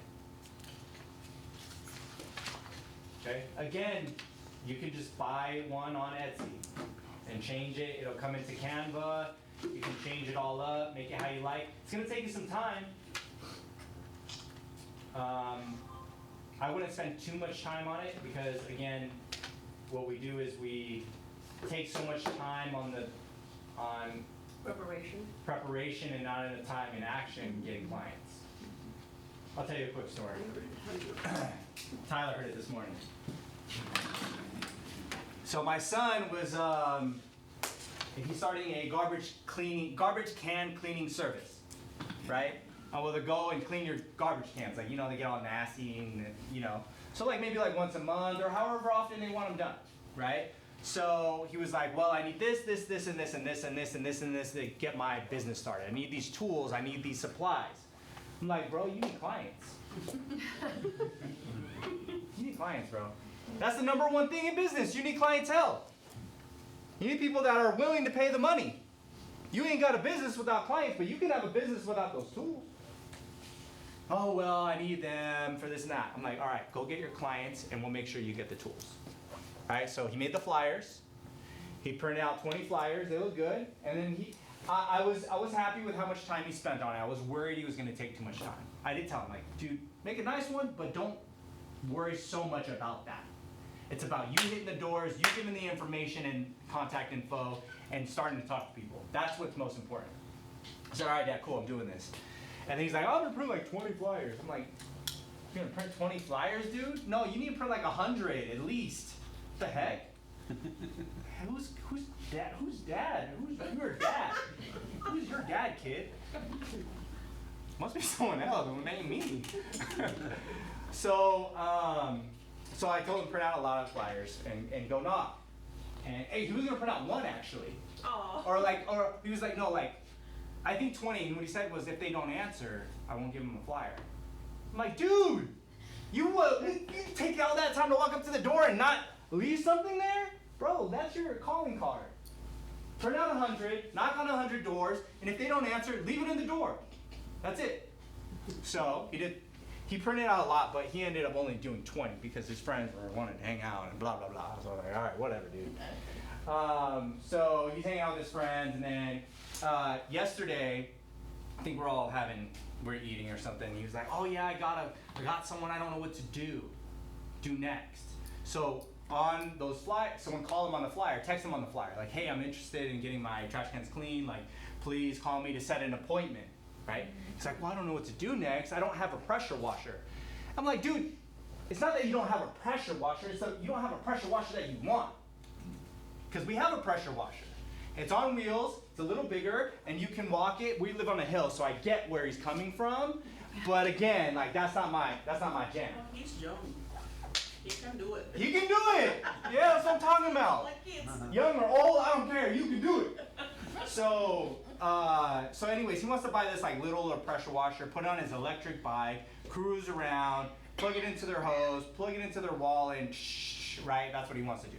Okay, again, you can just buy one on Etsy and change it. It'll come into Canva. You can change it all up, make it how you like. It's going to take you some time. I wouldn't spend too much time on it because, again, what we do is we take so much time on preparation and not enough time in action getting clients. I'll tell you a quick story. Tyler heard it this morning. So my son was he's starting a garbage can cleaning service, right? Well, they go and clean your garbage cans, like they get all nasty and so maybe once a month or however often they want them done, right? So he was like, well, I need this, and this, and this, and this, and this, and this to get my business started. I need these tools. I need these supplies. I'm like, bro, you need clients. You need clients, bro. That's the number one thing in business. You need clientele. You need people that are willing to pay the money. You ain't got a business without clients, but you can have a business without those tools. Oh, well, I need them for this and that. I'm like, all right, go get your clients, and we'll make sure you get the tools. All right, so he made the flyers. He printed out 20 flyers. They look good. And then I was happy with how much time he spent on it. I was worried he was going to take too much time. I did tell him, dude, make a nice one, but don't worry so much about that. It's about you hitting the doors, you giving the information and contact info, and starting to talk to people. That's what's most important. I said, all right, Dad, cool, I'm doing this. And then he's like, oh, I'm gonna print like 20 flyers. I'm like, you're gonna print 20 flyers, dude? No, you need to print like 100 at least. What the heck? Who's dad? Who's dad? Who's your dad? Who's your dad, kid? Must be someone else. It ain't me. So I told him to print out a lot of flyers and go knock. And hey, he was gonna print out one actually. Aw. Or he was like, no, like, I think 20. And what he said was, if they don't answer, I won't give them a flyer. I'm like, dude, you take all that time to walk up to the door and not leave something there? Bro, that's your calling card. Print out 100, knock on 100 doors, and if they don't answer, leave it in the door. That's it. So he printed out a lot, but he ended up only doing 20 because his friends were wanting to hang out and blah, blah, blah. So I was like, all right, whatever, dude. So he's hanging out with his friends, and then yesterday, I think we're eating or something. He was like, oh yeah, I got someone I don't know what to do next. So on those flyers, someone called him on the flyer, text him on the flyer, like, hey, I'm interested in getting my trash cans clean, like, please call me to set an appointment, right? He's like, well, I don't know what to do next. I don't have a pressure washer. I'm like, dude, it's not that you don't have a pressure washer, it's that you don't have a pressure washer that you want. Because we have a pressure washer. It's on wheels, it's a little bigger, and you can walk it. We live on a hill, so I get where he's coming from. But again, like, that's not my jam. He's young. He can do it. He can do it! Yeah, that's what I'm talking about. Like kids. Young or old, I don't care, you can do it. So anyways, he wants to buy this like little pressure washer, put it on his electric bike, cruise around, plug it into their hose, plug it into their wall, and right? That's what he wants to do.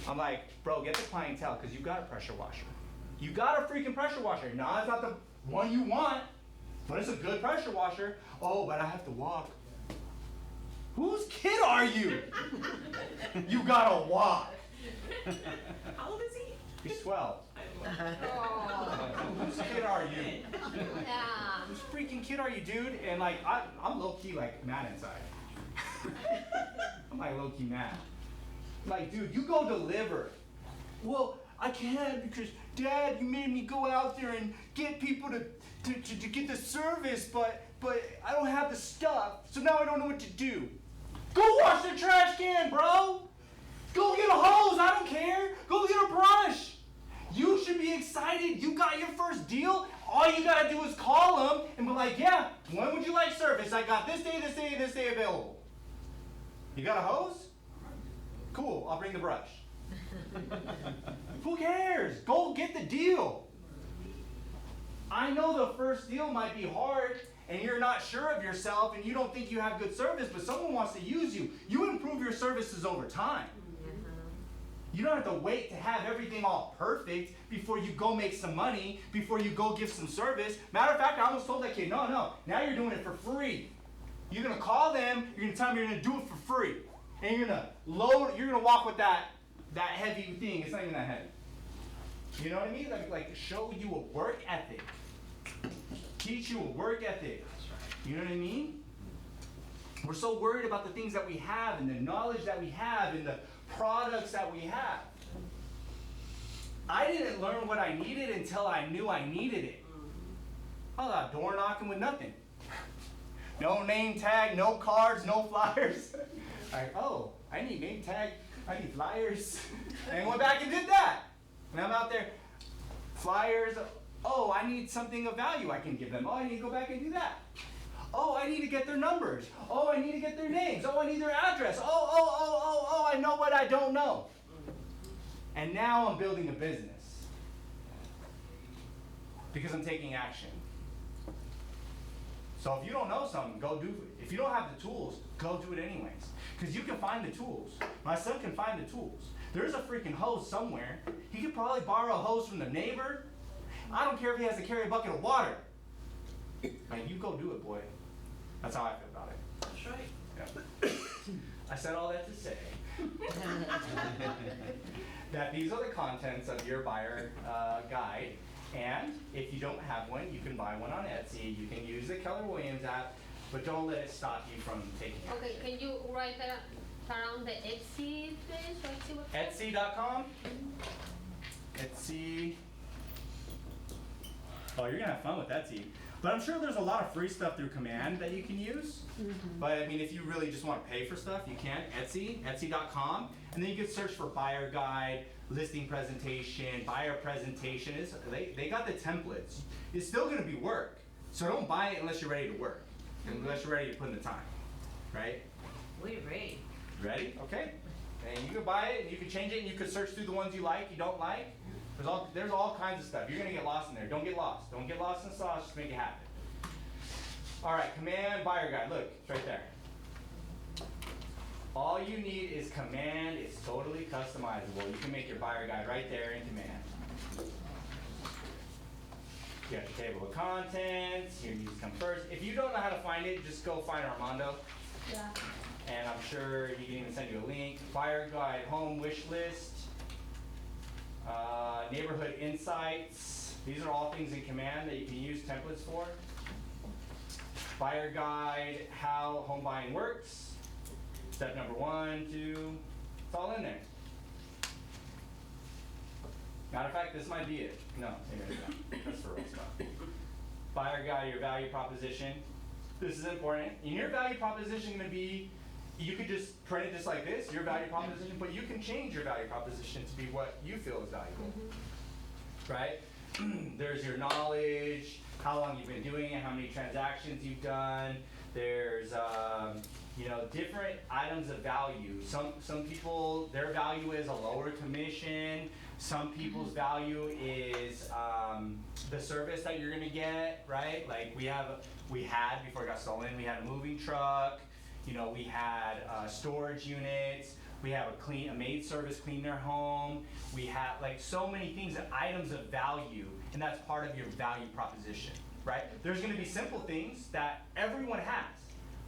I'm like, bro, get the clientele, because you got a pressure washer. You got a freaking pressure washer. No, it's not the one you want, but it's a good pressure washer. Oh, but I have to walk. Whose kid are you? You gotta walk. How old is he? He's 12. Whose kid are you? Yeah. Whose freaking kid are you, dude? And like, I'm low-key like mad inside. I'm like low-key mad. I'm like, dude, you go deliver. Well, I can't because Dad, you made me go out there and get people to get the service, but I don't have the stuff, so now I don't know what to do. Go wash the trash can, bro. Go get a hose, I don't care. Go get a brush. You should be excited. You got your first deal. All you gotta do is call them and be like, yeah, when would you like service? I got this day, this day, and this day available. You got a hose? Cool, I'll bring the brush. Who cares? Go get the deal. I know the first deal might be hard and you're not sure of yourself and you don't think you have good service, but someone wants to use you. You improve your services over time. You don't have to wait to have everything all perfect before you go make some money, before you go give some service. Matter of fact, I almost told that kid, no, now you're doing it for free. You're gonna call them, you're gonna tell them you're gonna do it for free. And you're gonna walk with that heavy thing. It's not even that heavy. You know what I mean? Like show you a work ethic. Teach you a work ethic. You know what I mean? We're so worried about the things that we have and the knowledge that we have and the products that we have. I didn't learn what I needed until I knew I needed it. I was out door knocking with nothing. No name tag, no cards, no flyers. Like, oh, I need name tag, I need flyers. And I went back and did that. And I'm out there, flyers. Oh, I need something of value I can give them. Oh, I need to go back and do that. Oh, I need to get their numbers. Oh, I need to get their names. Oh, I need their address. Oh, I know what I don't know. And now I'm building a business. Because I'm taking action. So if you don't know something, go do it. If you don't have the tools, go do it anyways. Because you can find the tools. My son can find the tools. There's a freaking hose somewhere. He could probably borrow a hose from the neighbor. I don't care if he has to carry a bucket of water. Like, you go do it, boy. That's how I feel about it. That's right. Yeah. I said all that to say that these are the contents of your buyer guide. And if you don't have one, you can buy one on Etsy. You can use the Keller Williams app, but don't let it stop you from taking action. Okay, can you write that around the Etsy page, Etsy website? Etsy.com? Etsy. Oh, you're gonna have fun with Etsy. But I'm sure there's a lot of free stuff through Command that you can use. But I mean, if you really just want to pay for stuff, you can. Etsy.com. And then you can search for buyer guide, listing presentation, buyer presentation. They got the templates. It's still gonna be work. So don't buy it unless you're ready to work. Unless you're ready to put in the time. Right? We're ready. Ready? Okay. And you can buy it and you can change it and you can search through the ones you like, you don't like. There's all kinds of stuff. You're gonna get lost in there. Don't get lost. Don't get lost in the sauce, just make it happen. All right, Command buyer guide. Look, it's right there. All you need is Command. It's totally customizable. You can make your buyer guide right there in Command. You got your table of contents. Your needs come first. If you don't know how to find it, just go find Armando. Yeah. And I'm sure he can even send you a link. Buyer guide, home wish list. Neighborhood insights. These are all things in Command that you can use templates for. Buyer guide, how home buying works. Step number 1, 2, it's all in there. Matter of fact, this might be it. No, maybe it's not. That's for real stuff. Buyer guide, your value proposition. This is important. And your value proposition is going to be, you could just print it just like this, your value proposition, but you can change your value proposition to be what you feel is valuable. Right? There's your knowledge, how long you've been doing it, how many transactions you've done. There's different items of value. Some people, their value is a lower commission. Some people's value is the service that you're gonna get, right? Like we had before it got stolen, we had a moving truck. We had storage units. We have a maid service clean their home. We have like so many things, items of value, and that's part of your value proposition, right? There's gonna be simple things that everyone has.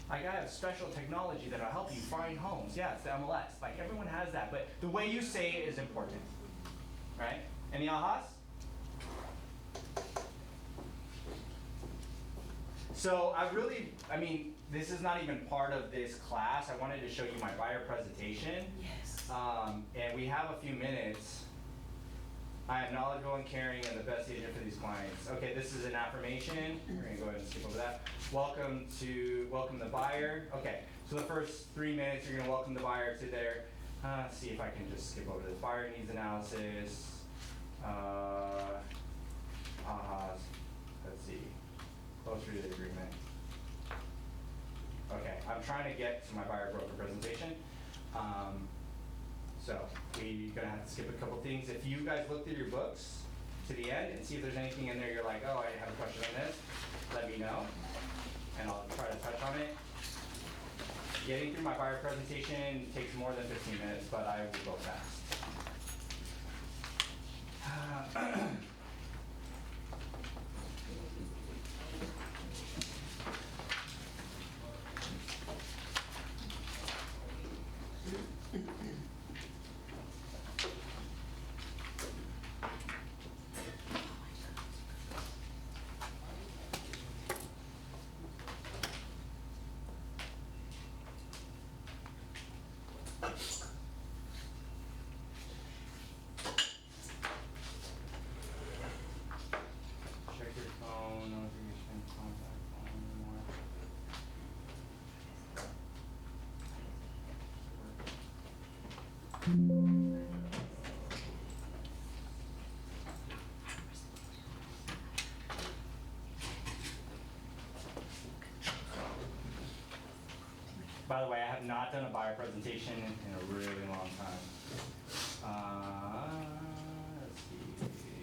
Like I have special technology that'll help you find homes. Yeah, it's the MLS. Like everyone has that, but the way you say it is important, right? Any ahas? So this is not even part of this class. I wanted to show you my buyer presentation. Yes. And we have a few minutes. I am knowledgeable and caring and the best agent for these clients. Okay, this is an affirmation. We're gonna go ahead and skip over that. Welcome the buyer. Okay, so the first 3 minutes, you're gonna welcome the buyer to their, let's see if I can just skip over this. Buyer needs analysis. Let's see, closer to the agreement. Okay, I'm trying to get to my buyer broker presentation. So we're gonna have to skip a couple things. If you guys look through your books to the end and see if there's anything in there you're like, oh, I have a question on this, let me know, and I'll try to touch on it. Getting through my buyer presentation takes more than 15 minutes, but I will go fast. By the way, I have not done a buyer presentation in a really long time. Let's see.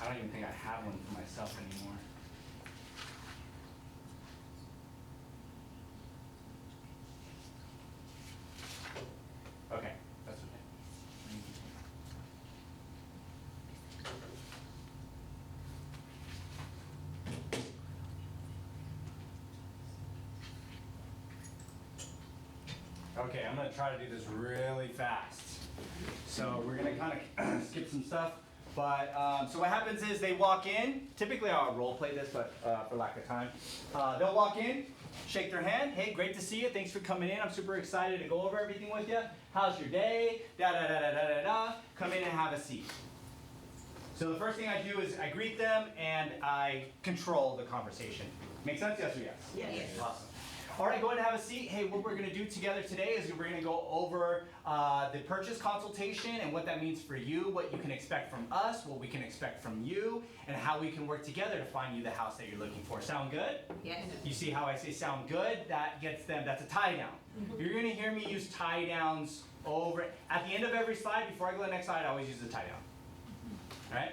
I don't even think I have one for myself anymore. Okay, that's okay. Okay, I'm gonna try to do this really fast. So we're gonna kind of skip some stuff. But, so what happens is they walk in, typically I'll role play this, but for lack of time. They'll walk in, shake their hand, hey, great to see you, thanks for coming in, I'm super excited to go over everything with you. How's your day? Da da da da da da da. Come in and have a seat. So the first thing I do is I greet them and I control the conversation. Make sense? Yes or yes? Yes. Awesome. All right, go ahead and have a seat. Hey, what we're going to do together today is we're going to go over the purchase consultation and what that means for you, what you can expect from us, what we can expect from you, and how we can work together to find you the house that you're looking for. Sound good? Yes. You see how I say sound good? That gets them, that's a tie down. You're going to hear me use tie downs over, at the end of every slide, before I go to the next slide, I always use the tie down. All right?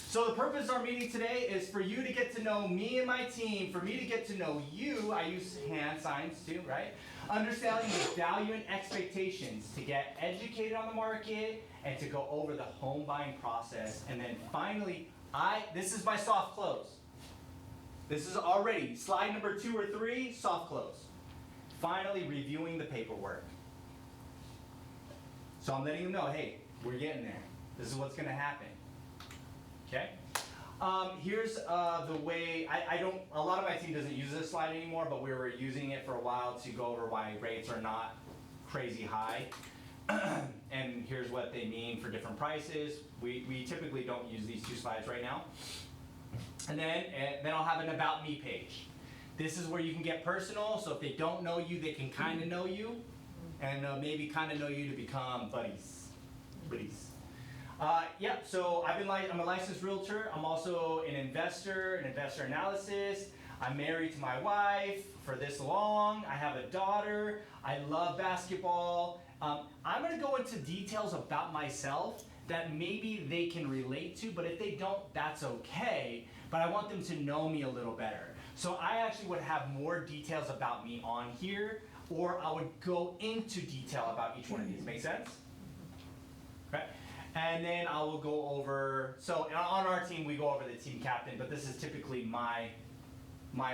So the purpose of our meeting today is for you to get to know me and my team, for me to get to know you, I use hand signs too, right? Understanding the value and expectations, to get educated on the market, and to go over the home buying process. And then finally, this is my soft close. This is already slide number 2 or 3, soft close. Finally, reviewing the paperwork. So I'm letting them know, hey, we're getting there. This is what's going to happen. Okay? Here's the way, a lot of my team doesn't use this slide anymore, but we were using it for a while to go over why rates are not crazy high. And here's what they mean for different prices. We typically don't use these 2 slides right now. And then I'll have an About Me page. This is where you can get personal, so if they don't know you, they can kind of know you, and maybe kind of know you to become buddies. So I'm a licensed realtor. I'm also an investor analysis. I'm married to my wife for this long. I have a daughter. I love basketball. I'm going to go into details about myself that maybe they can relate to, but if they don't, that's okay. But I want them to know me a little better. So I actually would have more details about me on here, or I would go into detail about each one of these. Make sense? Okay. And then I will go over, so on our team, we go over the team captain, but this is typically my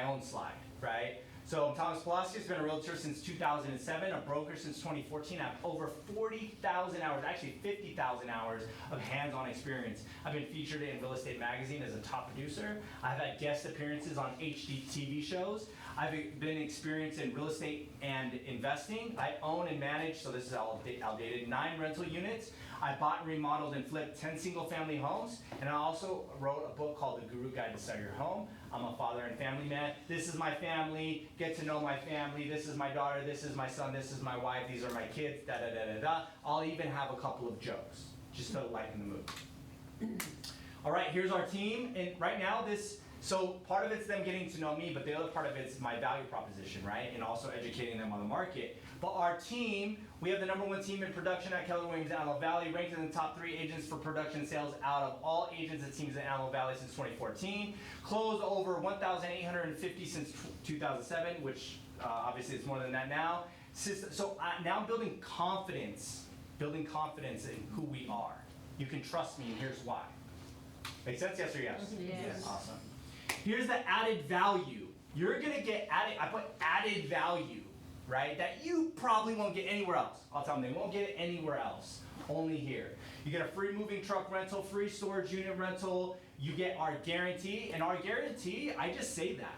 own slide, right? So I'm Thomas Paulauskas, been a realtor since 2007, a broker since 2014. I have over 40,000 hours, actually 50,000 hours of hands-on experience. I've been featured in Real Estate Magazine as a top producer. I've had guest appearances on HD TV shows. I've been experienced in real estate and investing. I own and manage, so this is outdated, 9 rental units. I bought, remodeled, and flipped 10 single-family homes, and I also wrote a book called The Guru Guide to Sell Your Home. I'm a father and family man. This is my family. Get to know my family. This is my daughter. This is my son. This is my wife. These are my kids. Da da da da da. I'll even have a couple of jokes, just to lighten the mood. All right, here's our team, and right now so part of it's them getting to know me, but the other part of it's my value proposition, right? And also educating them on the market. But our team, we have the #1 team in production at Keller Williams Antelope Valley, ranked in the top 3 agents for production sales out of all agents and teams in Antelope Valley since 2014. Closed over 1,850 since 2007, which obviously it's more than that now. So now I'm building confidence in who we are. You can trust me, and here's why. Make sense? Yes or yes? Yes. Awesome. Here's the added value. You're going to get I put added value, right? That you probably won't get anywhere else. I'll tell them they won't get it anywhere else. Only here. You get a free moving truck rental, free storage unit rental. You get our guarantee. And our guarantee, I just say that.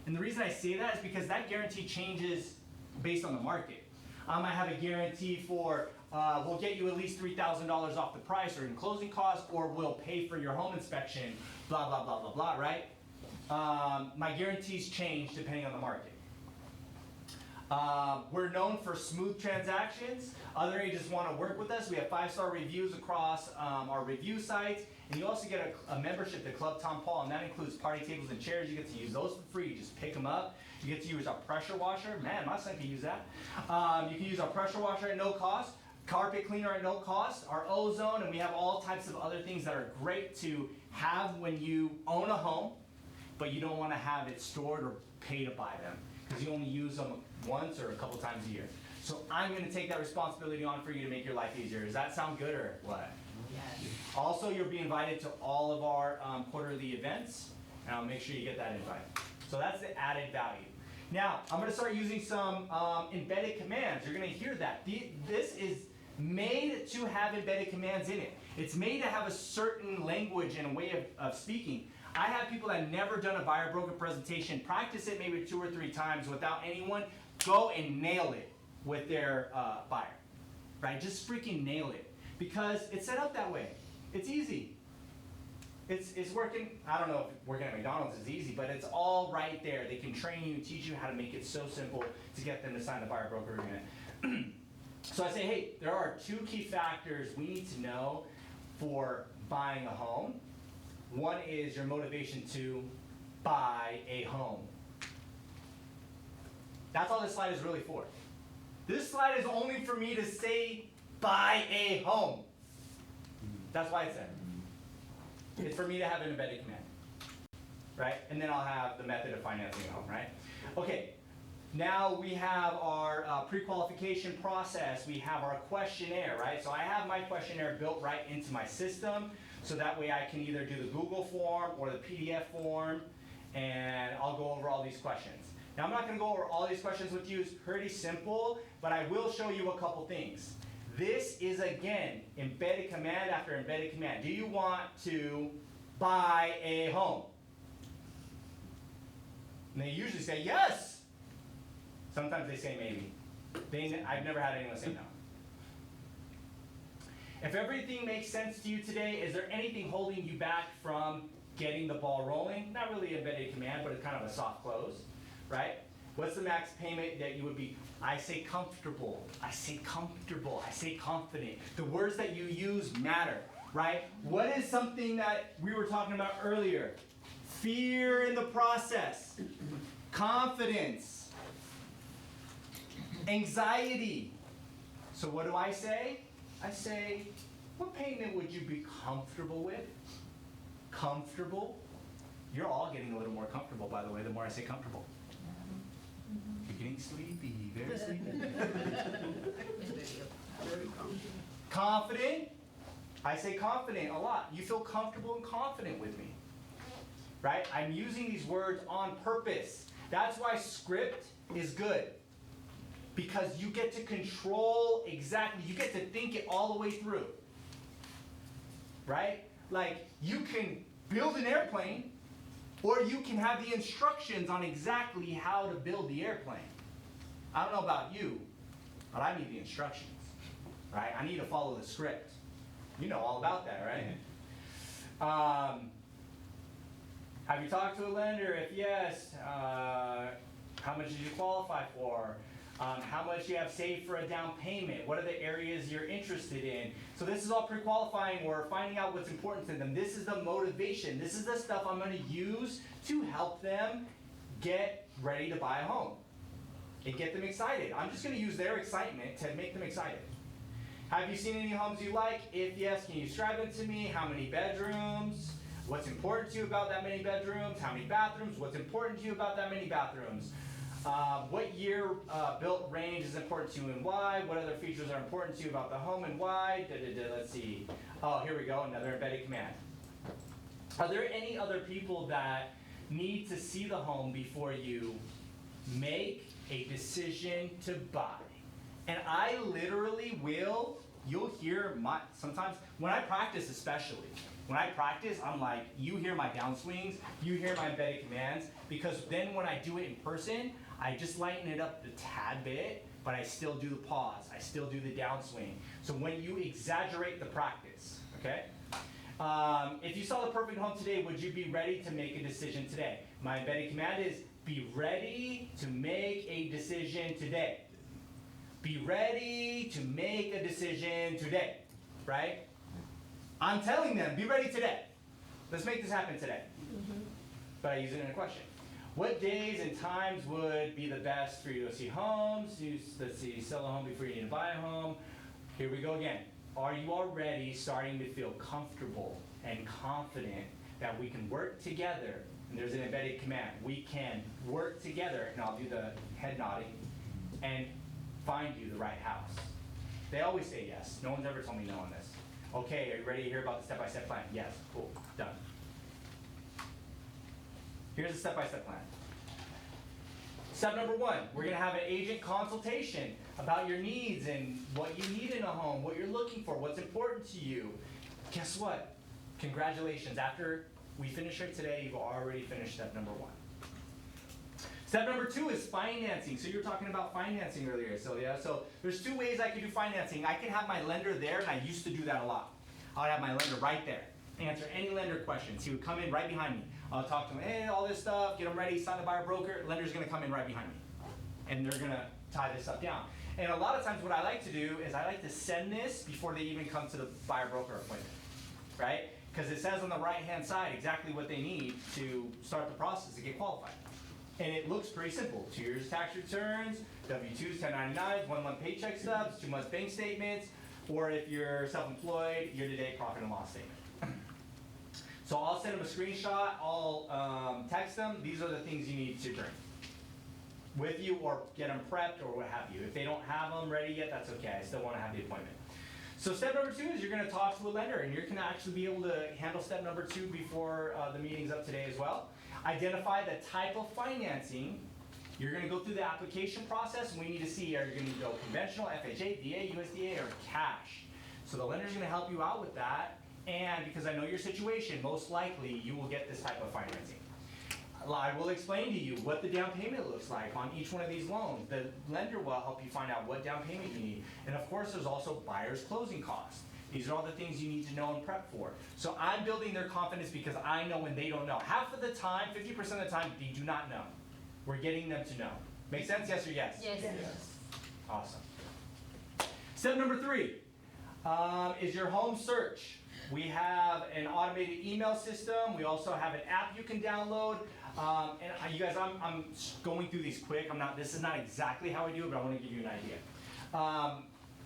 And the reason I say that is because that guarantee changes based on the market. I might have a guarantee for we'll get you at least $3,000 off the price or in closing costs, or we'll pay for your home inspection, blah, blah, blah, blah, blah, right? My guarantees change depending on the market. We're known for smooth transactions. Other agents want to work with us. We have 5-star reviews across our review sites. And you also get a membership to Club Tom Paul, and that includes party tables and chairs. You get to use those for free. You just pick them up. You get to use our pressure washer. Man, my son can use that. You can use our pressure washer at no cost. Carpet cleaner at no cost, our ozone, and we have all types of other things that are great to have when you own a home, but you don't want to have it stored or pay to buy them because you only use them once or a couple times a year. So I'm going to take that responsibility on for you to make your life easier. Does that sound good or what? Yes. Also, you'll be invited to all of our quarterly events, and I'll make sure you get that invite. So that's the added value. made to have embedded commands in it. It's made to have a certain language and a way of speaking. I have people that never done a buyer broker presentation, practice it maybe 2 or 3 times without anyone, go and nail it with their buyer, right? Just freaking nail it, because it's set up that way. It's easy. It's working. I don't know if working at McDonald's is easy, but it's all right there. They can train you, teach you how to make it so simple to get them to sign the buyer broker agreement. So I say, hey, there are 2 key factors we need to know for buying a home. One is your motivation to buy a home. That's all this slide is really for. This slide is only for me to say, buy a home. That's why it's there. It's for me to have an embedded command, right? And then I'll have the method of financing a home, right? Okay, now we have our pre-qualification process. We have our questionnaire, right? So I have my questionnaire built right into my system, so that way I can either do the Google form or the PDF form, and I'll go over all these questions. Now I'm not going to go over all these questions with you. It's pretty simple, but I will show you a couple things. This is, again, embedded command after embedded command. Do you want to buy a home? And they usually say yes. Sometimes they say maybe. I've never had anyone say no. If everything makes sense to you today, is there anything holding you back from getting the ball rolling? Not really embedded command, but it's kind of a soft close, right? What's the max payment that you would be? I say comfortable. I say comfortable. I say confident. The words that you use matter, right? What is something that we were talking about earlier? Fear in the process. Confidence. Anxiety. So what do I say? I say, what payment would you be comfortable with? Comfortable. You're all getting a little more comfortable, by the way, the more I say comfortable. You're getting sleepy, very sleepy. Confident. I say confident a lot. You feel comfortable and confident with me, right? I'm using these words on purpose. That's why script is good, because you get to control exactly, you get to think it all the way through, right? Like, you can build an airplane, or you can have the instructions on exactly how to build the airplane. I don't know about you, but I need the instructions, right? I need to follow the script. You know all about that, right? Have you talked to a lender? If yes, how much did you qualify for? How much you have saved for a down payment? What are the areas you're interested in? So this is all pre-qualifying. We're finding out what's important to them. This is the motivation. This is the stuff I'm going to use to help them get ready to buy a home and get them excited. I'm just going to use their excitement to make them excited. Have you seen any homes you like? If yes, can you describe them to me? How many bedrooms? What's important to you about that many bedrooms? How many bathrooms? What's important to you about that many bathrooms? What year built range is important to you and why? What other features are important to you about the home and why? Let's see. Oh, here we go, another embedded command. Are there any other people that need to see the home before you make a decision to buy? And I literally will, you'll hear sometimes, when I practice especially, when I practice, I'm like, you hear my downswings, you hear my embedded commands, because then when I do it in person, I just lighten it up a tad bit, but I still do the pause. I still do the downswing. So when you exaggerate the practice, okay? If you saw the perfect home today, would you be ready to make a decision today? My embedded command is be ready to make a decision today. Be ready to make a decision today, right? I'm telling them, be ready today. Let's make this happen today. But I use it in a question. What days and times would be the best for you to see homes? Let's see, sell a home before you need to buy a home. Here we go again. Are you already starting to feel comfortable and confident that we can work together? And there's an embedded command. We can work together, and I'll do the head nodding, and find you the right house. They always say yes. No one's ever told me no on this. Okay, are you ready to hear about the step-by-step plan? Yes, cool, done. Here's the step-by-step plan. Step number 1, we're gonna have an agent consultation about your needs and what you need in a home, what you're looking for, what's important to you. Guess what? Congratulations, after we finish here today, you've already finished step number 1. Step number 2 is financing. So you were talking about financing earlier, Celia. So there's 2 ways I can do financing. I can have my lender there, and I used to do that a lot. I would have my lender right there, answer any lender questions. He would come in right behind me. I'll talk to him, hey, all this stuff, get them ready, sign the buyer broker. Lender's gonna come in right behind me. And they're gonna tie this stuff down. And a lot of times what I like to do is I like to send this before they even come to the buyer broker appointment, right? Because it says on the right-hand side exactly what they need to start the process to get qualified. And it looks pretty simple. 2 years tax returns, W-2s, 1099s, 1-month paycheck stubs, 2 months bank statements, or if you're self-employed, year-to-date profit and loss statement. So I'll send them a screenshot, I'll text them, these are the things you need to bring with you, or get them prepped, or what have you. If they don't have them ready yet, that's okay, I still want to have the appointment. So step number 2 is you're going to talk to a lender, and you're going to actually be able to handle step number 2 before the meeting's up today as well. Identify the type of financing. You're going to go through the application process, and we need to see, are you going to go conventional, FHA, VA, USDA, or cash? So the lender's going to help you out with that, and because I know your situation, most likely you will get this type of financing. I will explain to you what the down payment looks like on each one of these loans. The lender will help you find out what down payment you need. And of course, there's also buyer's closing costs. These are all the things you need to know and prep for. So I'm building their confidence because I know when they don't know. Half of the time, 50% of the time, they do not know. We're getting them to know. Make sense? Yes or yes? Yes. Awesome. Step number 3 is your home search. We have an automated email system. We also have an app you can download. And you guys, I'm going through these quick. This is not exactly how I do it, but I want to give you an idea.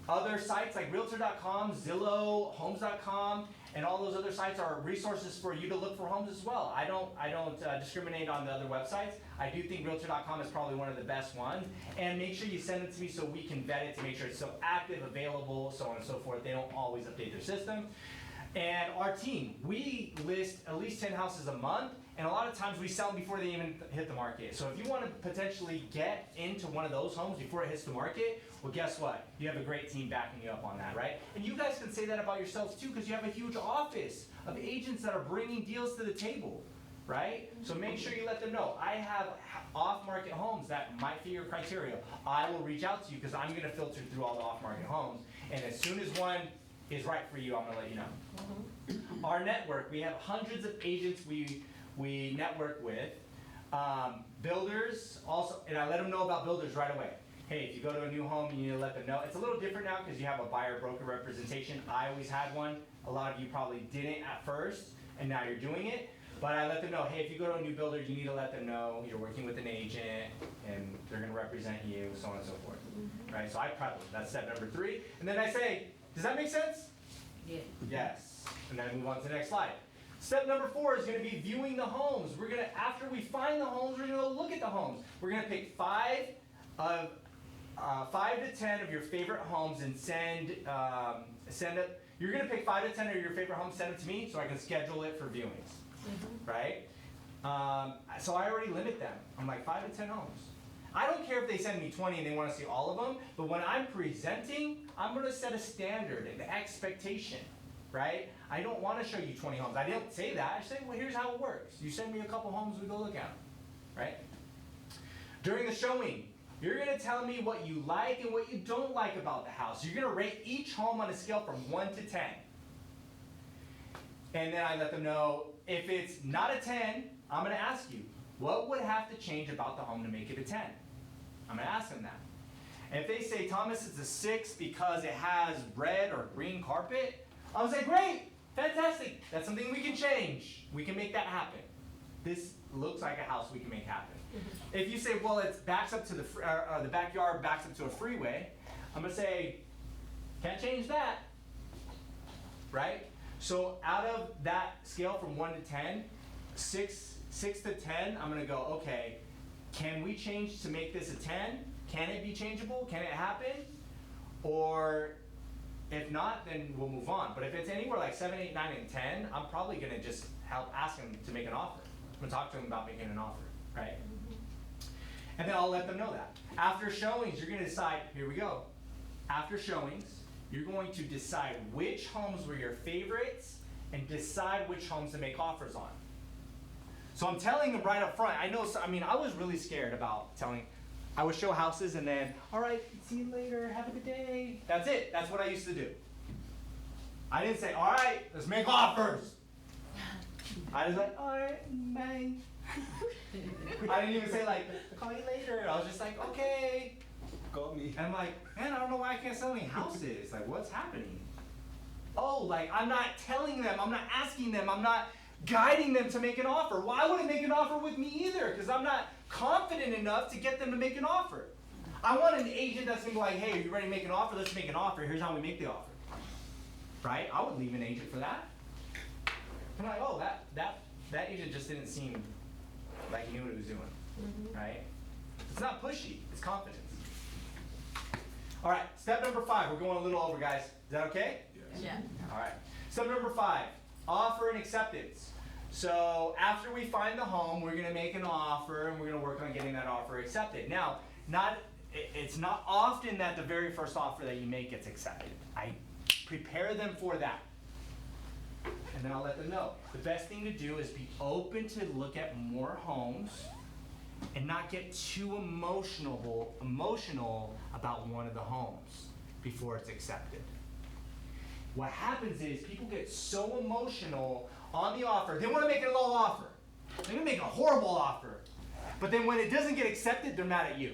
Other sites like Realtor.com, Zillow, Homes.com, and all those other sites are resources for you to look for homes as well. I don't discriminate on the other websites. I do think Realtor.com is probably one of the best ones. And make sure you send it to me so we can vet it to make sure it's still active, available, so on and so forth. They don't always update their system. And our team, we list at least 10 houses a month, and a lot of times we sell them before they even hit the market. So if you want to potentially get into one of those homes before it hits the market, well, guess what? You have a great team backing you up on that, right? And you guys can say that about yourselves too, because you have a huge office of agents that are bringing deals to the table, right? So make sure you let them know. I have off-market homes that might fit your criteria. I will reach out to you because I'm going to filter through all the off-market homes, and as soon as one is right for you, I'm going to let you know. Our network, we have hundreds of agents we network with. Builders also, and I let them know about builders right away. Hey, if you go to a new home, you need to let them know. It's a little different now because you have a buyer broker representation. I always had one. A lot of you probably didn't at first, and now you're doing it. But I let them know, hey, if you go to a new builder, you need to let them know you're working with an agent, and they're going to represent you, so on and so forth. Right? So I prep them. That's step number 3. And then I say, does that make sense? Yeah. Yes. And then move on to the next slide. Step number 4 is going to be viewing the homes. We're going to, after we find the homes, we're going to look at the homes. We're going to pick 5 to 10 of your favorite homes and send it. You're going to pick 5 to 10 of your favorite homes, send it to me so I can schedule it for viewings. Right? So I already limit them. I'm like 5 to 10 homes. I don't care if they send me 20 and they want to see all of them, but when I'm presenting, I'm going to set a standard, an expectation, right? I don't want to show you 20 homes. I don't say that. I say, well, here's how it works. You send me a couple homes, we go look at them, right? During the showing, you're going to tell me what you like and what you don't like about the house. You're going to rate each home on a scale from 1 to 10. And then I let them know, if it's not a 10, I'm going to ask you, what would have to change about the home to make it a 10? I'm going to ask them that. And if they say, Thomas, it's a 6 because it has red or green carpet, I'll say, great, fantastic. That's something we can change. We can make that happen. This looks like a house we can make happen. If you say, well, it backs up to the backyard backs up to a freeway, I'm going to say, can't change that, right? So out of that scale from 1 to 10, 6 to 10, I'm going to go, okay, can we change to make this a 10? Can it be changeable? Can it happen? Or if not, then we'll move on. But if it's anywhere like 7, 8, 9, and 10, I'm probably going to just ask them to make an offer. I'm going to talk to them about making an offer, right? And then I'll let them know that. After showings, you're gonna decide, here we go. After showings, you're going to decide which homes were your favorites and decide which homes to make offers on. So I'm telling them right up front. I know, I was really scared about telling. I would show houses and then, all right, see you later, have a good day. That's it. That's what I used to do. I didn't say, all right, let's make offers. I was like, all right, bye. I didn't even say like, call you later. I was just like, okay. Call me. And I'm like, man, I don't know why I can't sell any houses. Like, what's happening? Oh, like, I'm not telling them, I'm not asking them, I'm not guiding them to make an offer. Why would they make an offer with me either? Because I'm not confident enough to get them to make an offer. I want an agent that's gonna be like, hey, are you ready to make an offer? Let's make an offer. Here's how we make the offer. Right? I would leave an agent for that. I'm like, oh, that agent just didn't seem like he knew what he was doing. Right? It's not pushy, it's confidence. All right, step number 5. We're going a little over, guys. Is that okay? Yes. Yeah. All right. Step number 5, offer and acceptance. So after we find the home, we're going to make an offer, and we're going to work on getting that offer accepted. Now, it's not often that the very first offer that you make gets accepted. I prepare them for that, and then I'll let them know. The best thing to do is be open to look at more homes and not get too emotional about one of the homes before it's accepted. What happens is people get so emotional on the offer, they want to make it a low offer. They're going to make a horrible offer. But then when it doesn't get accepted, they're mad at you.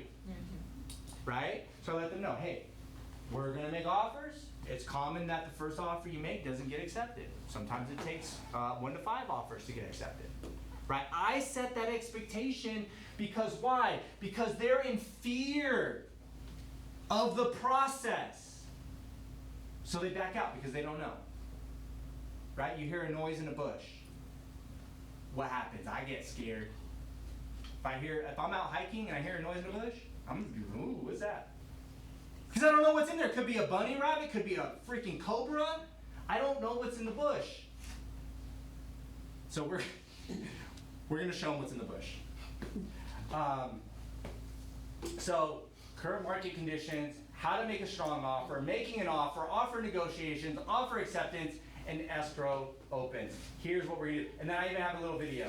Right? So I let them know, hey, we're going to make offers. It's common that the first offer you make doesn't get accepted. Sometimes it takes 1 to 5 offers to get accepted. Right? I set that expectation because why? Because they're in fear of the process. So they back out because they don't know. Right? You hear a noise in a bush. What happens? I get scared. If I'm out hiking and I hear a noise in a bush, I'm gonna be, ooh, what's that? Because I don't know what's in there. Could be a bunny rabbit, could be a freaking cobra. I don't know what's in the bush. So we're gonna show them what's in the bush. So current market conditions, how to make a strong offer, making an offer, offer negotiations, offer acceptance, and escrow opens. Here's what we're gonna do. And then I even have a little video.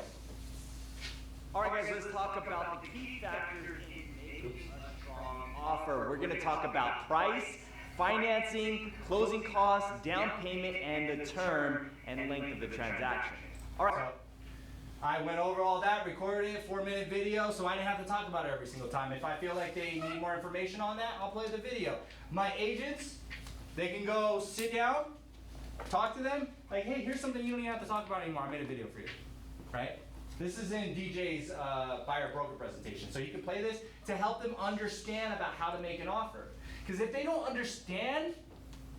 All right, guys, let's talk about the key factors in making a strong offer. We're gonna talk about price, financing, closing costs, down payment, and the term and length of the transaction. All right. So I went over all that, recorded it, 4-minute video, so I didn't have to talk about it every single time. If I feel like they need more information on that, I'll play the video. My agents, they can go sit down, talk to them, like, hey, here's something you don't even have to talk about anymore. I made a video for you, right? This is in DJ's buyer broker presentation. So you can play this to help them understand about how to make an offer. Because if they don't understand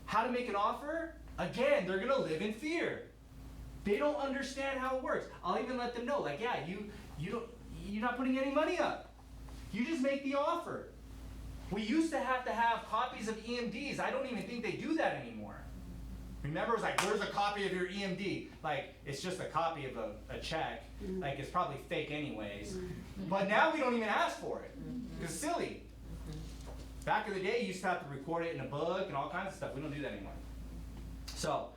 how to make an offer, again, they're gonna live in fear. They don't understand how it works. I'll even let them know, like, yeah, you're not putting any money up. You just make the offer. We used to have copies of EMDs. I don't even think they do that anymore. Remember, it was like, where's a copy of your EMD? Like, it's just a copy of a check. Like, it's probably fake anyways. But now we don't even ask for it. It's silly. Back in the day, you used to have to record it in a book and all kinds of stuff. We don't do that anymore. So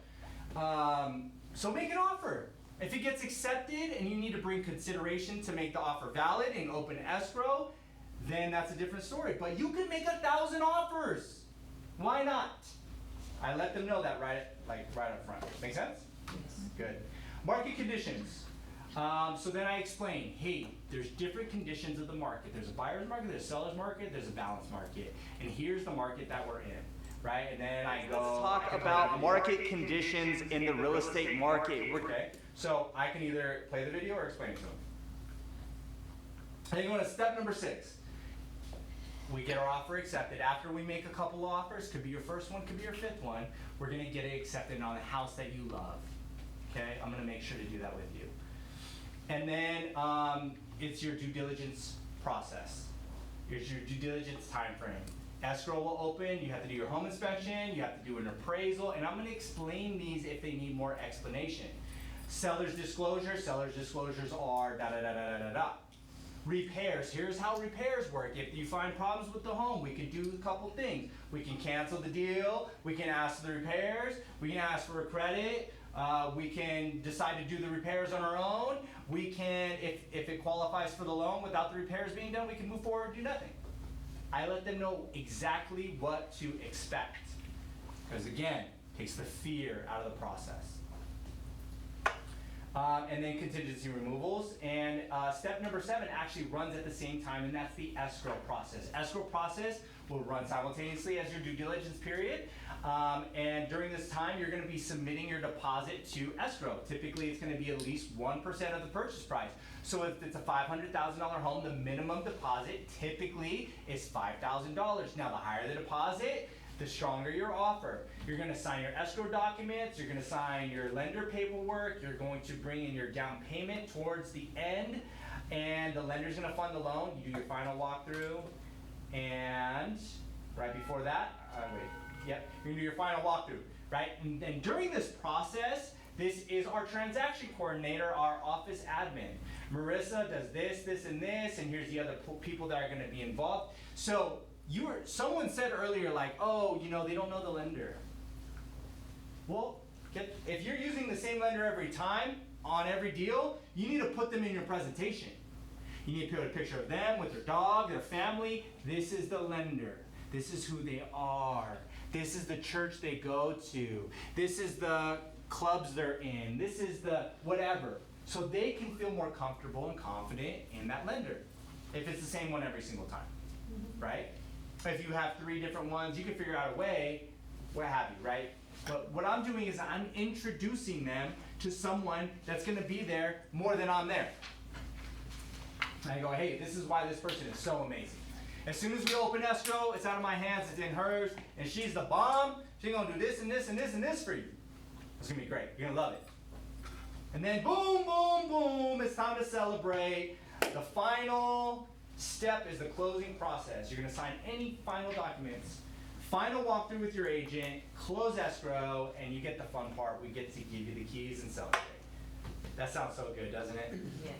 make an offer. If it gets accepted and you need to bring consideration to make the offer valid and open escrow, then that's a different story. But you can make 1,000 offers. Why not? I let them know that right up front. Make sense? Yes. Good. Market conditions. So then I explain, hey, there's different conditions of the market. There's a buyer's market, there's a seller's market, there's a balanced market. And here's the market that we're in. Right? And then I go, let's talk about market conditions in the real estate market. Okay? So I can either play the video or explain it to them. Then go to step number 6. We get our offer accepted. After we make a couple offers, could be your first one, could be your 5th one, we're gonna get it accepted on a house that you love. Okay? I'm gonna make sure to do that with you. And then it's your due diligence process. It's your due diligence time frame. Escrow will open, you have to do your home inspection, you have to do an appraisal, and I'm gonna explain these if they need more explanation. Seller's disclosures are da da da da da da da. Repairs, here's how repairs work. If you find problems with the home, we could do a couple things. We can cancel the deal, we can ask for the repairs, we can ask for a credit, we can decide to do the repairs on our own. We can, if it qualifies for the loan without the repairs being done, we can move forward and do nothing. I let them know exactly what to expect. Because again, takes the fear out of the process. And then contingency removals. And step number 7 actually runs at the same time, and that's the escrow process. Escrow process will run simultaneously as your due diligence period. And during this time, you're going to be submitting your deposit to escrow. Typically, it's going to be at least 1% of the purchase price. So if it's a $500,000 home, the minimum deposit typically is $5,000. Now, the higher the deposit, the stronger your offer. You're going to sign your escrow documents, you're going to sign your lender paperwork, you're going to bring in your down payment towards the end, and the lender's going to fund the loan. You do your final walkthrough, and right before that, you're going to do your final walkthrough, right? And then during this process, this is our transaction coordinator, our office admin. Marissa does this, this, and this, and here's the other people that are going to be involved. So someone said earlier, like, oh, they don't know the lender. Well, if you're using the same lender every time on every deal, you need to put them in your presentation. You need to put a picture of them with their dog, their family. This is the lender. This is who they are. This is the church they go to. This is the clubs they're in. This is the whatever. So they can feel more comfortable and confident in that lender if it's the same one every single time, right? If you have 3 different ones, you can figure out a way, what have you, right? But what I'm doing is I'm introducing them to someone that's going to be there more than I'm there. And I go, hey, this is why this person is so amazing. As soon as we open escrow, it's out of my hands, it's in hers, and she's the bomb. She's going to do this and this and this and this for you. It's going to be great. You're going to love it. And then boom, boom, boom, it's time to celebrate. The final step is the closing process. You're going to sign any final documents, final walkthrough with your agent, close escrow, and you get the fun part. We get to give you the keys and celebrate. That sounds so good, doesn't it? Yeah.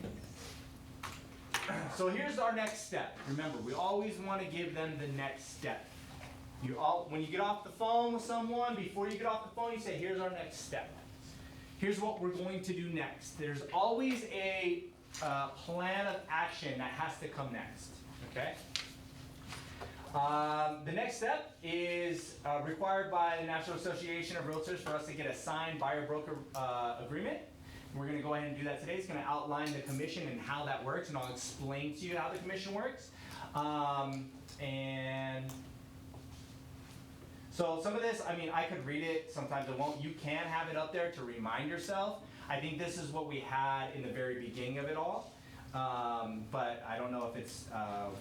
So here's our next step. Remember, we always want to give them the next step. When you get off the phone with someone, before you get off the phone, you say, here's our next step. Here's what we're going to do next. There's always a plan of action that has to come next, okay? The next step is required by the National Association of Realtors for us to get a signed buyer-broker agreement. We're going to go ahead and do that today. It's going to outline the commission and how that works, and I'll explain to you how the commission works. And so some of this, I could read it, sometimes I won't. You can have it up there to remind yourself. I think this is what we had in the very beginning of it all, but I don't know if it's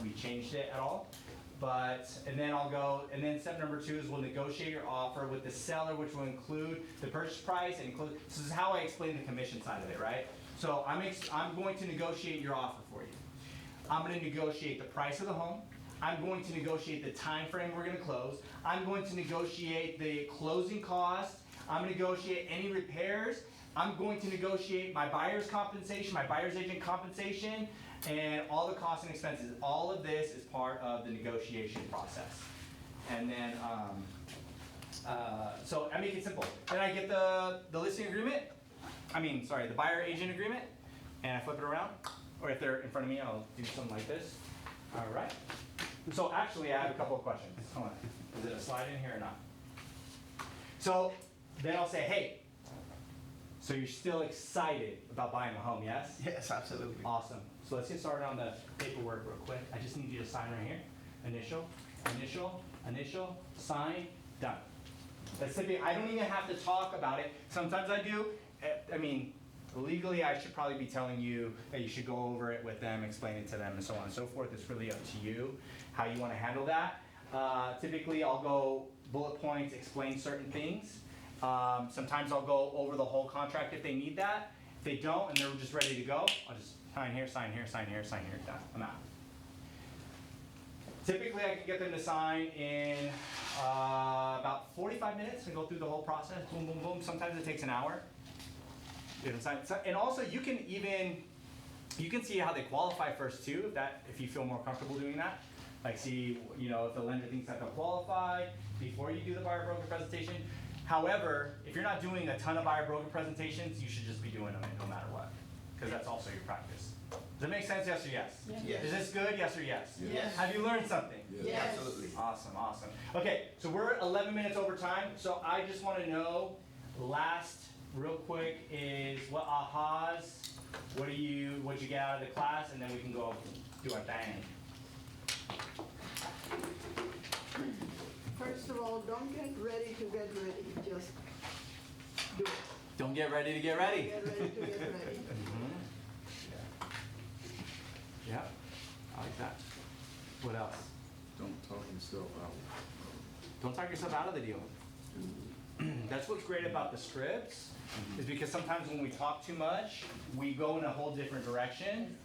we changed it at all. And then step number 2 is we'll negotiate your offer with the seller, which will include the purchase price and include. This is how I explain the commission side of it, right? So I'm going to negotiate your offer for you. I'm going to negotiate the price of the home. I'm going to negotiate the time frame we're going to close. I'm going to negotiate the closing costs. I'm going to negotiate any repairs. I'm going to negotiate my buyer's compensation, my buyer's agent compensation, and all the costs and expenses. All of this is part of the negotiation process. And then, so I make it simple. Then I get the listing agreement, the buyer agent agreement, and I flip it around. Or if they're in front of me, I'll do something like this. All right. So actually, I have a couple of questions. Hold on. Is it a slide in here or not? So then I'll say, hey, so you're still excited about buying a home, yes? Yes, absolutely. Awesome. So let's get started on the paperwork real quick. I just need you to sign right here. Initial, initial, initial, sign, done. That's typically, I don't even have to talk about it. Sometimes I do. Legally, I should probably be telling you that you should go over it with them, explain it to them, and so on and so forth. It's really up to you how you want to handle that. Typically, I'll go bullet points, explain certain things. Sometimes I'll go over the whole contract if they need that. If they don't and they're just ready to go, I'll just sign here, sign here, sign here, sign here, done. I'm out. Typically, I can get them to sign in about 45 minutes and go through the whole process. Boom, boom, boom. Sometimes it takes an hour. And also, you can even You can see how they qualify first too, if you feel more comfortable doing that. Like see, if the lender thinks that they'll qualify before you do the buyer broker presentation. However, if you're not doing a ton of buyer broker presentations, you should just be doing them no matter what, because that's also your practice. Does that make sense? Yes or yes? Yes. Is this good? Yes or yes? Yes. Have you learned something? Yes. Absolutely. Awesome, awesome. Okay, so we're 11 minutes over time, so I just want to know, last real quick is what ahas, what'd you get out of the class, and then we can go do our thing. First of all, don't get ready to get ready, just do it. Don't get ready to get ready. Get ready to get ready. Yeah, I like that. What else? Don't talk yourself out. Don't talk yourself out of the deal. That's what's great about the scripts, is because sometimes when we talk too much, we go in a whole different direction,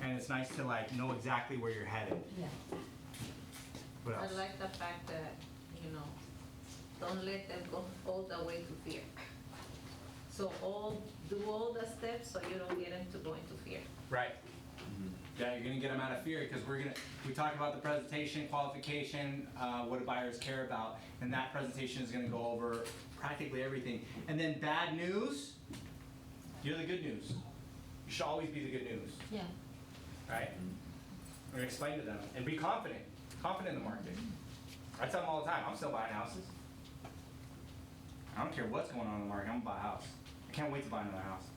and it's nice to know exactly where you're headed. Yeah. What else? I like the fact that, don't let them go all the way to fear. So do all the steps so you don't get them to go into fear. Right. Yeah, you're gonna get them out of fear, because we talk about the presentation, qualification, what do buyers care about, and that presentation is gonna go over practically everything. And then bad news, you're the good news. You should always be the good news, Yeah. right? We're gonna explain to them, and be confident in the market. I tell them all the time, I'm still buying houses. I don't care what's going on in the market, I'm gonna buy a house. I can't wait to buy another house.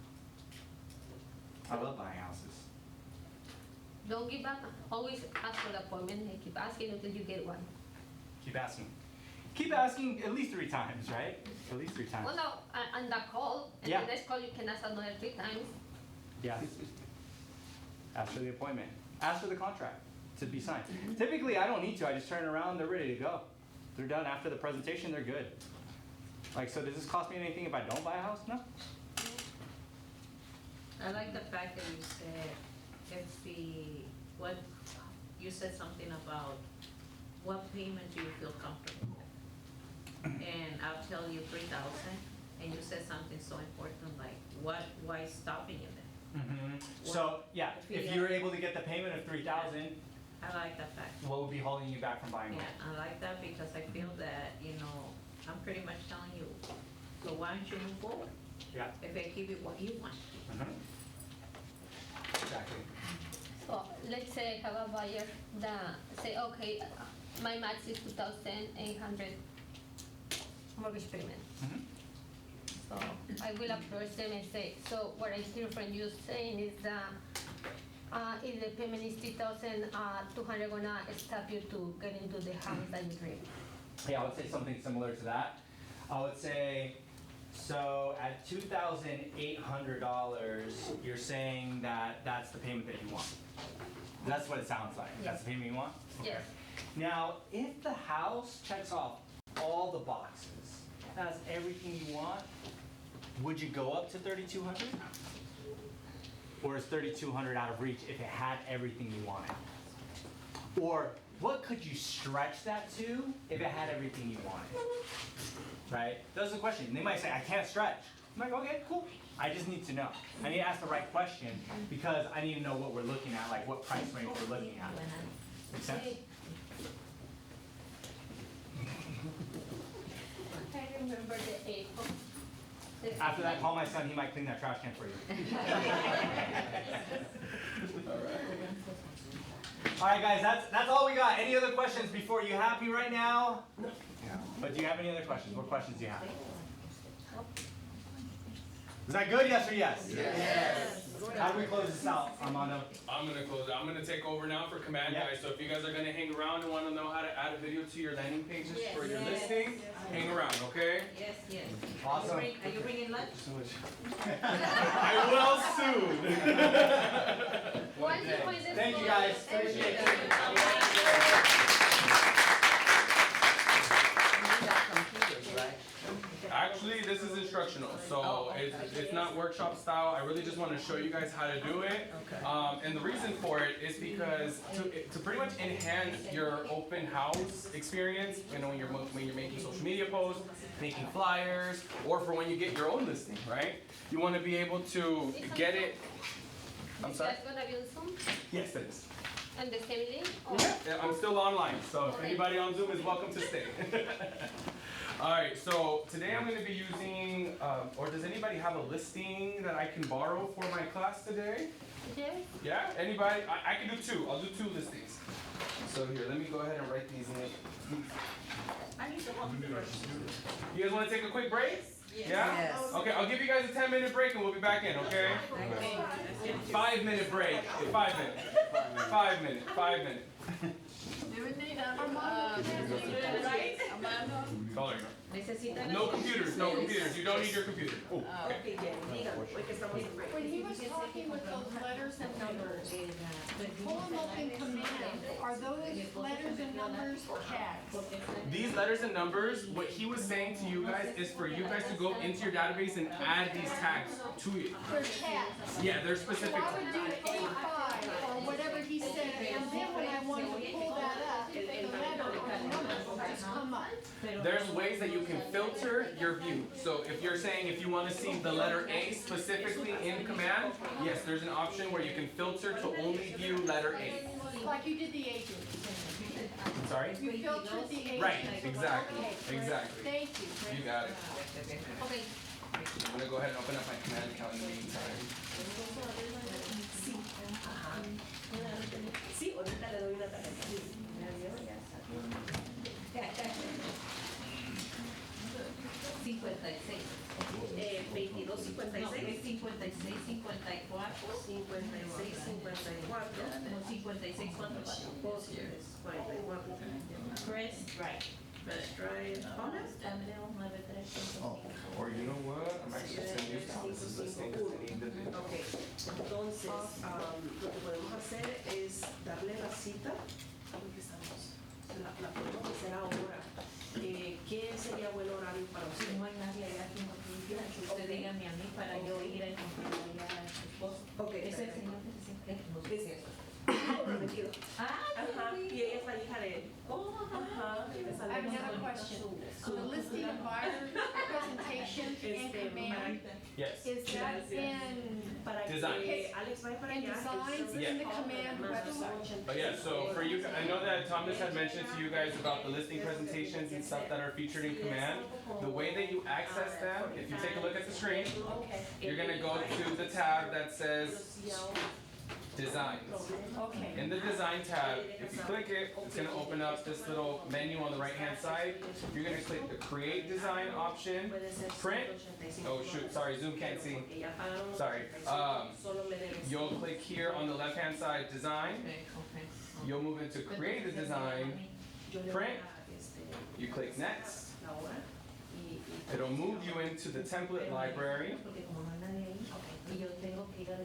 I love buying houses. Don't give up. Always ask for the appointment and keep asking until you get one. Keep asking. Keep asking at least 3 times, right? At least 3 times. Well, no, on that call, and Yeah. the next call you can ask another 3 times. Yeah. Ask for the appointment. Ask for the contract to be signed. Typically, I don't need to. I just turn it around. They're ready to go. They're done. After the presentation, they're good. So does this cost me anything if I don't buy a house? No. I like the fact that you said, you said something about what payment do you feel comfortable with? And I'll tell you 3,000, and you said something so important like, why stopping you then? So yeah, if you're able to get the payment of 3,000, I like that fact. what would be holding you back from buying one? Yeah, I like that because I feel that, I'm pretty much telling you, so why don't you move forward? Yeah. If I give you what you want. Exactly. So let's say I have a buyer that say, okay, my max is 2,800 mortgage payment. So I will approach them and say, so what I hear from you saying is that if the payment is 3,200, gonna stop you to get into the house that you dream. Yeah, I would say something similar to that. I would say, so at $2,800, you're saying that that's the payment that you want. That's what it sounds like. That's the payment you want? Yes. Now, if the house checks off all the boxes, has everything you want, would you go up to 3,200? Or is 3,200 out of reach if it had everything you wanted? Or what could you stretch that to if it had everything you wanted? Right? That's the question. They might say, I can't stretch. I'm like, okay, cool. I just need to know. I need to ask the right question because I need to know what we're looking at, like what price range we're looking at. Make sense? I remember the April. After that, call my son. He might clean that trash can for you. All right, guys, that's all we got. Any other questions before you happy right now? No. But do you have any other questions? What questions do you have? Is that good? Yes or yes? Yes. How do we close this out, Armando? I'm gonna close it. I'm gonna take over now for command, guys. So if you guys are gonna hang around and want to know how to add a video to your landing pages for your listing, hang around, okay? Yes, yes. Awesome. Are you bringing lunch? I will soon. Thank you, guys. Appreciate it. Actually, this is instructional, so it's not workshop style. I really just want to show you guys how to do it. And the reason for it is because to pretty much enhance your open house experience, when you're making social media posts, making flyers, or for when you get your own listing, right? You want to be able to get it I'm Is sorry? that gonna be on Zoom? Yes, it is. And the same link? Or- Yeah, I'm still online, so if Okay. anybody on Zoom is welcome to stay. All right, so today I'm going to be using, or does anybody have a listing that I can borrow for my class today? Yes. Yeah, anybody? I can do two. I'll do two listings. So here, let me go ahead and write these in. I need to help you first. You guys want to take a quick break? Yeah? Okay, I'll give you guys a 10-minute break and we'll be back in, okay? 5-minute break. 5 minutes. 5 minutes. 5 minutes. Calling her. Necesitan. No computers, no computers. You don't need your computer. Oh, okay. Okay, Jenny, dígame, hoy que estamos en break. When he was talking with those letters and numbers, pull them up in command, are those letters and numbers tags? These letters and numbers, what he was saying to you guys is for you guys to go into your database and add these tags to it. They're tags. Yeah, they're So specific. I would do A5 or whatever he said, and then when I wanted to pull that up, the letter or the number will just come up. There's ways that you can filter your view. So if you're saying if you want to see the letter A specifically in command, yes, there's an option where you can filter to only view letter A. Like you did the agent. I'm sorry? You filtered the agent. Right, exactly, Okay, exactly. Thank you. You got it. Okay. I'm gonna go ahead and open up my command account in the meantime. Sí, ahorita le doy una tarjeta. Sí. 56. 22, 56. 56, 54. 56, 54. No, 56, ¿cuánto vale? 44. Press right. Press drive. Oh, or you know what? I'm actually sending you Thomas's listing because I need the video. Ok, entonces, lo que podemos hacer es darle la cita. La podemos hacer ahora. ¿Qué sería buen horario para Si usted? no hay nadie allá que no pudiera, que usted dígame a mí para yo ir a encontrar a su esposo. Ok, Es el señor que se siente, no sé si es. prometido. Ah, Ajá, y ella es la hija de él. oh, Ajá, y me I sale have más another bonito. question. On the listing of buyers presentation and command, Yes. is that in, Para Design. que Alex vaya para in allá. designs in the command website? But yeah, so for you, I know that Thomas had mentioned to you guys about the listing presentations and stuff that are featured in command. The way that you access them, if you take a look at the screen, Okay, you're gonna go to the tab that says Designs. okay. In the Design tab, if you click it, it's gonna open up this little menu on the right-hand side. You're gonna click the Create Design option, Print. Oh shoot, sorry, Zoom can't see. Sorry. You'll click here on the left-hand side, Design. okay, okay. You'll move into Create a Design, Print. You click Next. It'll move you into the template library. Porque como no hay nadie ahí, y yo tengo que ir a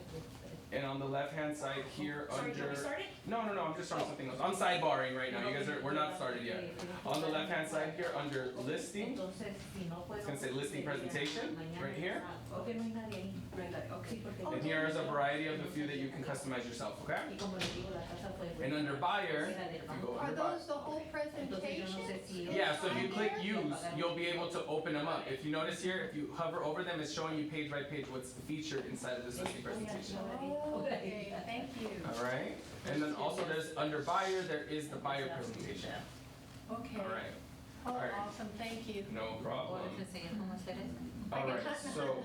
And on the left-hand side here Sorry, under. can we start it? No, I'm just starting something else. I'm sidebarring right now. You guys we're not started yet. On the left-hand side here under Listing, Entonces, si no puedo. it's gonna say Listing Presentation right here. Okay, no hay nadie ahí. Sí, porque- And here is a variety of the few that you can customize yourself, okay? Y como les digo, la casa fue- And under Buyer, if you go Are under Buyer. those the whole Entonces, yo no sé presentation? si- Yeah, so if you click Use, you'll be able to open them up. If you notice here, if you hover over them, it's showing you page by page what's featured inside of this listing presentation. Oh, okay, thank you. All right? And then also there's, under Buyer, there is the Buyer presentation. Okay. All right? Oh, Alright. awesome, thank you. No Ahora problem. te enseñan cómo hacer eso. All right, so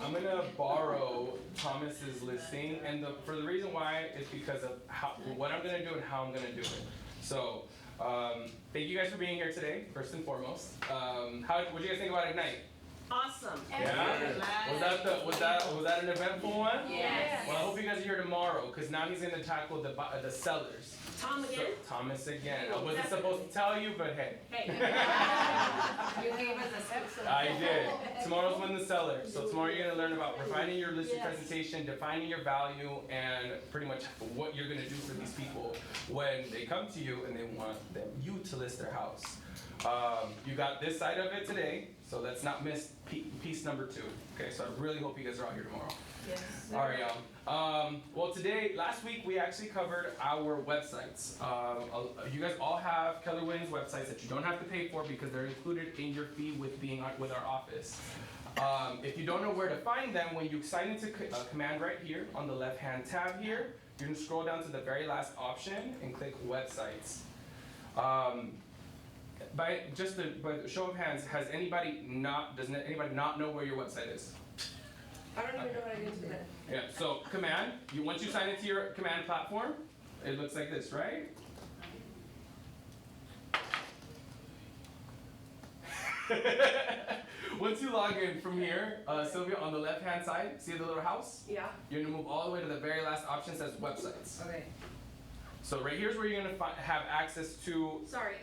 I'm gonna borrow Thomas's listing, and for the reason why is because of what I'm gonna do and how I'm gonna do it. So, thank you guys for being here today, first and foremost. What did you guys think about Ignite? Awesome. Yeah? Was that an eventful one? Yes. Well, I hope you guys are here tomorrow, because now he's gonna tackle the sellers. Tom again? So, Thomas again. I wasn't supposed to tell you, but hey. Hey. You gave us a script. I did. Tomorrow's when the seller. So tomorrow you're gonna learn about refining your listing presentation, defining your value, and pretty much what you're gonna do for these people when they come to you and they want you to list their house. You got this side of it today, so let's not miss piece number 2. Okay, so I really hope you guys are out here tomorrow. Yes. All right, y'all. Well, last week we actually covered our websites. You guys all have Keller Williams websites that you don't have to pay for because they're included in your fee with being with our office. If you don't know where to find them, when you sign into command right here on the left-hand tab here, you're gonna scroll down to the very last option and click websites. By show of hands, does anybody not know where your website is? I don't even know what I did today. Yeah, so command, once you sign into your command platform, it looks like this, right? Once you log in from here, Sylvia, on the left-hand side, see the little house? Yeah. You're gonna move all the way to the very last option that says websites. Okay. So right here's where you're gonna have access to Sorry,